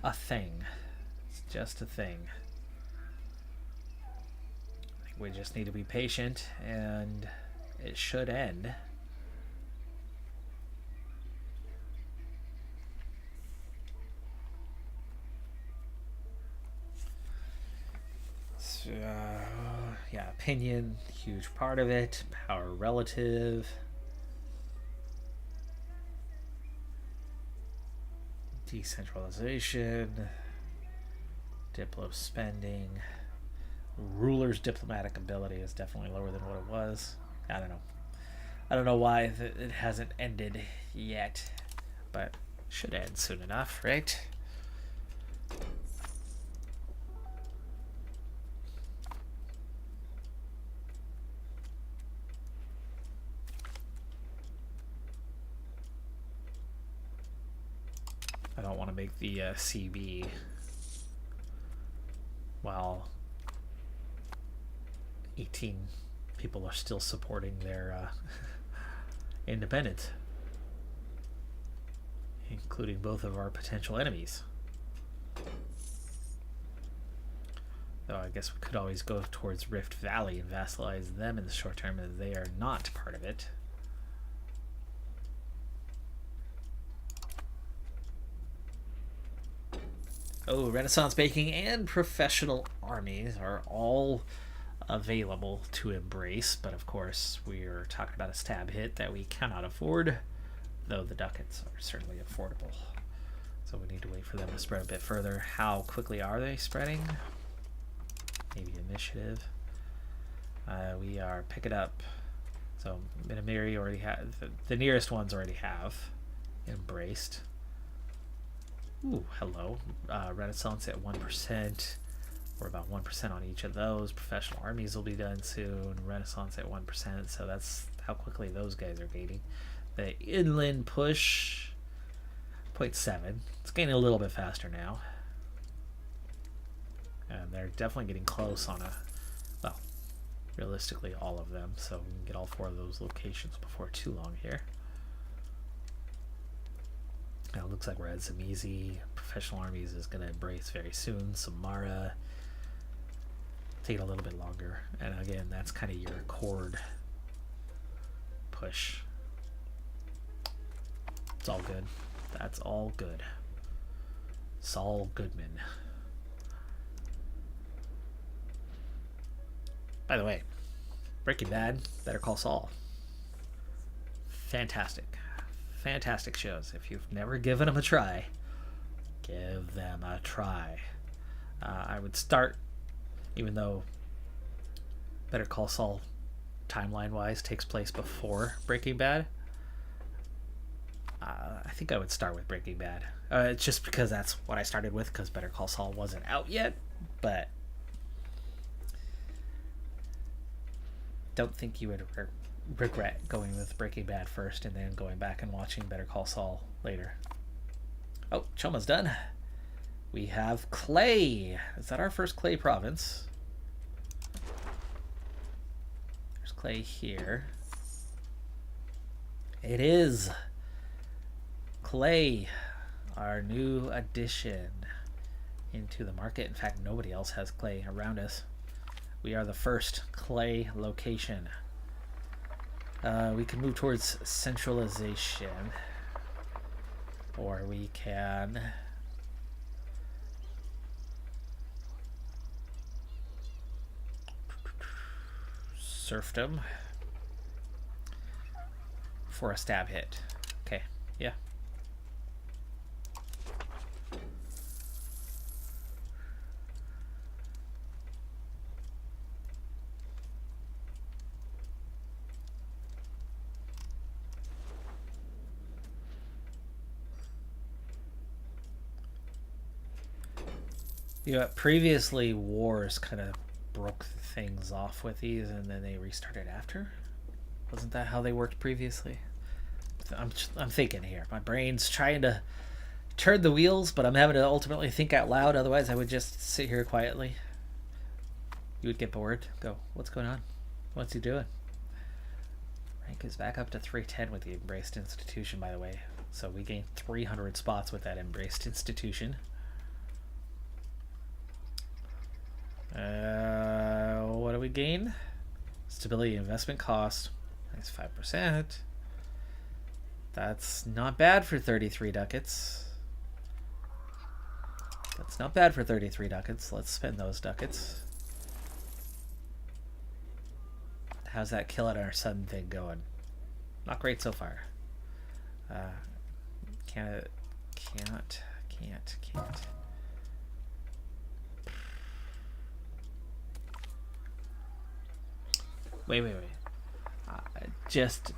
a thing. It's just a thing. I think we just need to be patient and it should end. So, yeah, opinion, huge part of it. Power relative. Decentralization. Diplo spending. Ruler's diplomatic ability is definitely lower than what it was. I don't know why it hasn't ended yet, but should end soon enough, right? I don't want to make the CB while 18 people are still supporting their independence, including both of our potential enemies. Though I guess we could always go towards Rift Valley and vassalize them in the short term, as they are not part of it. Oh, Renaissance Baking and Professional Armies are all available to embrace, but of course we're talking about a stab hit that we cannot afford, though the ducats are certainly affordable. So we need to wait for them to spread a bit further. How quickly are they spreading? Maybe initiative. We are picking up. So Minamiri already have, the nearest ones already have embraced. Ooh, hello. Renaissance at 1%. We're about 1% on each of those. Professional Armies will be done soon. Renaissance at 1%. So that's how quickly those guys are gaining. The Inland Push, 0.7. It's gaining a little bit faster now. And they're definitely getting close on well, realistically all of them. So we can get all 4 of those locations before too long here. Now it looks like we're at some easy. Professional Armies is going to embrace very soon. Samara, taking a little bit longer. And again, that's kind of your chord push. It's all good. That's all good. Saul Goodman. By the way, Breaking Bad, Better Call Saul. Fantastic. Fantastic shows. If you've never given them a try, give them a try. I would start, even though Better Call Saul, timeline-wise, takes place before Breaking Bad. I think I would start with Breaking Bad. It's just because that's what I started with, because Better Call Saul wasn't out yet. But don't think you would regret going with Breaking Bad first and then going back and watching Better Call Saul later. Oh, Choma's done. We have Clay. Is that our first Clay province? There's Clay here. It is. Clay, our new addition into the market. In fact, nobody else has Clay around us. We are the first Clay location. We can move towards centralization, or we can serfdom for a stab hit. Okay, yeah. Yeah, previously wars kind of broke things off with these and then they restarted after. Wasn't that how they worked previously? I'm thinking here. My brain's trying to turn the wheels, but I'm having to ultimately think out loud. Otherwise, I would just sit here quietly. You would get bored. Go, what's going on? What's he doing? Rank is back up to 310 with the Embraced Institution, by the way. So we gained 300 spots with that Embraced Institution. What do we gain? Stability investment cost. Nice 5%. That's not bad for 33 ducats. That's not bad for 33 ducats. Let's spend those ducats. How's that kill at our sudden thing going? Not great so far. Can't. Wait. Just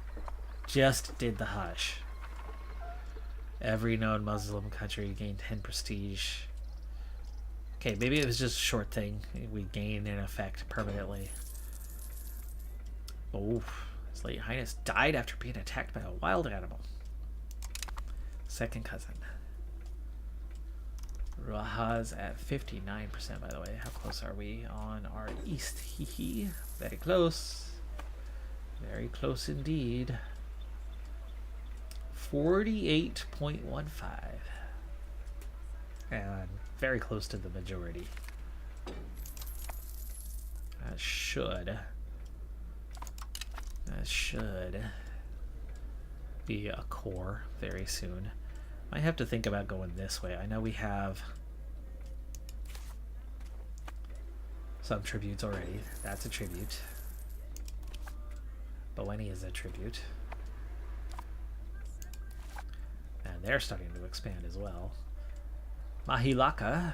did the hush. Every known Muslim country gained 10 prestige. Okay, maybe it was just a short thing. We gain in effect permanently. Oh, His Late Highness died after being attacked by a wild animal. Second cousin. Raha's at 59%, by the way. How close are we on our east? Hee. Very close. Very close indeed. 48.15. And very close to the majority. That should be a core very soon. I have to think about going this way. I know we have some tributes already. That's a tribute. Boweni is a tribute. And they're starting to expand as well. Mahilaka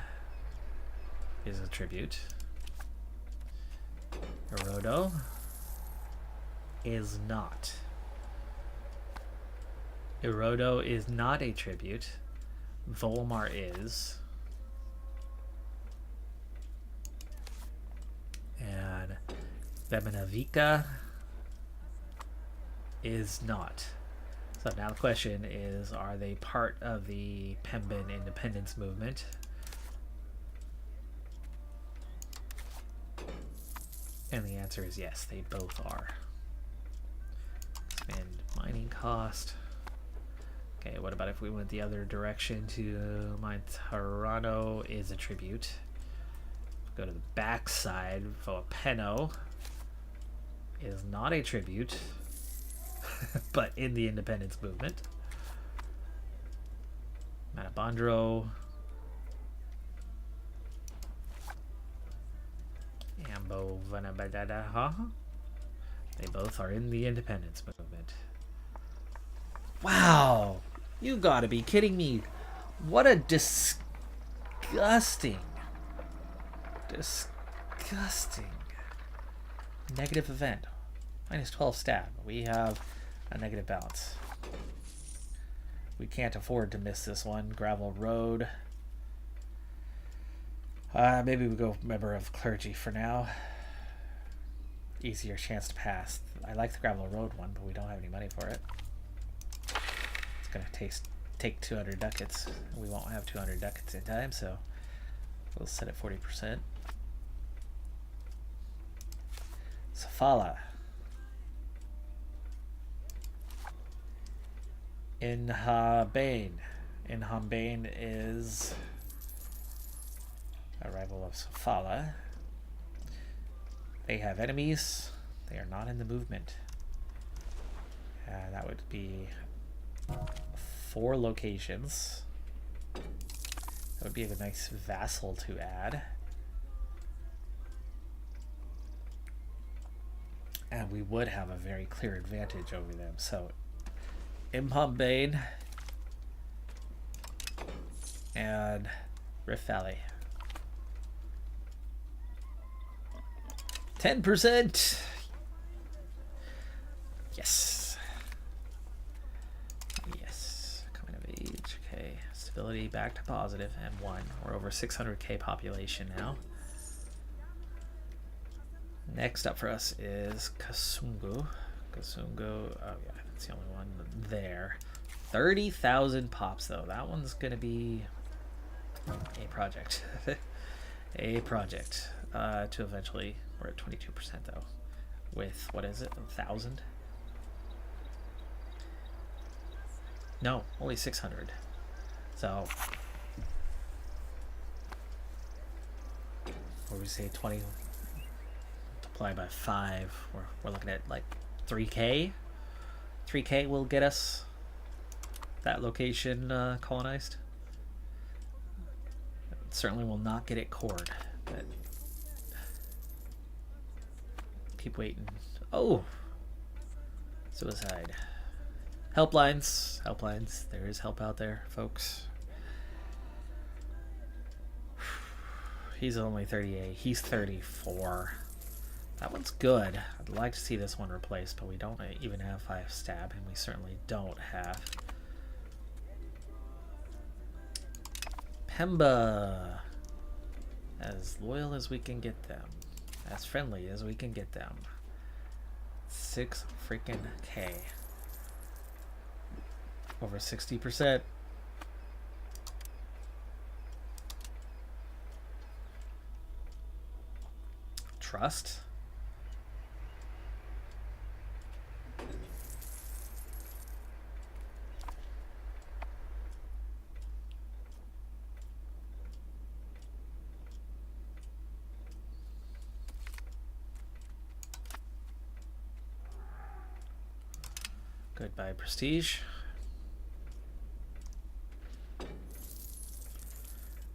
is a tribute. Hirodo is not. Hirodo is not a tribute. Volmar is. And Bemenavika is not. So now the question is, are they part of the Pembin independence movement? And the answer is yes, they both are. Spend mining cost. Okay, what about if we went the other direction to mine Toronto is a tribute. Go to the back side, Voapeno is not a tribute, but in the independence movement. Manabandro. Ambo Vanabadada. They both are in the independence movement. Wow! You gotta be kidding me. What a disgusting negative event. Minus 12 stab. We have a negative balance. We can't afford to miss this one. Gravel road. Maybe we go member of clergy for now. Easier chance to pass. I like the gravel road one, but we don't have any money for it. It's gonna take 200 ducats. We won't have 200 ducats in time, so we'll set it 40%. Safala. Inhabane. Inhabane is a rival of Safala. They have enemies. They are not in the movement. That would be 4 locations. That would be a nice vassal to add. And we would have a very clear advantage over them. So Imhambane and Rift Valley. 10%. Yes. Yes. Coming of age. Okay. Stability back to positive and 1. We're over 600k population now. Next up for us is Kasungu. Kasungu. Oh yeah, that's the only one there. 30,000 pops though. That one's gonna be a project. A project. To eventually, we're at 22% though. With what is it? 1,000? No, only 600. So what would we say? 20. Multiply by 5. We're looking at like 3k. 3k will get us that location colonized. It certainly will not get it cored, but keep waiting. Oh, suicide. Helplines. Helplines. There is help out there, folks. He's only 38. He's 34. That one's good. I'd like to see this one replaced, but we don't even have 5 stab, and we certainly don't have Pemba. As loyal as we can get them. As friendly as we can get them. 6 freaking K. Over 60%. Trust. Goodbye, prestige.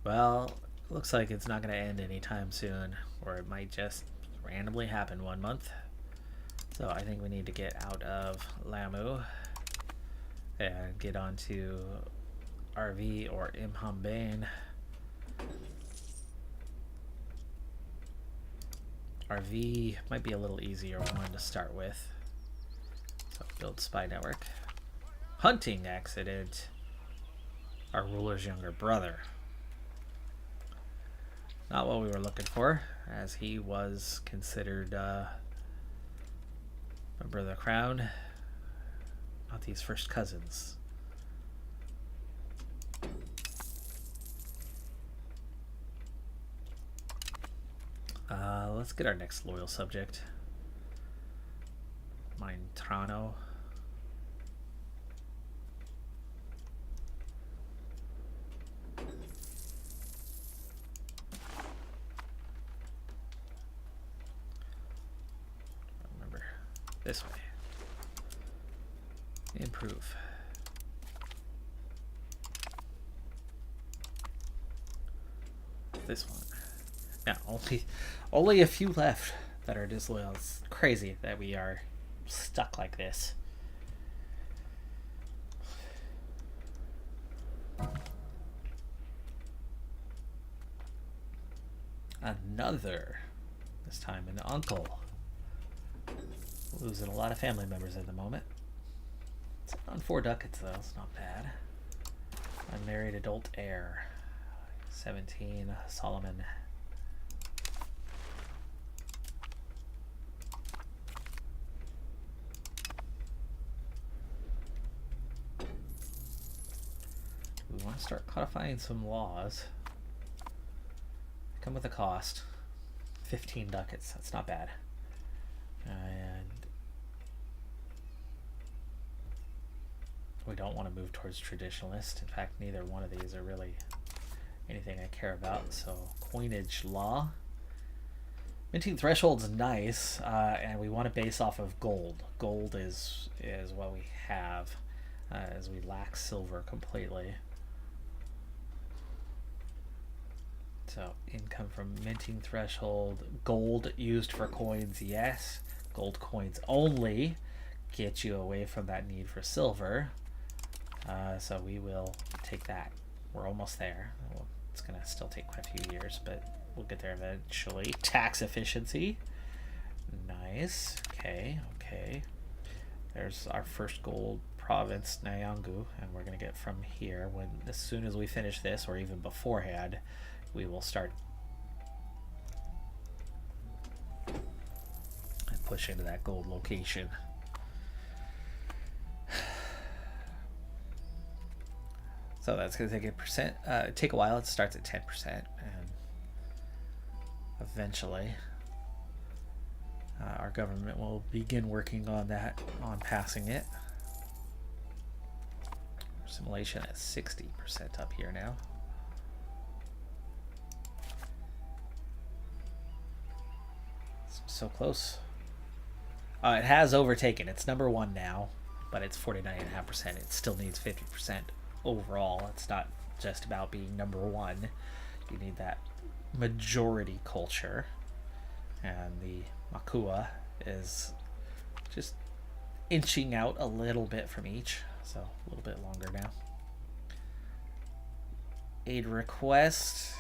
Well, looks like it's not going to end anytime soon, or it might just randomly happen one month. So I think we need to get out of Lamu and get onto RV or Imhambane. RV might be a little easier one to start with. So build spy network. Hunting accident. Our ruler's younger brother. Not what we were looking for, as he was considered member of the crown. Not these first cousins. Let's get our next loyal subject. Mintrano. Remember, this way. Improve. This one. Now, only a few left that are disloyal. It's crazy that we are stuck like this. Another. This time an uncle. Losing a lot of family members at the moment. It's on 4 ducats though, it's not bad. Unmarried adult heir. 17, Solomon. We want to start codifying some laws. Come with a cost. 15 ducats, that's not bad. And we don't want to move towards traditionalist. In fact, neither one of these are really anything I care about. So coinage law. Minting threshold's nice, and we want to base off of gold. Gold is what we have, as we lack silver completely. So income from minting threshold. Gold used for coins, yes. Gold coins only get you away from that need for silver. So we will take that. We're almost there. Well, it's going to still take quite a few years, but we'll get there eventually. Tax efficiency. Nice. Okay, okay. There's our first gold province, Nyangu, and we're going to get from here. As soon as we finish this, or even beforehand, we will start and push into that gold location. So that's going to take a while. It starts at 10%, and eventually our government will begin working on that, on passing it. Assimilation at 60% up here now. So close. It has overtaken. It's number 1 now, but it's 49.5%. It still needs 50% overall. It's not just about being number 1. You need that majority culture. And the Makua is just inching out a little bit from each. So a little bit longer now. Aid request.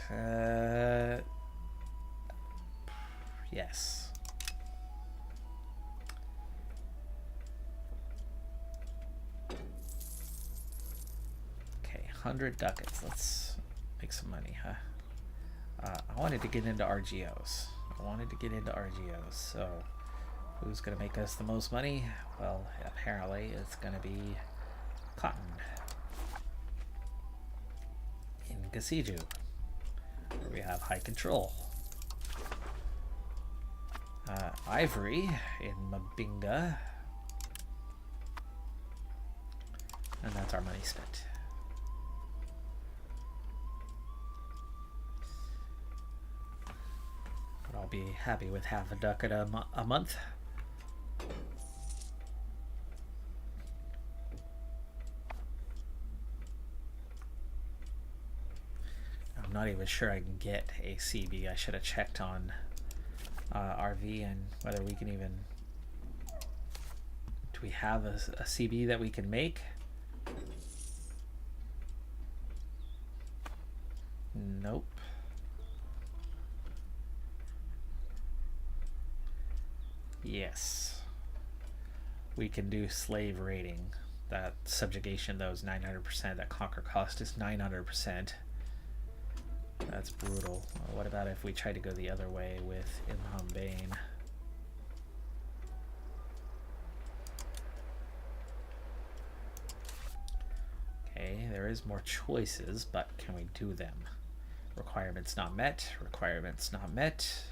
Yes. Okay, 100 ducats. Let's make some money, huh? I wanted to get into RGOs. So who's going to make us the most money? Well, apparently it's going to be cotton. In Gasiju, where we have high control. Ivory in Mabinga. And that's our money spent. But I'll be happy with half a ducat a month. I'm not even sure I can get a CB. I should have checked on RV and whether we can even... Do we have a CB that we can make? Nope. Yes. We can do slave raiding. That subjugation, though, is 900%. That conquer cost is 900%. That's brutal. What about if we try to go the other way with Imham Bane? Okay, there is more choices, but can we do them? Requirements not met. Requirements not met.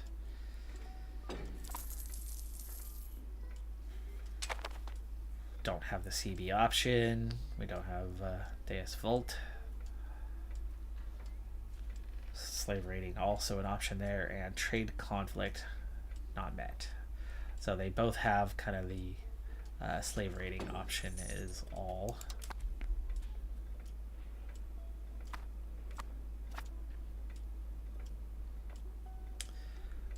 Don't have the CB option. We don't have Deus Vult. Slave raiding also an option there, and trade conflict not met. So they both have kind of the slave raiding option is all.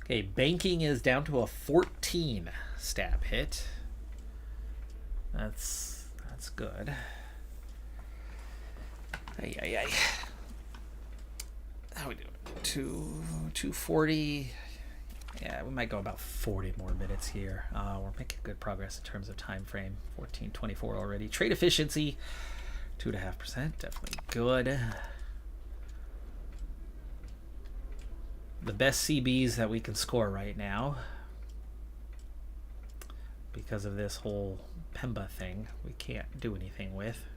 Okay, banking is down to a 14 stab hit. That's good. Ay. How we doing? 240. Yeah, we might go about 40 more minutes here. We're making good progress in terms of time frame. 1424 already. Trade efficiency, 2.5%. Definitely good. The best CBs that we can score right now, because of this whole Pemba thing, we can't do anything with.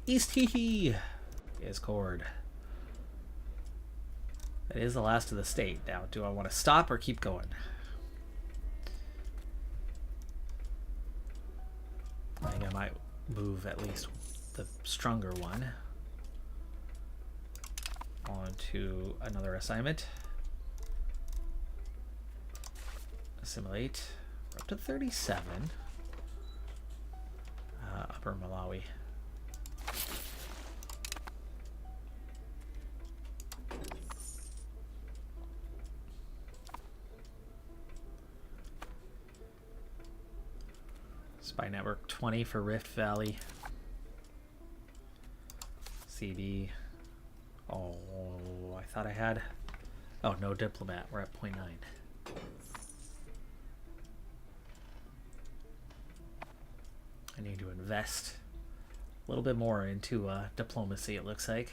East Hee is scored. That is the last of the state. Now, do I want to stop or keep going? I think I might move at least the stronger one onto another assignment. Assimilate. We're up to 37. Upper Malawi. Spy Network 20 for Rift Valley. CB. Oh, I thought I had. Oh, no diplomat. We're at 0.9. I need to invest a little bit more into diplomacy, it looks like.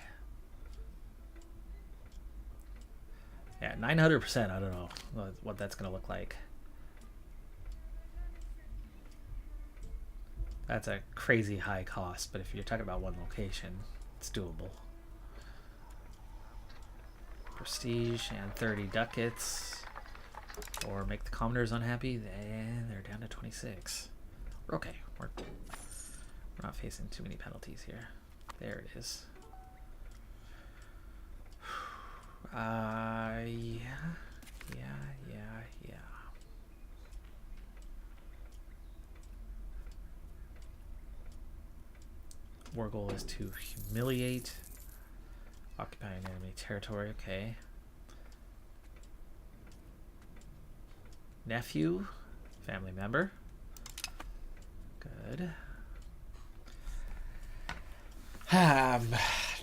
Yeah, 900%. I don't know what that's going to look like. That's a crazy high cost, but if you're talking about one location, it's doable. Prestige and 30 ducats. Or make the commoners unhappy. They're down to 26. We're okay. We're not facing too many penalties here. There it is. Yeah. War goal is to humiliate, occupy an enemy territory. Okay. Nephew, family member. Good. I'm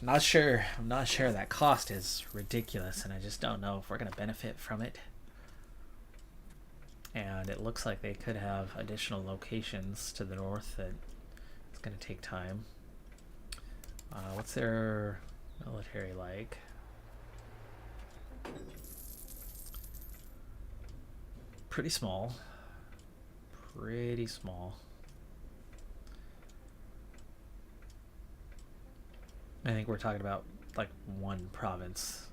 not sure that cost is ridiculous, and I just don't know if we're going to benefit from it. And it looks like they could have additional locations to the north that it's going to take time. What's their military like? Pretty small. Pretty small. I think we're talking about like one province.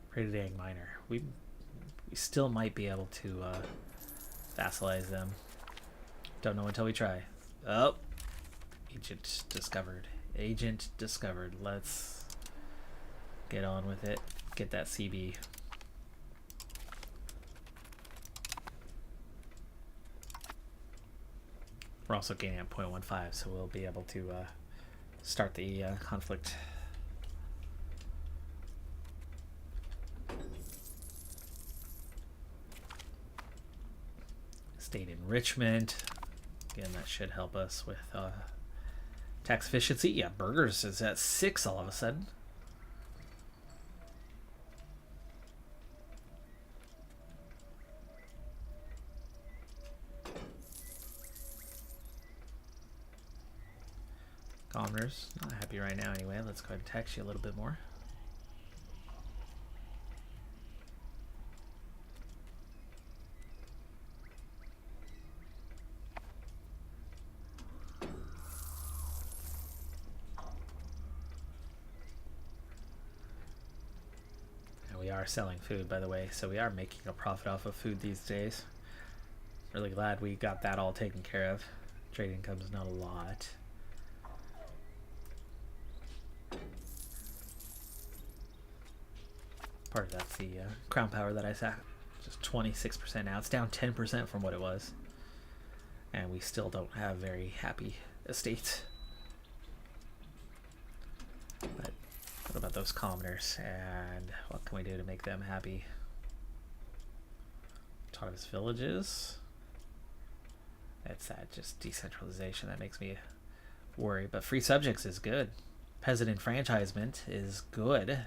Pretty dang minor. We still might be able to vassalize them. Don't know until we try. Oh, agent discovered. Agent discovered. Let's get on with it. Get that CB. We're also gaining at 0.15, so we'll be able to start the conflict. State enrichment. Again, that should help us with tax efficiency. Yeah, burgers is at 6 all of a sudden. Commoners, not happy right now anyway. Let's go ahead and tax you a little bit more. And we are selling food, by the way, so we are making a profit off of food these days. Really glad we got that all taken care of. Trade income is not a lot. Part of that's the crown power that I sat. Just 26% now. It's down 10% from what it was. And we still don't have very happy estates. But What about those commoners, and what can we do to make them happy? Autonomous villages. It's that just decentralization that makes me worry. But free subjects is good. Peasant enfranchisement is good.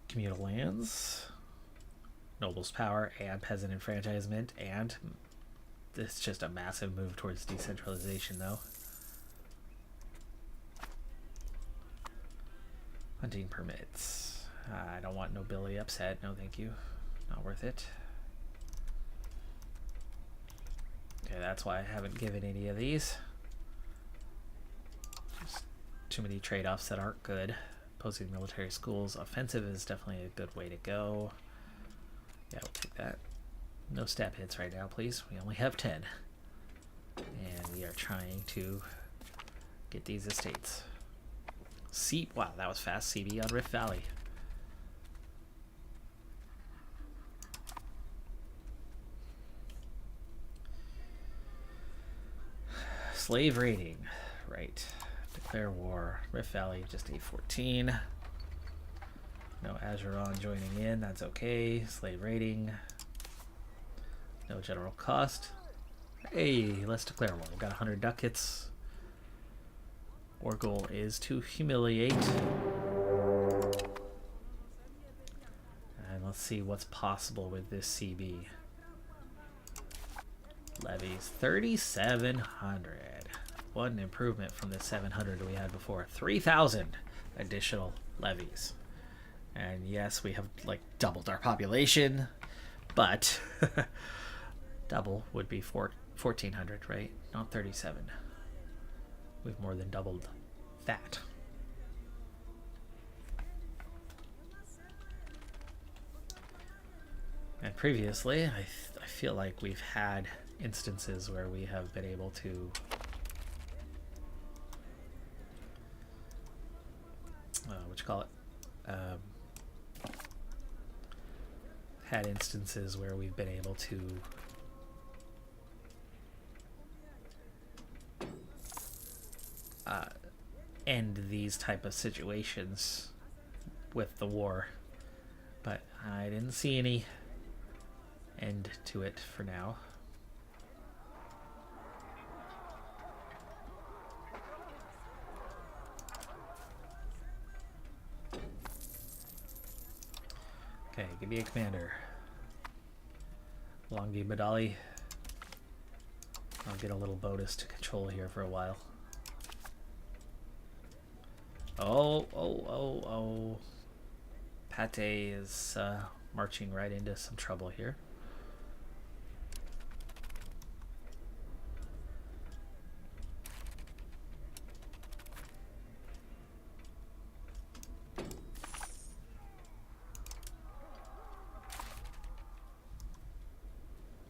Communal lands, nobles power, and peasant enfranchisement, and it's just a massive move towards decentralization, though. Hunting permits. I don't want nobility upset. No, thank you. Not worth it. Okay, that's why I haven't given any of these. Just too many trade-offs that aren't good. Opposing military schools. Offensive is definitely a good way to go. Yeah, we'll take that. No stab hits right now, please. We only have 10. And we are trying to get these estates. Wow, that was fast. CB on Rift Valley. Slave raiding. Right. Declare war. Rift Valley, just A14. No Azeron joining in. That's okay. Slave raiding. No general cost. Hey, let's declare war. We've got 100 ducats. Our goal is to humiliate. And let's see what's possible with this CB. Levies 3,700. What an improvement from the 700 we had before. 3,000 additional levies. And yes, we have like doubled our population, but double would be 1,400, right? Not 37. We've more than doubled that. And previously, I feel like we've had instances where we have been able to what you call it? Had instances where we've been able to end these type of situations with the war, but I didn't see any end to it for now. Okay, give me a commander. Longi Badali. I'll get a little bonus to control here for a while. Oh. Pate is marching right into some trouble here.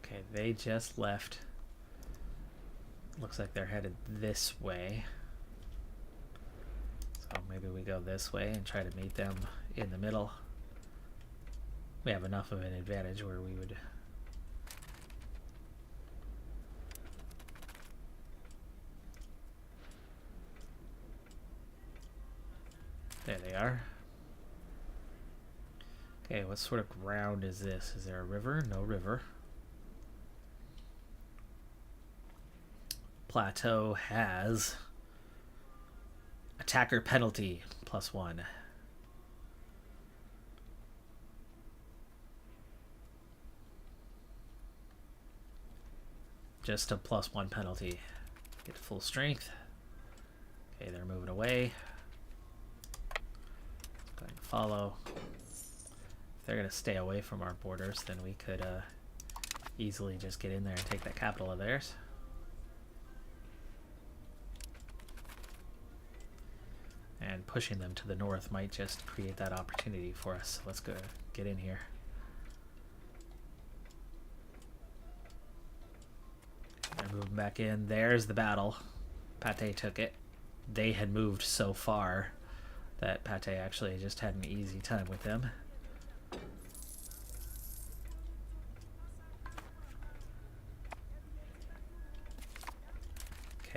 Okay, they just left. Looks like they're headed this way. So maybe we go this way and try to meet them in the middle. We have enough of an advantage where we would... There they are. Okay, what sort of ground is this? Is there a river? No river. Plateau has attacker penalty +1. Just a +1 penalty. Get to full strength. Okay, they're moving away. Go ahead and follow. If they're going to stay away from our borders, then we could easily just get in there and take that capital of theirs. And pushing them to the north might just create that opportunity for us. Let's go get in here. They're moving back in. There's the battle. Pate took it. They had moved so far that Pate actually just had an easy time with them.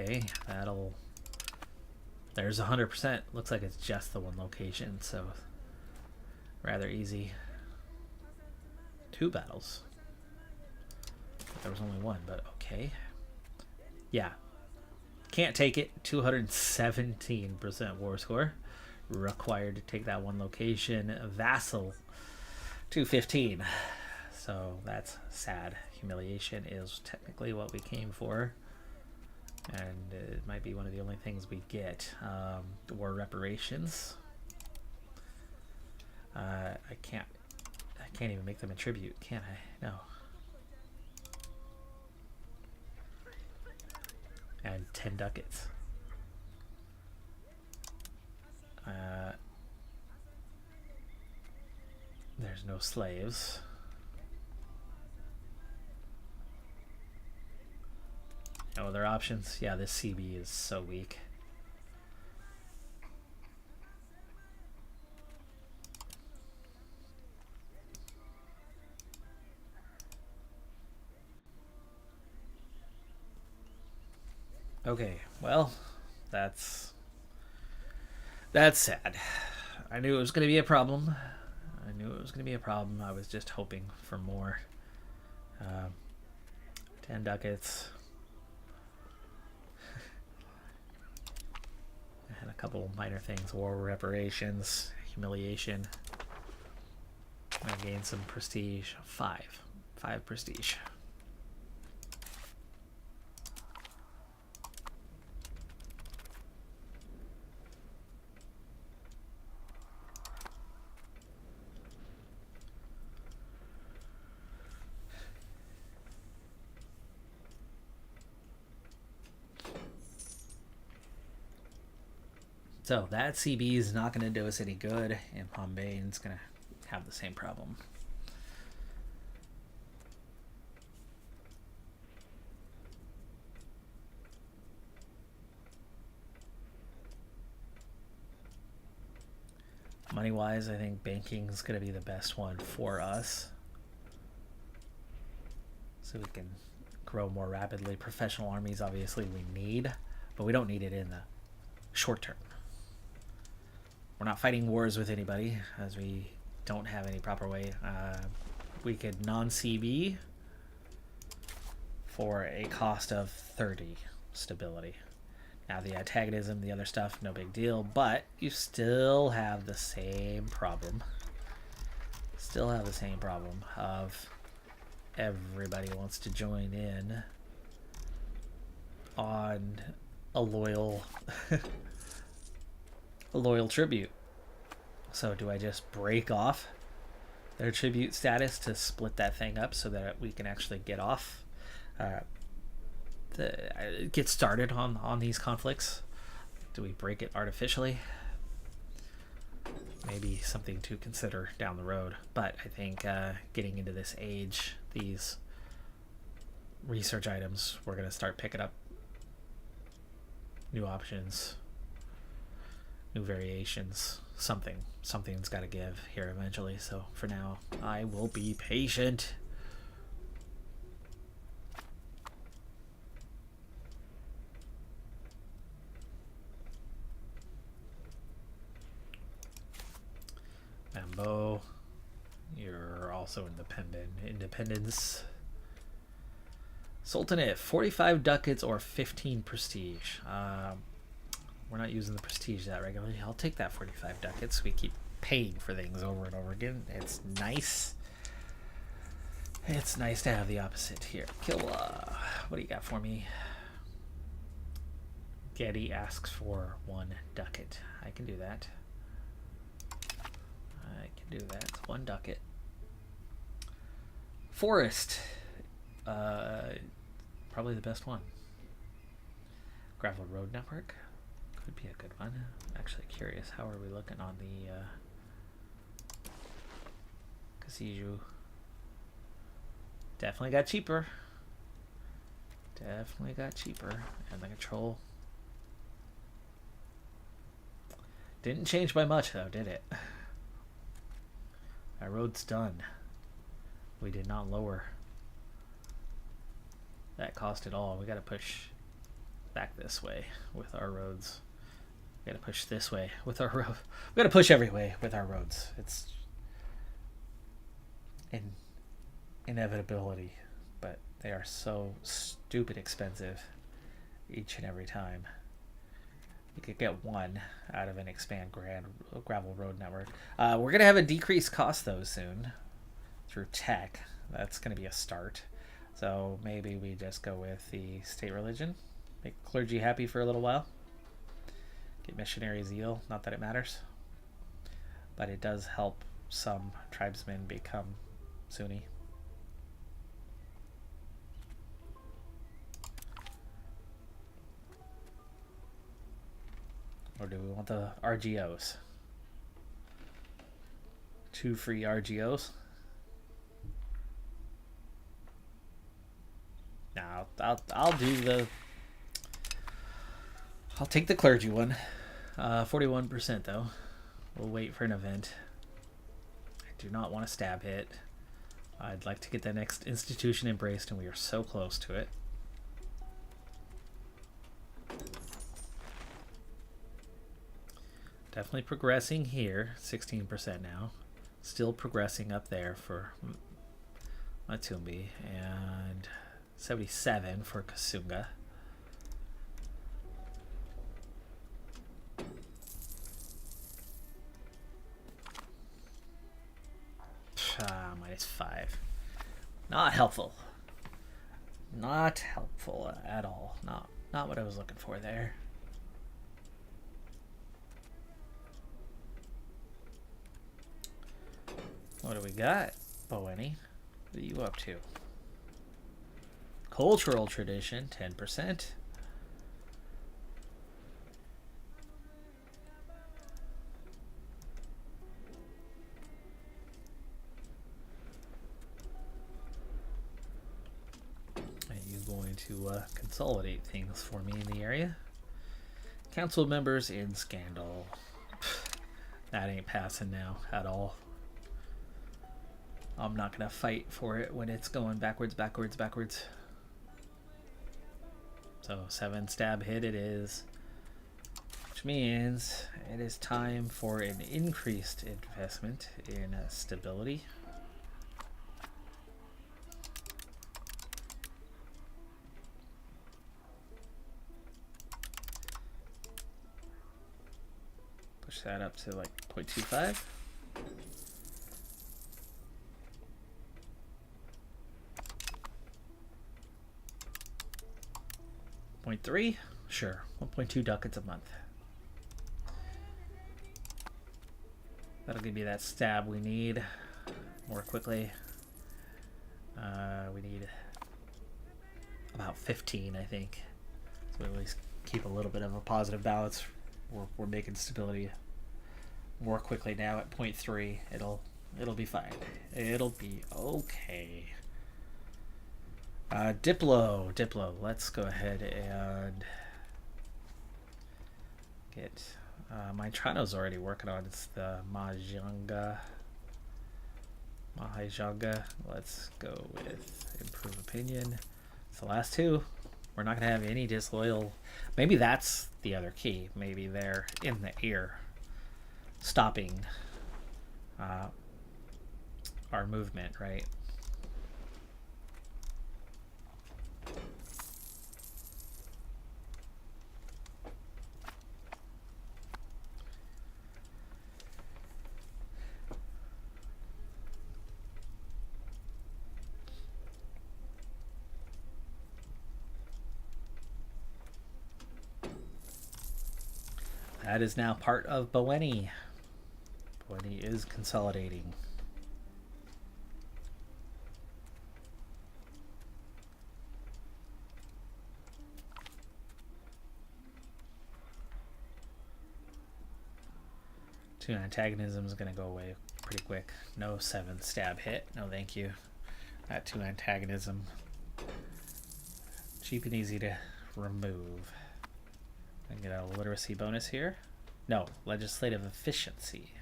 Okay, that'll... There's 100%. Looks like it's just the one location, so rather easy. 2 battles. There was only one, but okay. Yeah. Can't take it. 217% war score. Required to take that one location. Vassal, 215. So that's sad. Humiliation is technically what we came for. And it might be one of the only things we get. War reparations. I can't even make them a tribute, can I? No. And 10 ducats. There's no slaves. No other options? Yeah, this CB is so weak. Okay, well, that's sad. I knew it was going to be a problem. I was just hoping for more. 10 ducats. And a couple minor things. War reparations. Humiliation. I gained some prestige. 5 prestige. So that CB is not going to do us any good, and Pombane's going to have the same problem. Money-wise, I think banking is going to be the best one for us. So we can grow more rapidly. Professional armies, obviously, we need, but we don't need it in the short term. We're not fighting wars with anybody, as we don't have any proper way. We could non-CB for a cost of 30 stability. Now the antagonism, the other stuff, no big deal, but you still have the same problem. Of everybody wants to join in on a loyal tribute. So do I just break off their tribute status to split that thing up so that we can actually get off get started on these conflicts? Do we break it artificially? Maybe something to consider down the road. But I think getting into this age, these research items, we're going to start picking up new options, new variations. Something's got to give here eventually. So for now, I will be patient. Mambo, you're also independence. Sultanate, 45 ducats or 15 prestige. We're not using the prestige that regularly. I'll take that 45 ducats. We keep paying for things over and over again. It's nice. It's nice to have the opposite here. Kilwa, what do you got for me? Getty asks for 1 ducat. I can do that. 1 ducat. Forest. Probably the best one. Gravel road network. Could be a good one. I'm actually curious. How are we looking on the Casiju? Definitely got cheaper. And the control didn't change by much though, did it? Our road's done. We did not lower that cost at all. We got to push back this way with our roads. We gotta push this way with our road. We gotta push every way with our roads. It's inevitability, but they are so stupid expensive each and every time. You could get one out of an expand gravel road network. We're gonna have a decreased cost though soon through tech. That's gonna be a start. So maybe we just go with the state religion, make clergy happy for a little while, get missionary zeal. Not that it matters, but it does help some tribesmen become Sunni. Or do we want the RGOs? 2 free RGOs? Now I'll do the. I'll take the clergy one. 41% though. We'll wait for an event. I do not want a stab hit. I'd like to get the next institution embraced, and we are so close to it. Definitely progressing here, 16% now. Still progressing up there for Matumbi, and 77 for Kasunga. -5. Not helpful. Not helpful at all. Not what I was looking for there. What do we got, Boweni? What are you up to? Cultural tradition, 10%. Are you going to consolidate things for me in the area? Council members in scandal. That ain't passing now at all. I'm not going to fight for it when it's going backwards. So 7 stab hit it is. Which means it is time for an increased investment in stability. Push that up to like 0.25. .3? Sure. 1.2 ducats a month. That'll give me that stab we need more quickly. We need about 15, I think. So we at least keep a little bit of a positive balance. We're making stability more quickly now at 0.3. It'll be fine. It'll be okay. Diplo. Let's go ahead and get my Trano's already working on. It's the Mahajanga. Let's go with improve opinion. It's the last 2. We're not gonna have any disloyal. Maybe that's the other key. Maybe they're in the ear, stopping our movement, right? That is now part of Boweni. Boweni is consolidating. Two antagonism is going to go away pretty quick. No 7 stab hit. No thank you. That 2 antagonism. Cheap and easy to remove. I can get a literacy bonus here. No, legislative efficiency.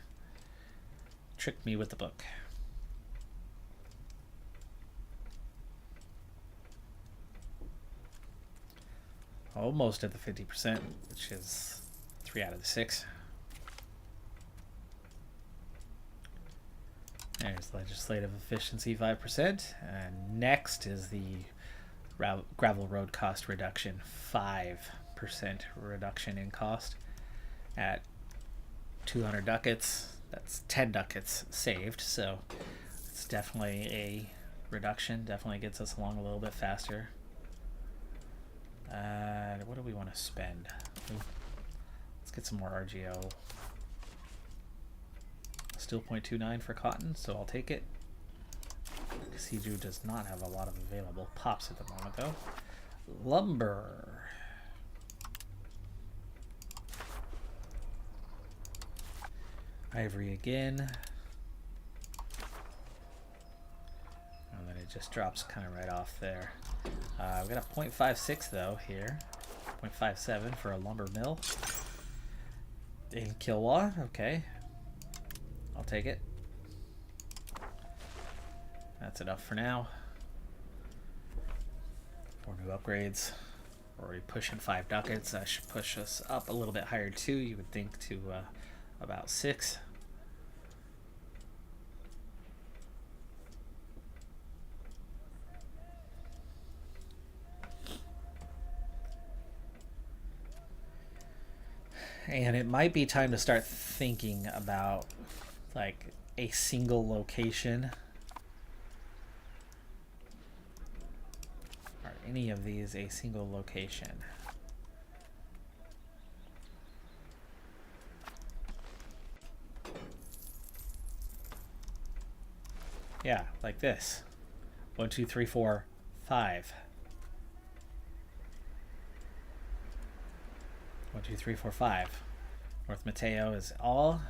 Tricked me with the book. almost at the 50%, which is 3 out of the 6. There's legislative efficiency 5%. And next is the gravel road cost reduction, 5% reduction in cost at 200 ducats. That's 10 ducats saved, so it's definitely a reduction. Definitely gets us along a little bit faster. What do we want to spend? Let's get some more RGO. Still 0.29 for cotton, so I'll take it. Casiju does not have a lot of available pops at the moment, though. Lumber. Ivory again. And then it just drops kind of right off there. We've got a 0.56 though here. 0.57 for a lumber mill. In Kilwa, okay. I'll take it. That's enough for now. 4 new upgrades. We're already pushing 5 ducats. That should push us up a little bit higher too, you would think, to about 6. And it might be time to start thinking about like a single location. Are any of these a single location? Yeah, like this. 1, 2, 3, 4, 5. 1, 2, 3, 4, 5. North Mateo is all.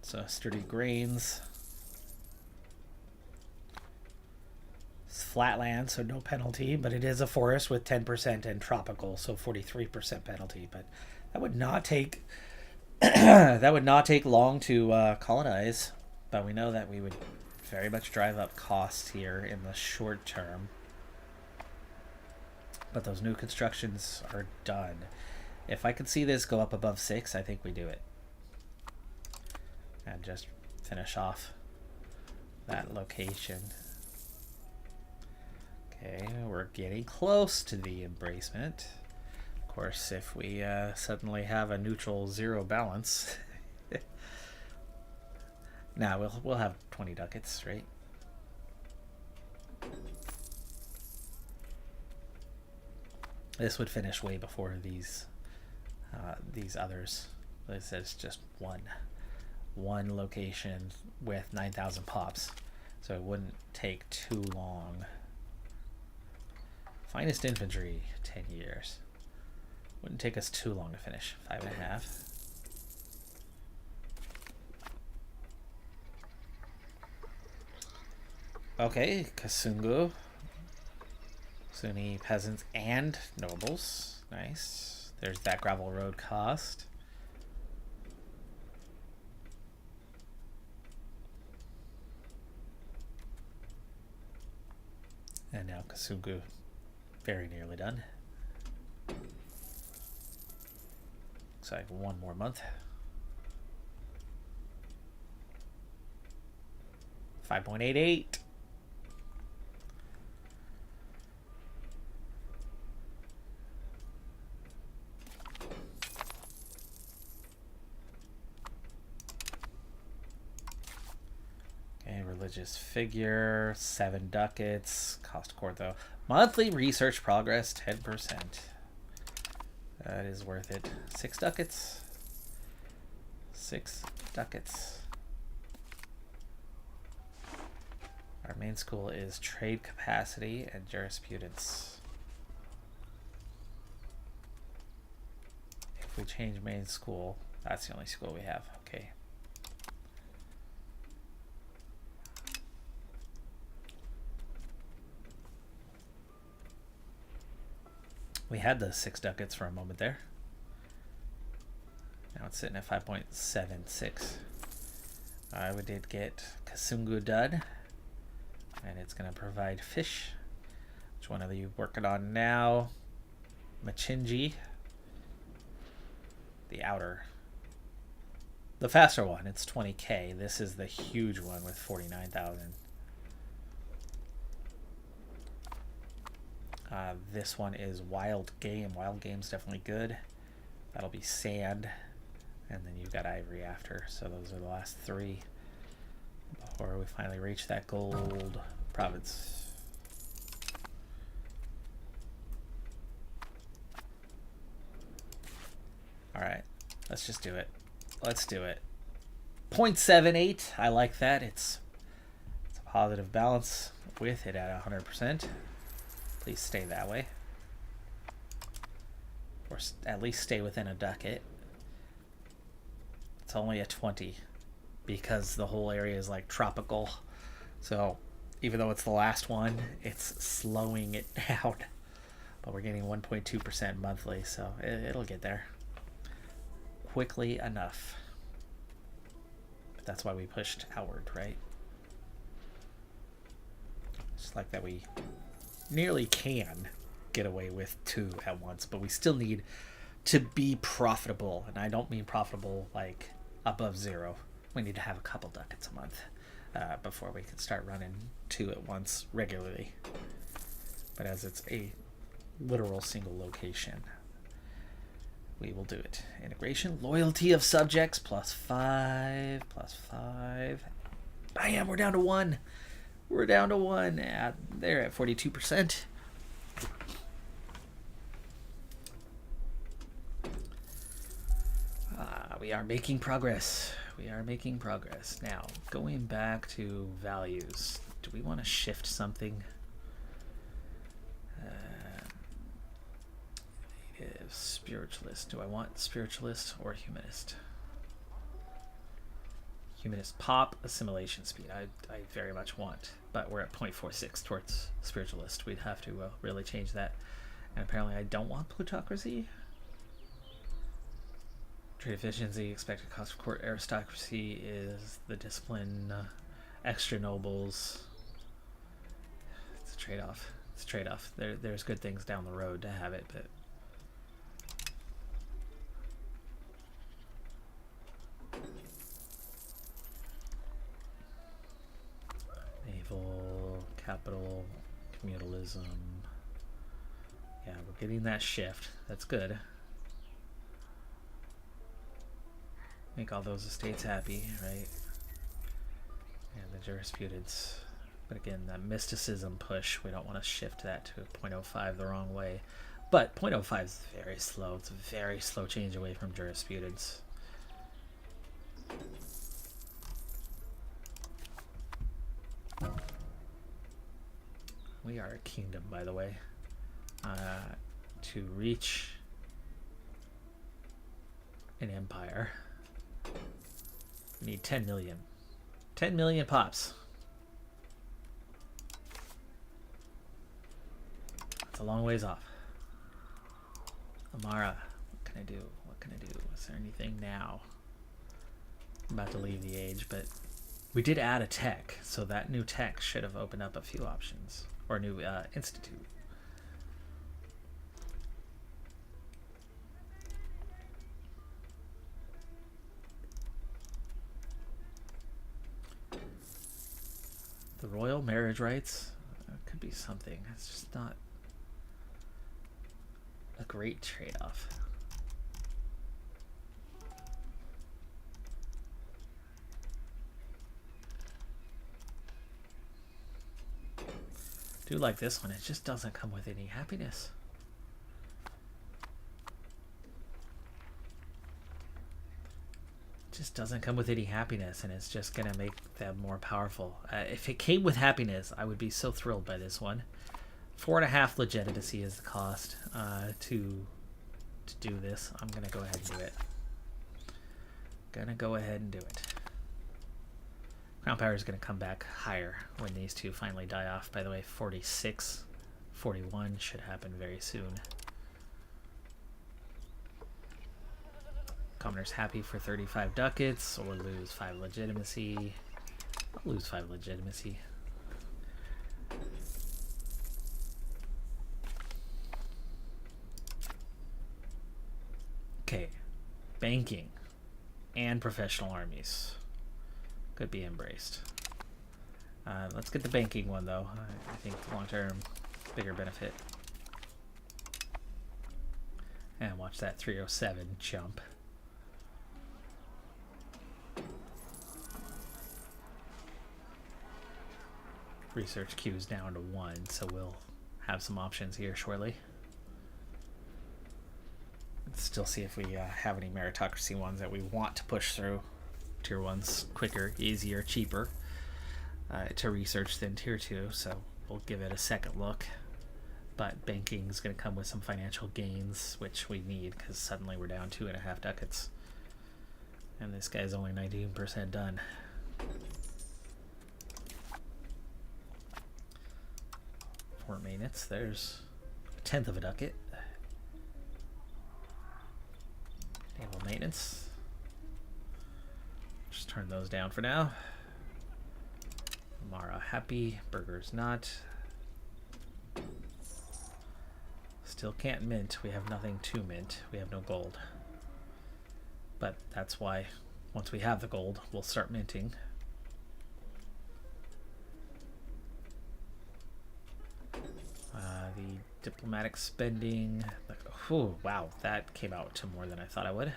So Sturdy Grains. It's flatland, so no penalty, but it is a forest with 10% and tropical, so 43% penalty. But that would not take that would not take long to colonize. But we know that we would very much drive up costs here in the short term. But those new constructions are done. If I could see this go up above 6, I think we do it. And just finish off that location. Okay, we're getting close to the embracement. Of course, if we suddenly have a neutral 0 balance, nah, we'll have 20 ducats, right? This would finish way before these others. This is just one location with 9,000 pops, so it wouldn't take too long. Finest infantry, 10 years. Wouldn't take us too long to finish. 5.5. Okay, Kasungu. Sunni peasants and nobles. Nice. There's that gravel road cost. And now Kasungu, very nearly done. Looks like 1 more month. 5.88. Religious figure, 7 ducats. Cost core though. Monthly research progress, 10%. That is worth it. 6 ducats. 6 ducats. Our main school is trade capacity and jurisprudence. If we change main school, that's the only school we have. Okay. We had the 6 ducats for a moment there. Now it's sitting at 5.76. We did get Kasungu done. And it's going to provide fish. Which one are you working on now? Machinji. The outer. The faster one, it's 20k. This is the huge one with 49,000. This one is Wild Game. Wild Game's definitely good. That'll be sand. And then you've got ivory after. So those are the last three before we finally reach that gold province. Alright, let's just do it. Let's do it. 0.78. I like that. It's a positive balance with it at 100%. Please stay that way. Or at least stay within a ducat. It's only a 20 because the whole area is like tropical. So even though it's the last one, it's slowing it down. But we're getting 1.2% monthly, so it'll get there quickly enough. But that's why we pushed outward, right? Just like that we nearly can get away with 2 at once, but we still need to be profitable. And I don't mean profitable like above 0. We need to have a couple ducats a month before we can start running 2 at once regularly. But as it's a literal single location, we will do it. Integration, loyalty of subjects, +5, +5. Bam, we're down to 1. We're down to 1. There at 42%. We are making progress. We are making progress. Now, going back to values, do we want to shift something? Spiritualist. Do I want spiritualist or humanist? Humanist pop, assimilation speed. I very much want, but we're at 0.46 towards spiritualist. We'd have to really change that. And apparently I don't want plutocracy. Trade efficiency, expected cost of court aristocracy is the discipline, extra nobles. It's a trade-off. It's a trade-off. There's good things down the road to have it, but naval, capital, communalism. Yeah, we're getting that shift. That's good. Make all those estates happy, right? And the jurisprudence. But again, that mysticism push, we don't want to shift that to 0.05 the wrong way. But 0.05 is very slow. It's a very slow change away from jurisprudence. We are a kingdom, by the way. To reach an empire, we need 10 million. 10 million pops. It's a long ways off. Amara, what can I do? What can I do? Is there anything now? I'm about to leave the age, but we did add a tech, so that new tech should have opened up a few options. Or a new institute. The royal marriage rights could be something. It's just not a great trade-off. Do like this one. It just doesn't come with any happiness. Just doesn't come with any happiness, and it's just gonna make them more powerful. If it came with happiness, I would be so thrilled by this one. 4.5 legitimacy is the cost to do this. I'm gonna go ahead and do it. Gonna go ahead and do it. Crown power is gonna come back higher when these two finally die off. By the way, 46, 41 should happen very soon. Commoner's happy for 35 ducats or lose 5 legitimacy. I'll lose 5 legitimacy. banking and professional armies could be embraced. Let's get the banking one, though. I think long-term, bigger benefit. And watch that 307 jump. Research queue is down to 1, so we'll have some options here shortly. Let's still see if we have any meritocracy ones that we want to push through. Tier 1's quicker, easier, cheaper to research than Tier 2, so we'll give it a second look. But banking is going to come with some financial gains, which we need because suddenly we're down 2.5 ducats. And this guy's only 19% done. Port maintenance, there's a 1/10 of a ducat. Naval maintenance. Just turn those down for now. Mara happy, burgers not. Still can't mint. We have nothing to mint. We have no gold. But that's why once we have the gold, we'll start minting. The diplomatic spending. Oh, wow, that came out to more than I thought I would.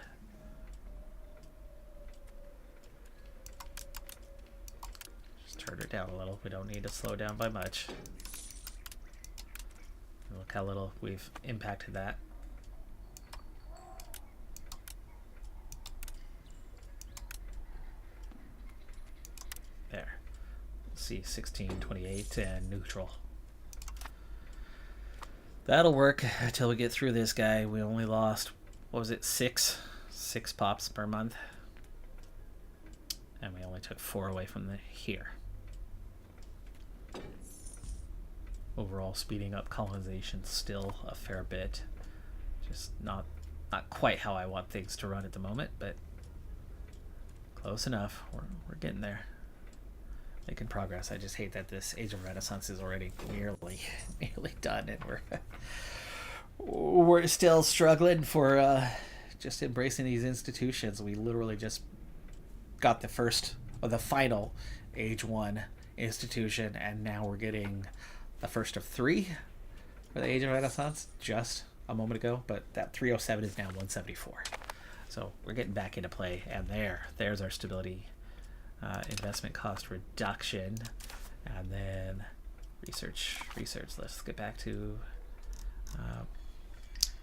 Just turn it down a little. We don't need to slow down by much. Look how little we've impacted that. There. Let's see, 16, 28, and neutral. That'll work until we get through this guy. We only lost, what was it, 6 pops per month. And we only took 4 away from the here. Overall, speeding up colonization still a fair bit. Just not quite how I want things to run at the moment, but close enough. We're getting there. Making progress. I just hate that this Age of Renaissance is already nearly done, and we're still struggling for just embracing these institutions. We literally just got the first or the final Age 1 institution, and now we're getting the first of 3 for the Age of Renaissance just a moment ago, but that 307 is now 174. So we're getting back into play, and there's our stability. Investment cost reduction, and then research. Let's get back to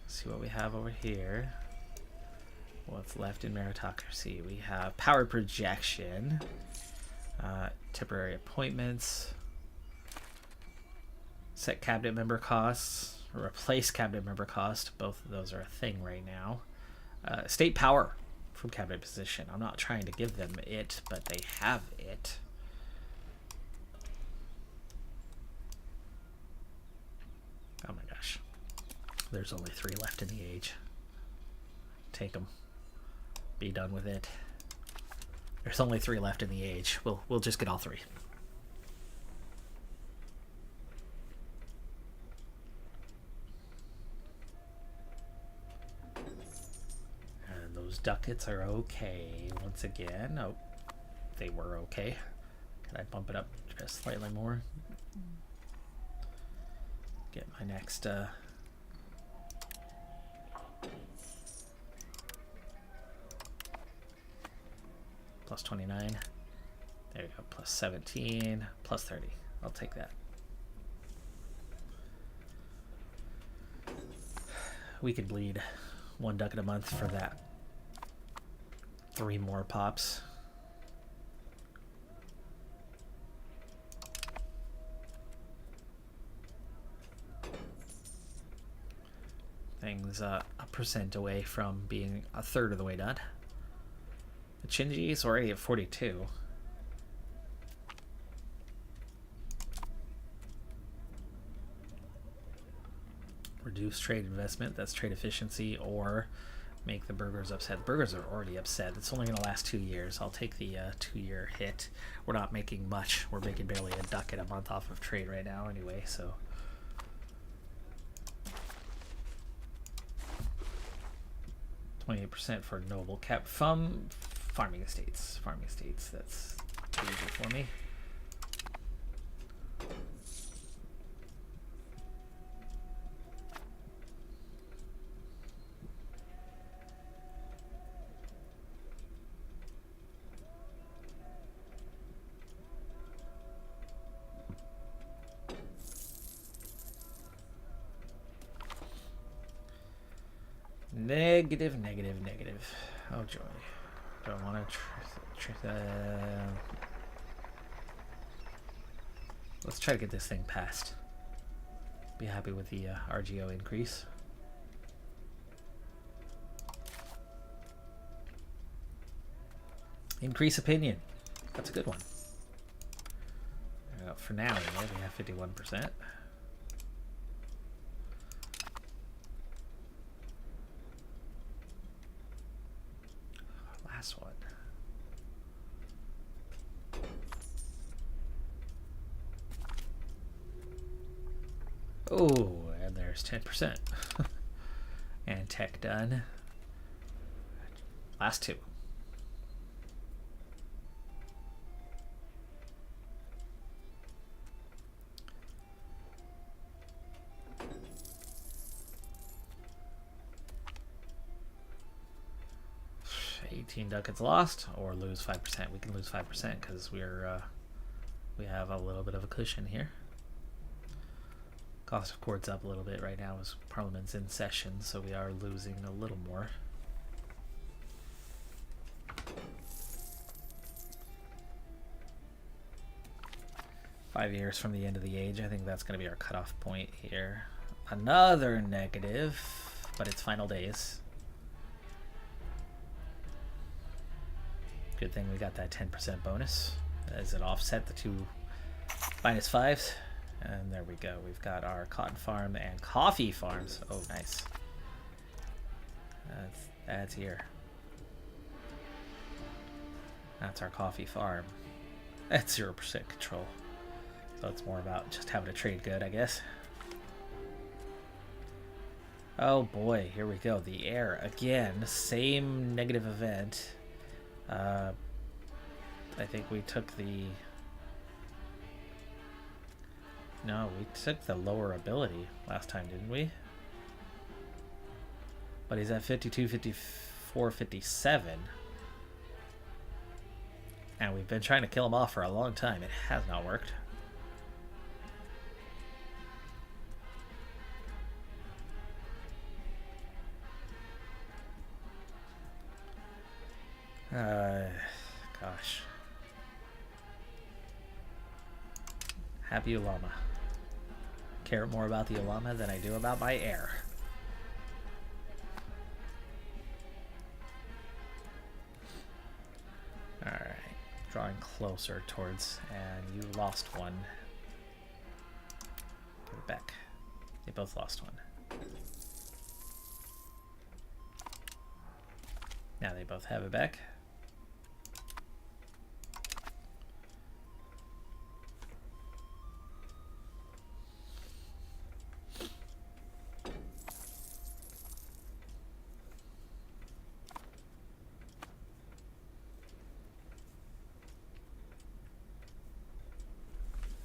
see what we have over here. What's left in meritocracy? We have power projection, temporary appointments, set cabinet member costs, replace cabinet member cost. Both of those are a thing right now. State power from cabinet position. I'm not trying to give them it, but they have it. Oh my gosh. There's only 3 left in the age. Take them. Be done with it. There's only 3 left in the age. We'll just get all 3. Those ducats are okay once again. Oh, they were okay. Can I bump it up just slightly more? Get my next plus 29. There you go. Plus 17. Plus 30. I'll take that. We could bleed 1 ducat a month for that. 3 more pops. Things a % away from being a third of the way done. The Shinji is already at 42. Reduce trade investment, that's trade efficiency, or make the burgers upset. The burgers are already upset. It's only going to last 2 years. I'll take the 2-year hit. We're not making much. We're making barely a ducat a month off of trade right now anyway, so. 28% for noble cap from farming estates. Farming estates, that's too easy for me. Negative, negative, negative. Oh joy. Don't want to let's try to get this thing passed. Be happy with the RGO increase. Increase opinion. That's a good one. For now, anyway, we have 51%. Last one. Oh, and there's 10%. And tech done. Last two. Ducats lost, or lose 5%. We can lose 5% because we have a little bit of a cushion here. Cost of court's up a little bit right now as Parliament's in session, so we are losing a little more. Five years from the end of the age, I think that's going to be our cutoff point here. Another negative, but it's final days. Good thing we got that 10% bonus as it offset the two -5s. And there we go. We've got our cotton farm and coffee farms. Oh, nice. That's here. That's our coffee farm. That's 0% control. So it's more about just having to trade good, I guess. Oh boy, here we go. The air again. Same negative event. I think we took the... No, we took the lower ability last time, didn't we? But he's at 52, 54, 57. And we've been trying to kill him off for a long time. It has not worked. Gosh. Happy Ulama. Care more about the Ulama than I do about my heir. Alright. Drawing closer towards, and you lost one. Give it back. They both lost one. Now they both have it back.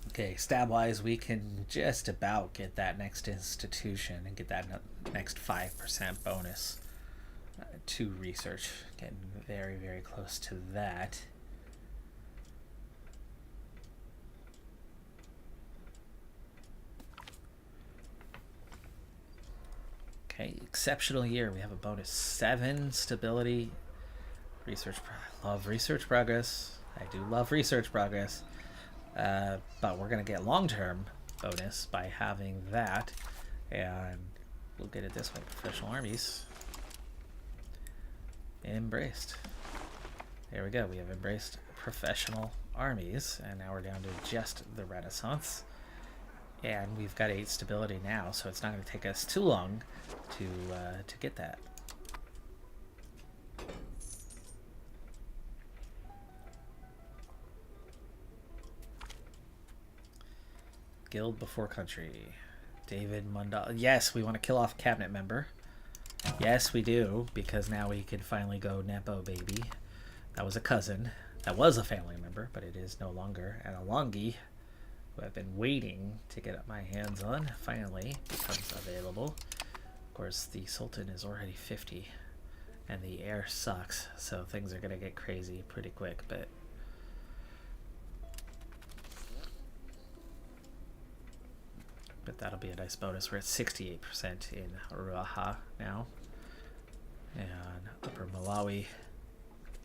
Okay, stab-wise, we can just about get that next institution and get that next 5% bonus to research. Getting very, very close to that. Okay, exceptional year. We have a bonus 7 stability. Research, love research progress. I do love research progress. But we're going to get long-term bonus by having that, and we'll get it this way. Professional armies. Embraced. There we go. We have embraced professional armies, and now we're down to just the Renaissance. And we've got 8 stability now, so it's not going to take us too long to get that. Guild before country. David Mundell. Yes, we want to kill off a cabinet member. Yes, we do, because now we can finally go Nepo baby. That was a cousin. That was a family member, but it is no longer. And Alongi, who I've been waiting to get my hands on, finally becomes available. Of course, the Sultan is already 50, and the air sucks, so things are going to get crazy pretty quick, but that'll be a nice bonus. We're at 68% in Raha now. And Upper Malawi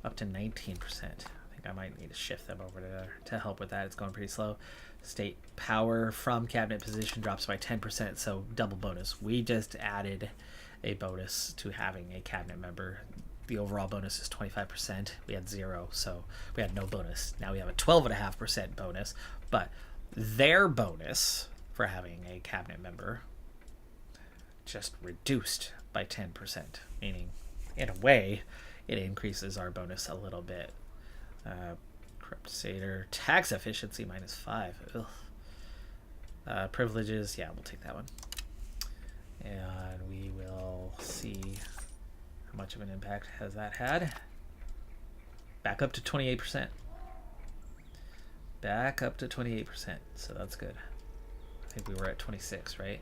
up to 19%. I think I might need to shift them over to help with that. It's going pretty slow. State power from cabinet position drops by 10%, so double bonus. We just added a bonus to having a cabinet member. The overall bonus is 25%. We had 0, so we had no bonus. Now we have a 12.5% bonus, but their bonus for having a cabinet member just reduced by 10%, meaning in a way it increases our bonus a little bit. Corrupt Satyr, tax efficiency -5. Privileges, yeah, we'll take that one. And we will see how much of an impact has that had. Back up to 28%. Back up to 28%, so that's good. I think we were at 26, right?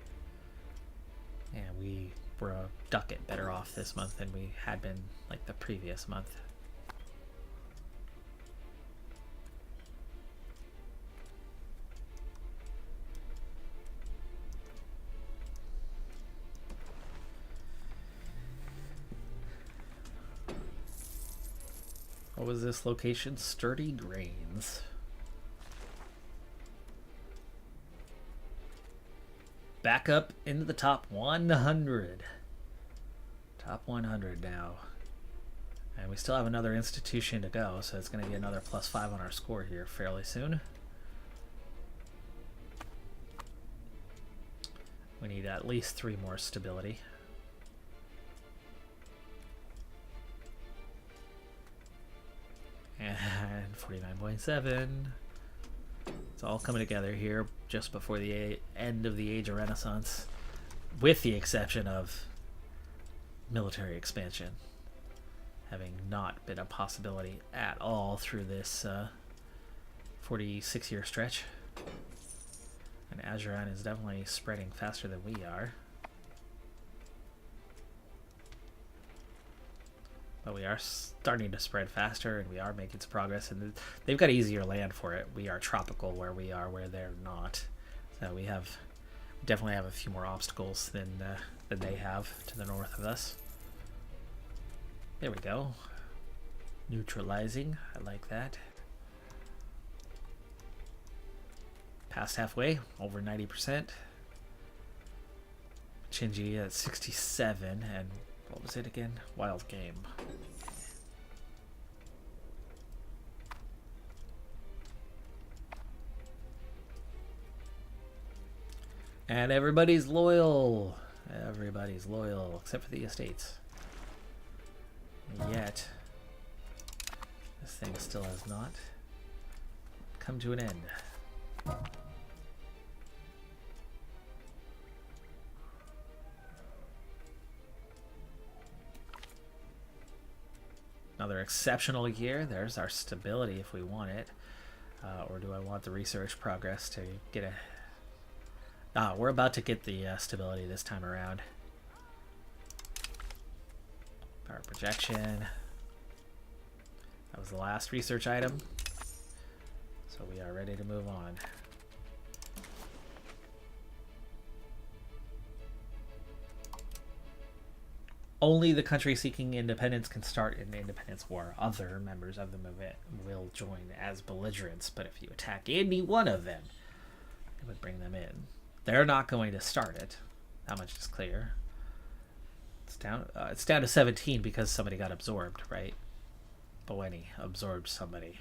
And we were a ducat better off this month than we had been like the previous month. What was this location? Sturdy Grains. Back up into the top 100. Top 100 now. And we still have another institution to go, so it's going to be another +5 on our score here fairly soon. We need at least 3 more stability. And 49.7. It's all coming together here just before the end of the Age of Renaissance, with the exception of military expansion having not been a possibility at all through this 46-year stretch. And Ajuran is definitely spreading faster than we are. But we are starting to spread faster, and we are making some progress. And they've got easier land for it. We are tropical where we are, where they're not. So we definitely have a few more obstacles than they have to the north of us. There we go. Neutralizing. I like that. Past halfway, over 90%. Chinji at 67, and what was it again? Wild Game. And everybody's loyal. Everybody's loyal, except for the estates. Yet, this thing still has not come to an end. Another exceptional year. There's our stability if we want it. Or do I want the research progress to get a... we're about to get the stability this time around. Power projection. That was the last research item. So we are ready to move on. Only the country seeking independence can start an independence war. Other members of the movement will join as belligerents, but if you attack any one of them, it would bring them in. They're not going to start it. That much is clear. It's down to 17 because somebody got absorbed, right? Boweni absorbed somebody.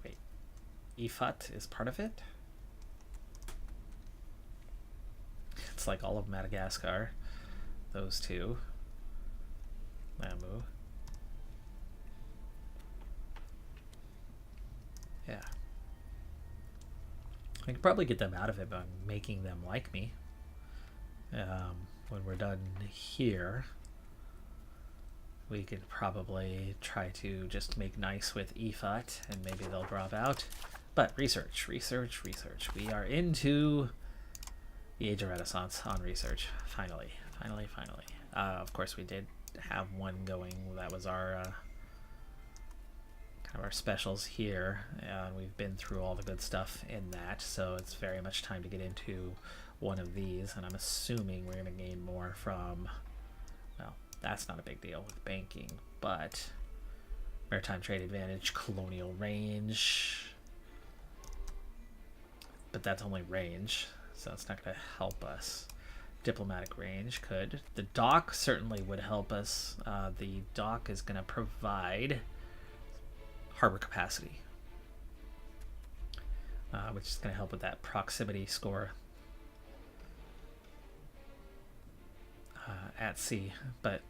Wait, Ifat is part of it? It's like all of Madagascar. Those two. Lamu. Yeah. I could probably get them out of it by making them like me. when we're done here, we could probably try to just make nice with EFUT, and maybe they'll drop out. But research. We are into the Age of Renaissance on research. Finally. Of course, we did have one going. That was our kind of our specials here. We've been through all the good stuff in that, so it's very much time to get into one of these. And I'm assuming we're going to gain more from, well, that's not a big deal with banking, but maritime trade advantage, colonial range. But that's only range, so it's not going to help us. Diplomatic range could. The dock certainly would help us. The dock is going to provide harbor capacity, which is going to help with that proximity score at sea. But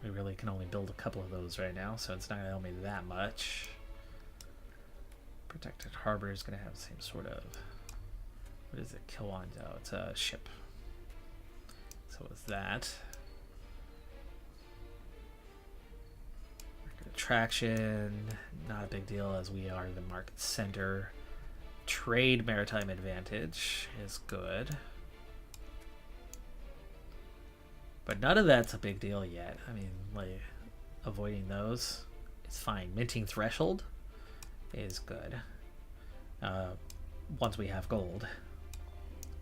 we really can only build a couple of those right now, so it's not going to help me that much. Protected harbor is going to have the same sort of, what is it, Kilwa? Oh, it's a ship. So it's that. Market attraction, not a big deal as we are the market center. Trade maritime advantage is good. But none of that's a big deal yet. I mean, like, avoiding those is fine. Minting threshold is good. Once we have gold,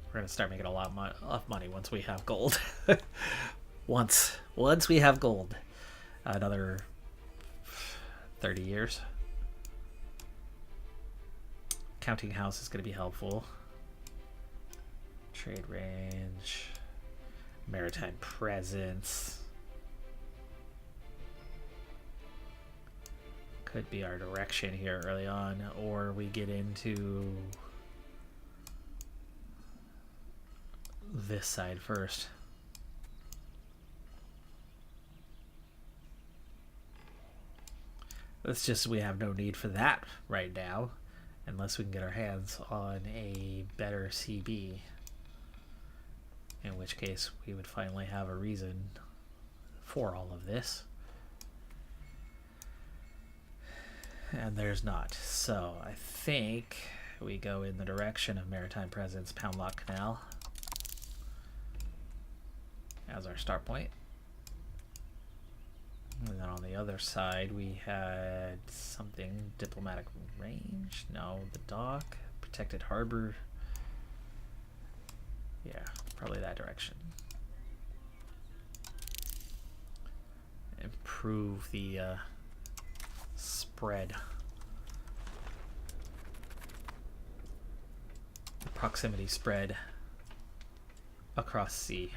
we're gonna start making a lot of money once we have gold. once we have gold, another 30 years. Counting house is gonna be helpful. Trade range, maritime presence. Could be our direction here early on, or we get into this side first. It's just we have no need for that right now, unless we can get our hands on a better CB, in which case we would finally have a reason for all of this. And there's not. So I think we go in the direction of maritime presence, Pound Lock Canal as our start point. And then on the other side we had something, diplomatic range. No, the dock, protected harbor. Yeah, probably that direction. Improve the spread, the proximity spread across sea.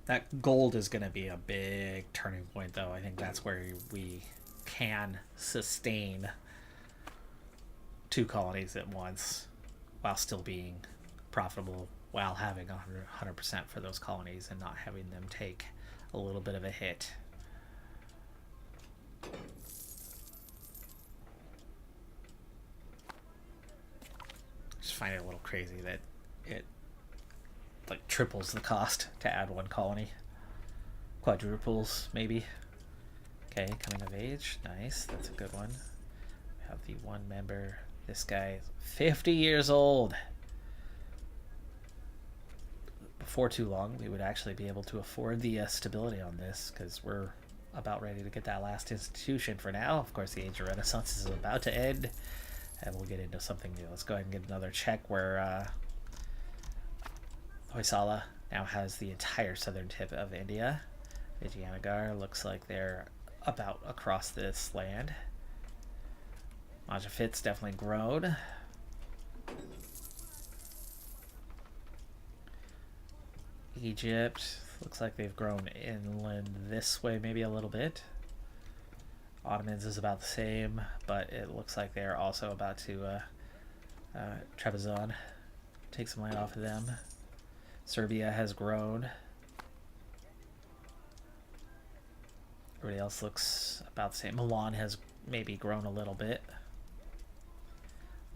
That gold is going to be a big turning point, though. I think that's where we can sustain 2 colonies at once while still being profitable, while having 100% for those colonies and not having them take a little bit of a hit. Just find it a little crazy that it like triples the cost to add 1 colony. Quadruples, maybe. Okay, coming of age. Nice, that's a good one. We have the 1 member. This guy is 50 years old. Before too long, we would actually be able to afford the stability on this, because we're about ready to get that last institution for now. Of course, the Age of Renaissance is about to end, and we'll get into something new. Let's go ahead and get another check where Hoysala now has the entire southern tip of India. Vijayanagar looks like they're about across this land. Majapahit's definitely grown. Egypt looks like they've grown inland this way maybe a little bit. Ottomans is about the same, but it looks like they're also about to Trebizond. Take some land off of them. Serbia has grown. Everybody else looks about the same. Milan has maybe grown a little bit.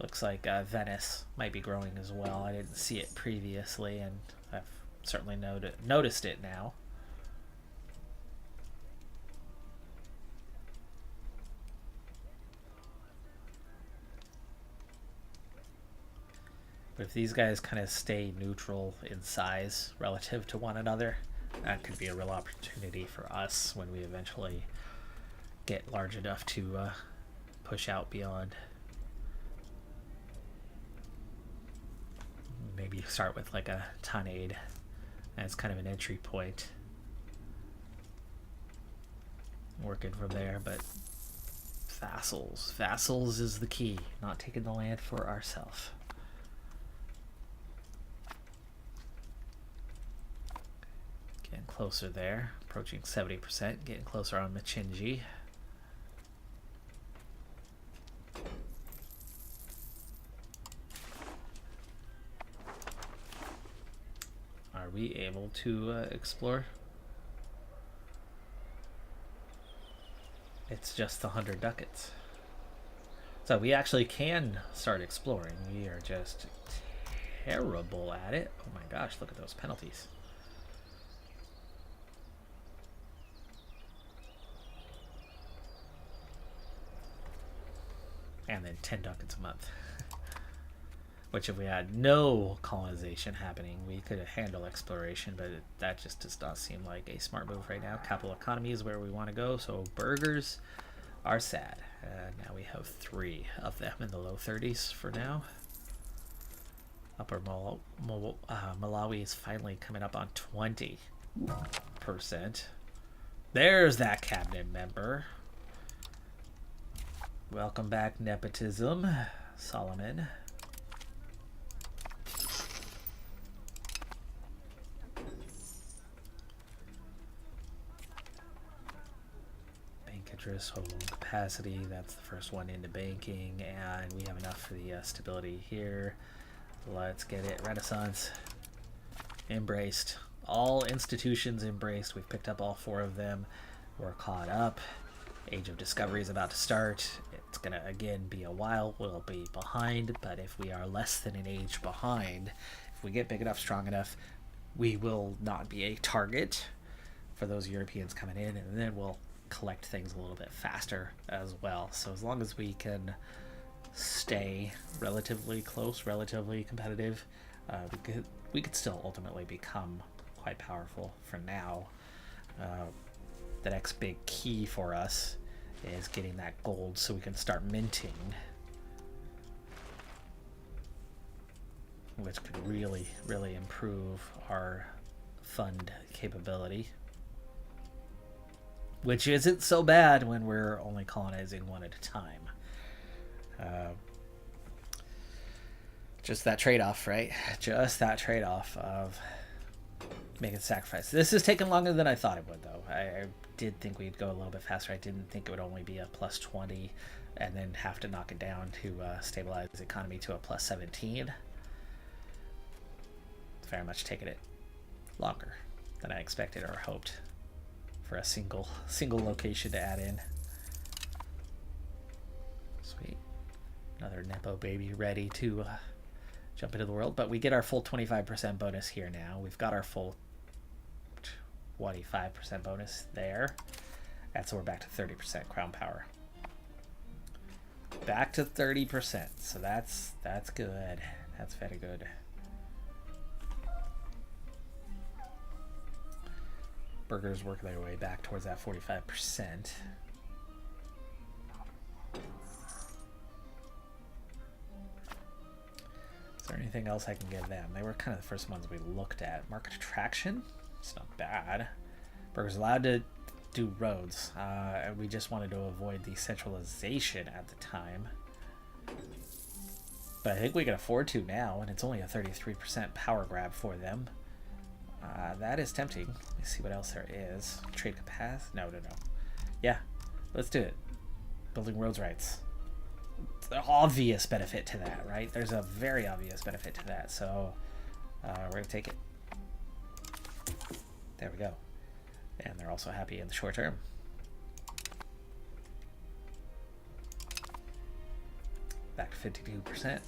Looks like Venice might be growing as well. I didn't see it previously, and I've certainly noticed it now. But if these guys kind of stay neutral in size relative to one another, that could be a real opportunity for us when we eventually get large enough to push out beyond. Maybe start with like a Tanade as kind of an entry point. Working from there, but vassals. Vassals is the key. Not taking the land for ourselves. Getting closer there. Approaching 70%. Getting closer on Machinji. Are we able to explore? It's just 100 ducats. So we actually can start exploring. We are just terrible at it. Oh my gosh, look at those penalties. And then 10 ducats a month. Which if we had no colonization happening, we could handle exploration, but that just does not seem like a smart move right now. Capital economy is where we want to go, so burgers are sad. Now we have 3 of them in the low 30s for now. Upper Malawi is finally coming up on 20%. There's that cabinet member. Welcome back, nepotism. Solomon. Hold on capacity, that's the first one into banking, and we have enough for the stability here. Let's get it. Renaissance embraced. All institutions embraced. We've picked up all 4 of them. We're caught up. Age of Discovery is about to start. It's gonna again be a while. We'll be behind, but if we are less than an age behind, if we get big enough, strong enough, we will not be a target for those Europeans coming in, and then we'll collect things a little bit faster as well. So as long as we can stay relatively close, relatively competitive, we could still ultimately become quite powerful. For now, the next big key for us is getting that gold so we can start minting, which could really improve our fund capability. Which isn't so bad when we're only colonizing 1 at a time. Just that trade-off, right? Just that trade-off of making sacrifice. This is taking longer than I thought it would, though. I did think we'd go a little bit faster. I didn't think it would only be a plus 20 and then have to knock it down to stabilize the economy to a plus 17. Very much taking it longer than I expected or hoped. For a single location to add in. Sweet. Another Nepo baby ready to jump into the world. But we get our full 25% bonus here now. We've got our full 25% bonus there. And so we're back to 30% crown power. Back to 30%. So that's good. That's very good. Burgers work their way back towards that 45%. Is there anything else I can give them? They were kind of the first ones we looked at. Market attraction? It's not bad. Burgers allowed to do roads. We just wanted to avoid the centralization at the time. But I think we can afford to now, and it's only a 33% power grab for them. That is tempting. Let's see what else there is. Trade capacity? No. Yeah, let's do it. building roads rights. The obvious benefit to that, right? There's a very obvious benefit to that. So we're going to take it. There we go. And they're also happy in the short term. Back to 52%.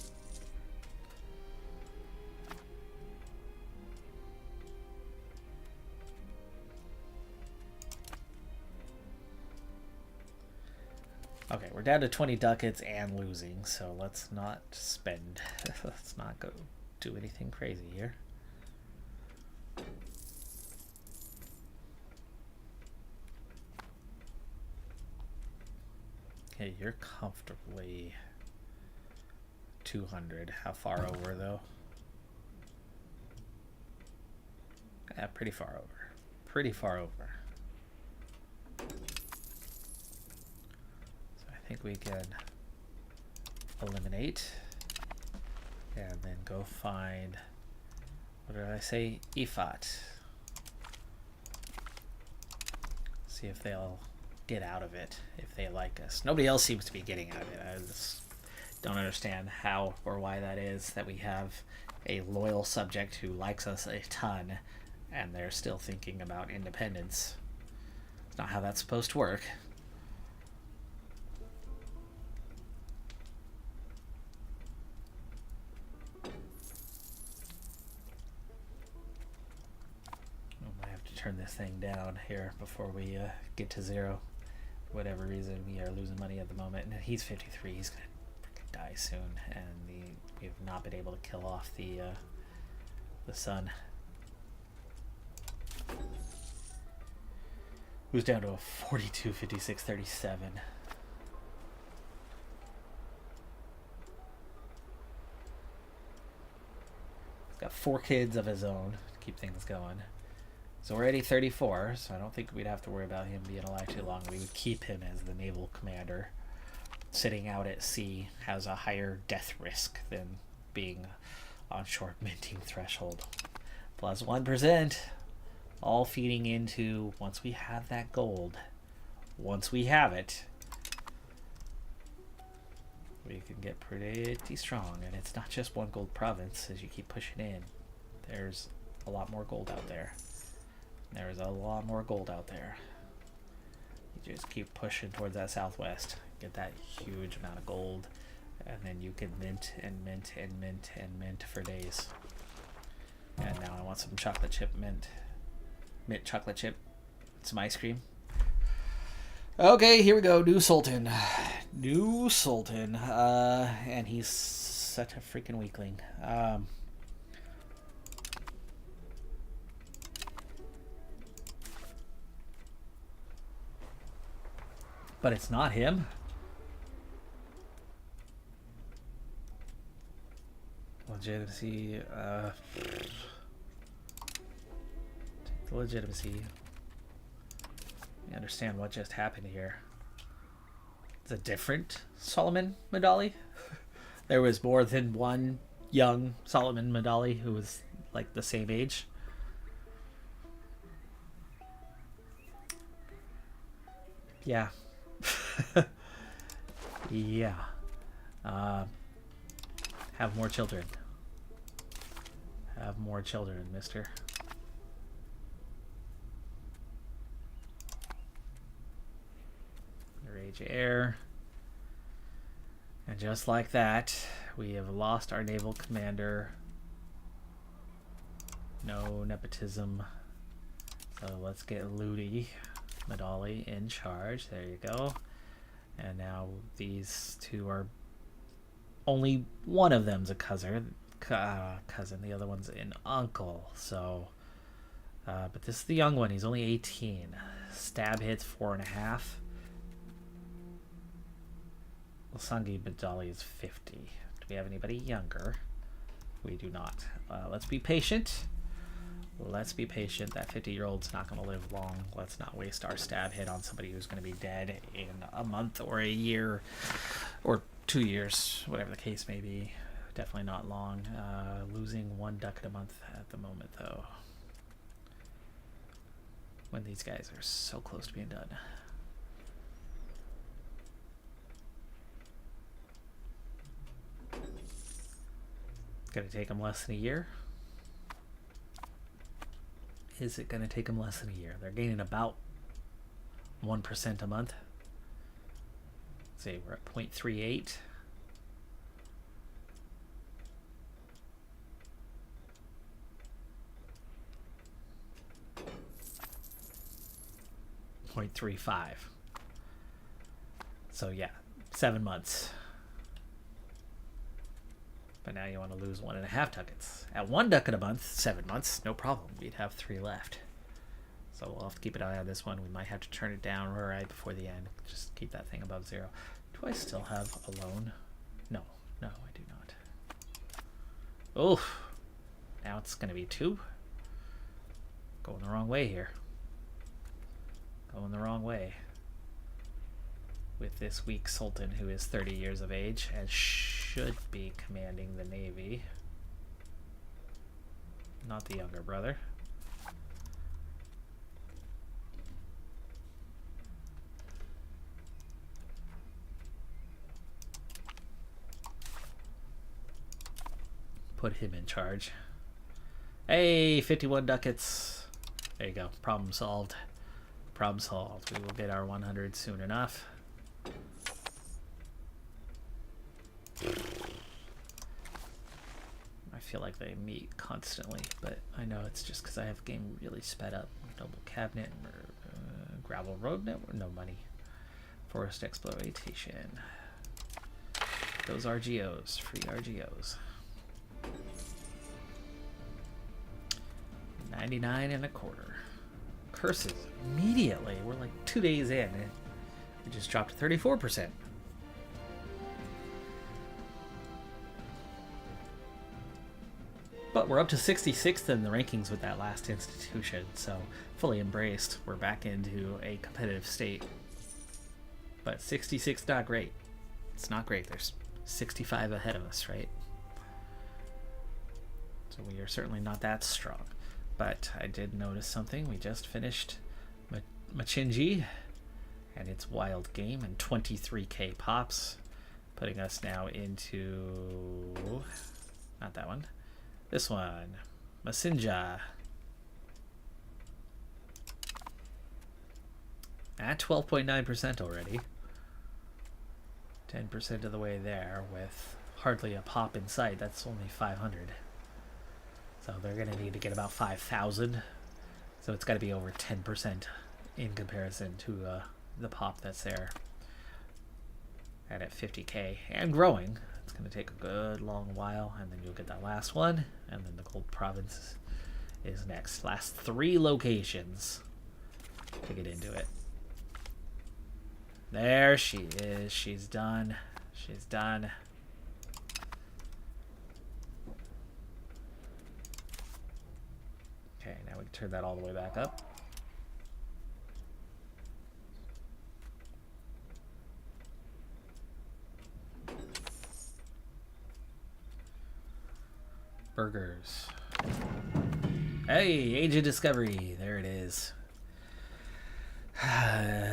Okay, we're down to 20 ducats and losing, so let's not spend. Let's not go do anything crazy here. Okay, you're comfortably 200. How far over, though? Yeah, pretty far over. Pretty far over. I think we can eliminate and then go find, what did I say? EFOT. See if they'll get out of it, if they like us. Nobody else seems to be getting out of it. I just don't understand how or why that is, that we have a loyal subject who likes us a ton and they're still thinking about independence. It's not how that's supposed to work. Turn this thing down here before we get to zero. For whatever reason, we are losing money at the moment, and he's 53. He's gonna freaking die soon, and we have not been able to kill off the sun, who's down to a 42, 56, 37. He's got 4 kids of his own to keep things going. He's already 34, so I don't think we'd have to worry about him being alive too long. We would keep him as the naval commander. Sitting out at sea has a higher death risk than being on shore minting threshold. Plus 1%, all feeding into, once we have that gold, once we have it, we can get pretty strong. And it's not just one gold province as you keep pushing in. There's a lot more gold out there. There's a lot more gold out there. You just keep pushing towards that southwest. Get that huge amount of gold. And then you can mint and mint and mint and mint for days. And now I want some chocolate chip mint. Mint chocolate chip. Some ice cream. Okay, here we go. New Sultan. New Sultan. And he's such a freaking weakling. But it's not him. Legitimacy. Take the legitimacy. You understand what just happened here. It's a different Solomon Madali. There was more than one young Solomon Madali who was like the same age. Yeah. Yeah. Have more children. Have more children, mister. Rage air. And just like that, we have lost our naval commander. No nepotism. So let's get Ludi Madali in charge. There you go. And now these two are, only one of them's a cousin. The other one's an uncle. So, but this is the young one. He's only 18. Stab hits 4.5. Sangi Madali is 50. Do we have anybody younger? We do not. Let's be patient. Let's be patient. That 50-year-old's not going to live long. Let's not waste our stab hit on somebody who's going to be dead in a month or a year or 2 years, whatever the case may be. Definitely not long. Losing 1 ducat a month at the moment, though. When these guys are so close to being done. going to take them less than a year. Is it going to take them less than a year? They're gaining about 1% a month. Let's see, we're at 0.38. .35. So yeah, 7 months. But now you want to lose 1.5 ducats. At 1 ducat a month, 7 months, no problem. We'd have 3 left. So we'll have to keep an eye on this one. We might have to turn it down right before the end. Just keep that thing above 0. Do I still have a loan? No, I do not. Oh, now it's going to be 2. Going the wrong way here. Going the wrong way. With this weak Sultan who is 30 years of age and should be commanding the Navy. Not the younger brother. Put him in charge. Hey, 51 ducats. There you go. Problem solved. Problem solved. We will get our 100 soon enough. I feel like they meet constantly, but I know it's just because I have game really sped up. Noble cabinet, gravel road network, no money. Forest exploitation. Those RGOs, free RGOs. 99.25. Curses immediately. We're like 2 days in and we just dropped to 34%. But we're up to 66th in the rankings with that last institution, so fully embraced. We're back into a competitive state. But 66 not great. It's not great. There's 65 ahead of us, right? So we are certainly not that strong. But I did notice something. We just finished Machinji and its wild game and 23k pops, putting us now into not that one. This one, Masinja, at 12.9% already. 10% of the way there with hardly a pop in sight. That's only 500. So they're going to need to get about 5,000. So it's got to be over 10% in comparison to the pop that's there. And at 50k and growing. It's going to take a good long while, and then you'll get that last one, and then the gold province is next. Last 3 locations to get into it. There she is. She's done. She's done. Okay, now we can turn that all the way back up. Burgers. Hey, Age of Discovery. There it is.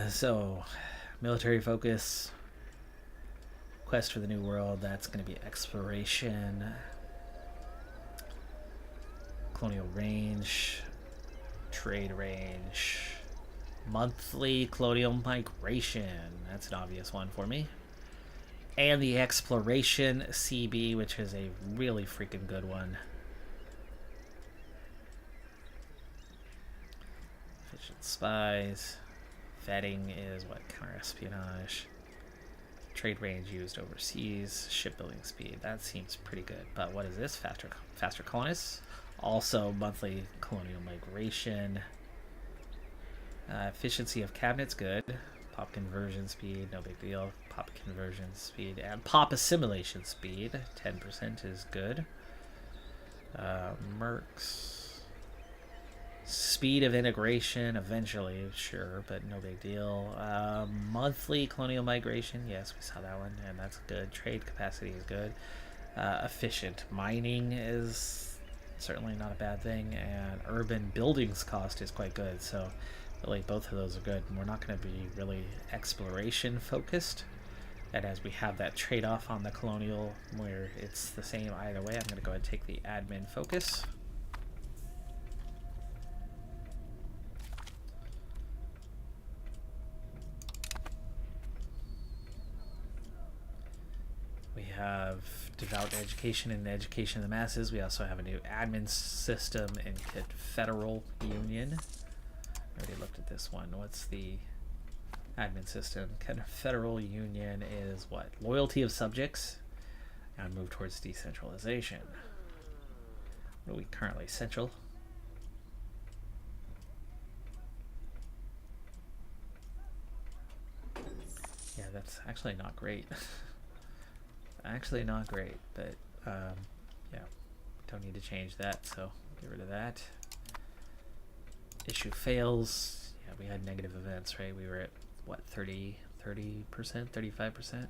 So, military focus. Quest for the New World. That's going to be exploration. Colonial range. Trade range. Monthly colonial migration. That's an obvious one for me. And the exploration CB, which is a really freaking good one. Efficient spies. Vetting is what? Counter-espionage. Trade range used overseas. Shipbuilding speed. That seems pretty good. But what is this? Faster colonists. Also monthly colonial migration. Efficiency of cabinets, good. Pop conversion speed, no big deal. Pop conversion speed and pop assimilation speed, 10% is good. Mercs. Speed of integration, eventually, sure, but no big deal. Monthly colonial migration, yes, we saw that one, and that's good. Trade capacity is good. Efficient mining is certainly not a bad thing, and urban buildings cost is quite good, so really both of those are good. And we're not going to be really exploration focused. And as we have that trade-off on the colonial where it's the same either way, I'm going to go ahead and take the admin focus. We have devout education and education of the masses. We also have a new admin system in Federal Union. I already looked at this one. What's the admin system? Federal Union is what? Loyalty of subjects and move towards decentralization. What are we currently? Central. Yeah, that's actually not great. Actually not great, but yeah, don't need to change that, so get rid of that. Issue fails. Yeah, we had negative events, right? We were at what, 30%, 35%?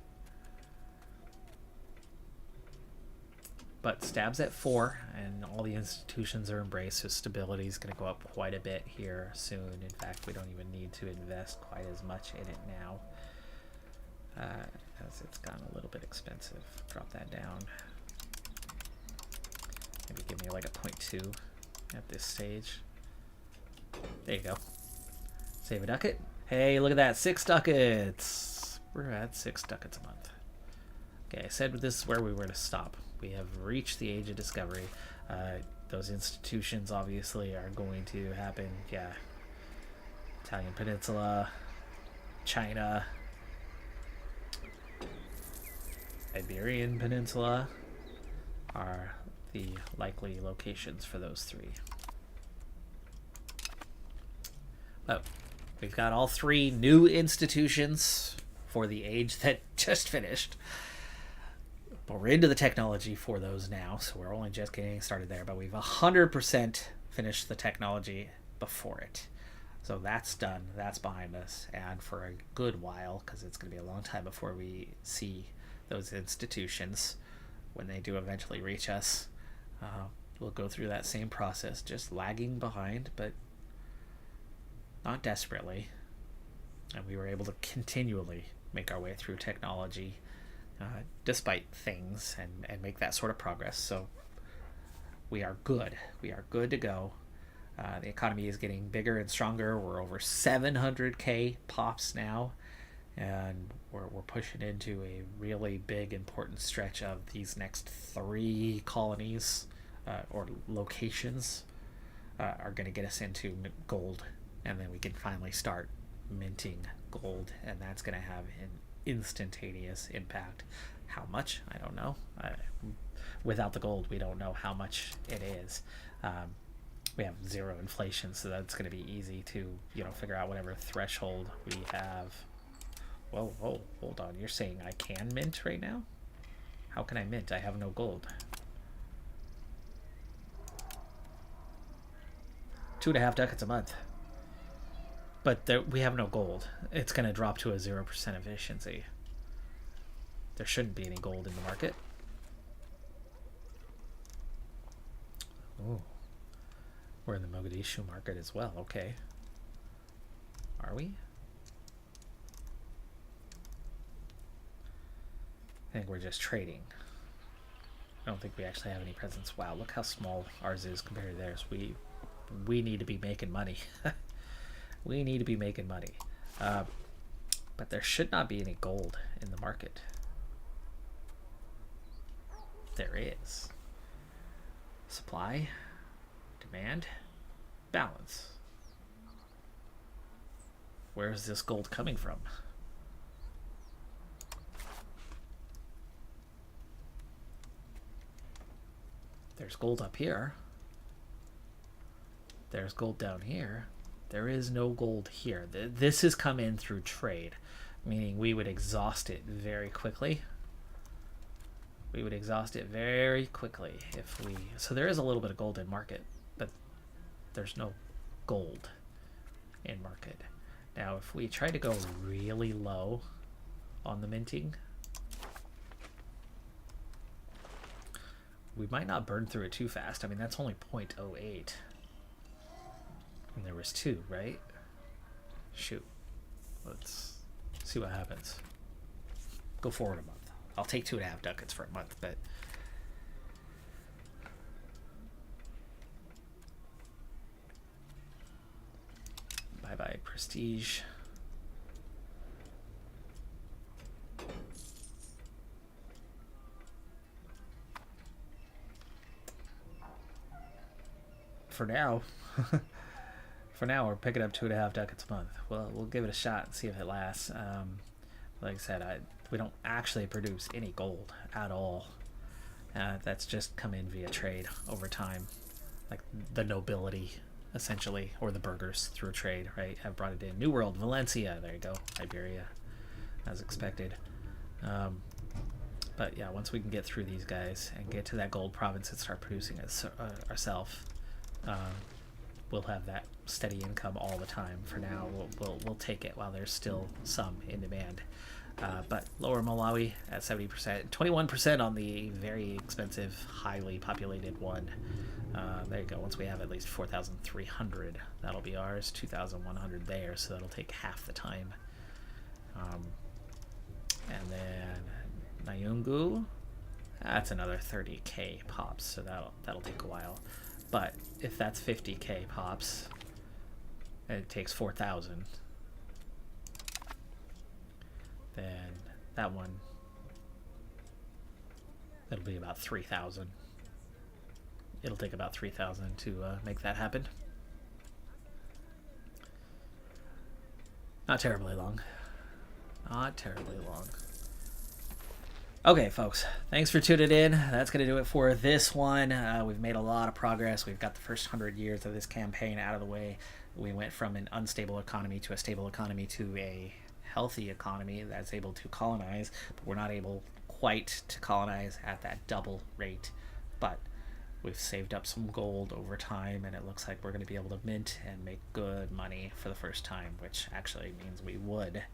But stab's at 4, and all the institutions are embraced, so stability is going to go up quite a bit here soon. In fact, we don't even need to invest quite as much in it now, as it's gotten a little bit expensive. Drop that down. Maybe give me like a 0.2 at this stage. There you go. Save a ducat. Hey, look at that, 6 ducats. We're at 6 ducats a month. Okay, I said this is where we were to stop. We have reached the age of discovery. Those institutions obviously are going to happen. Yeah, Italian Peninsula, China, Iberian Peninsula are the likely locations for those 3. Oh, we've got all 3 new institutions for the age that just finished. But we're into the technology for those now, so we're only just getting started there. But we've 100% finished the technology before it. So that's done. That's behind us. And for a good while, because it's going to be a long time before we see those institutions, when they do eventually reach us, we'll go through that same process, just lagging behind, but not desperately. And we were able to continually make our way through technology despite things, and make that sort of progress. So we are good. We are good to go. The economy is getting bigger and stronger. We're over 700k pops now, and we're pushing into a really big, important stretch of these next 3 colonies or locations are going to get us into gold, and then we can finally start minting gold, and that's going to have an instantaneous impact. How much? I don't know. Without the gold, we don't know how much it is. We have 0 inflation, so that's going to be easy to, figure out whatever threshold we have. Whoa, hold on. You're saying I can mint right now? How can I mint? I have no gold. 2.5 ducats a month. But we have no gold. It's going to drop to a 0% efficiency. There shouldn't be any gold in the market. Oh, we're in the Mogadishu market as well. Okay. Are we? I think we're just trading. I don't think we actually have any presence. Wow, look how small ours is compared to theirs. We need to be making money. We need to be making money. But there should not be any gold in the market. There is. Supply, demand, balance. Where is this gold coming from? There's gold up here. There's gold down here. There is no gold here. This has come in through trade, meaning we would exhaust it very quickly. We would exhaust it very quickly if we... So there is a little bit of gold in market, but there's no gold in market. Now, if we try to go really low on the minting, we might not burn through it too fast. I mean, that's only 0.08. And there was 2, right? Shoot. Let's see what happens. go forward a month. I'll take 2.5 ducats for a month, but bye prestige. For now, we're picking up 2.5 ducats a month. Well, we'll give it a shot and see if it lasts. Like I said, we don't actually produce any gold at all. That's just come in via trade over time, like the nobility, essentially, or the burghers through trade, right? Have brought it in. New World, Valencia, there you go, Iberia, as expected. But yeah, once we can get through these guys and get to that gold province and start producing it ourselves, we'll have that steady income all the time. For now, we'll take it while there's still some in demand. But lower Malawi at 70%, 21% on the very expensive, highly populated one. There you go. Once we have at least 4,300, that'll be ours. 2,100 there, so that'll take half the time. And then Nyungu, that's another 30k pops, so that'll take a while. But if that's 50k pops, and it takes 4,000, then that one, it'll be about 3,000. It'll take about 3,000 to make that happen. Not terribly long. Not terribly long. Okay, folks, thanks for tuning in. That's going to do it for this one. We've made a lot of progress. We've got the first 100 years of this campaign out of the way. We went from an unstable economy to a stable economy to a healthy economy that's able to colonize, but we're not able quite to colonize at that double rate. But we've saved up some gold over time, and it looks like we're going to be able to mint and make good money for the first time, which actually means we would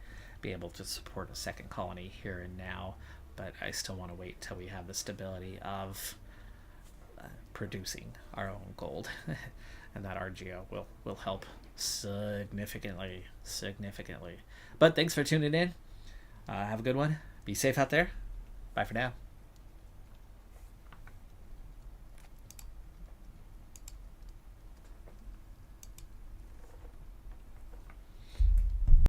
be able to support a second colony here and now. But I still want to wait till we have the stability of producing our own gold, and that RGO will help significantly. But thanks for tuning in. Have a good one. Be safe out there. Bye for now.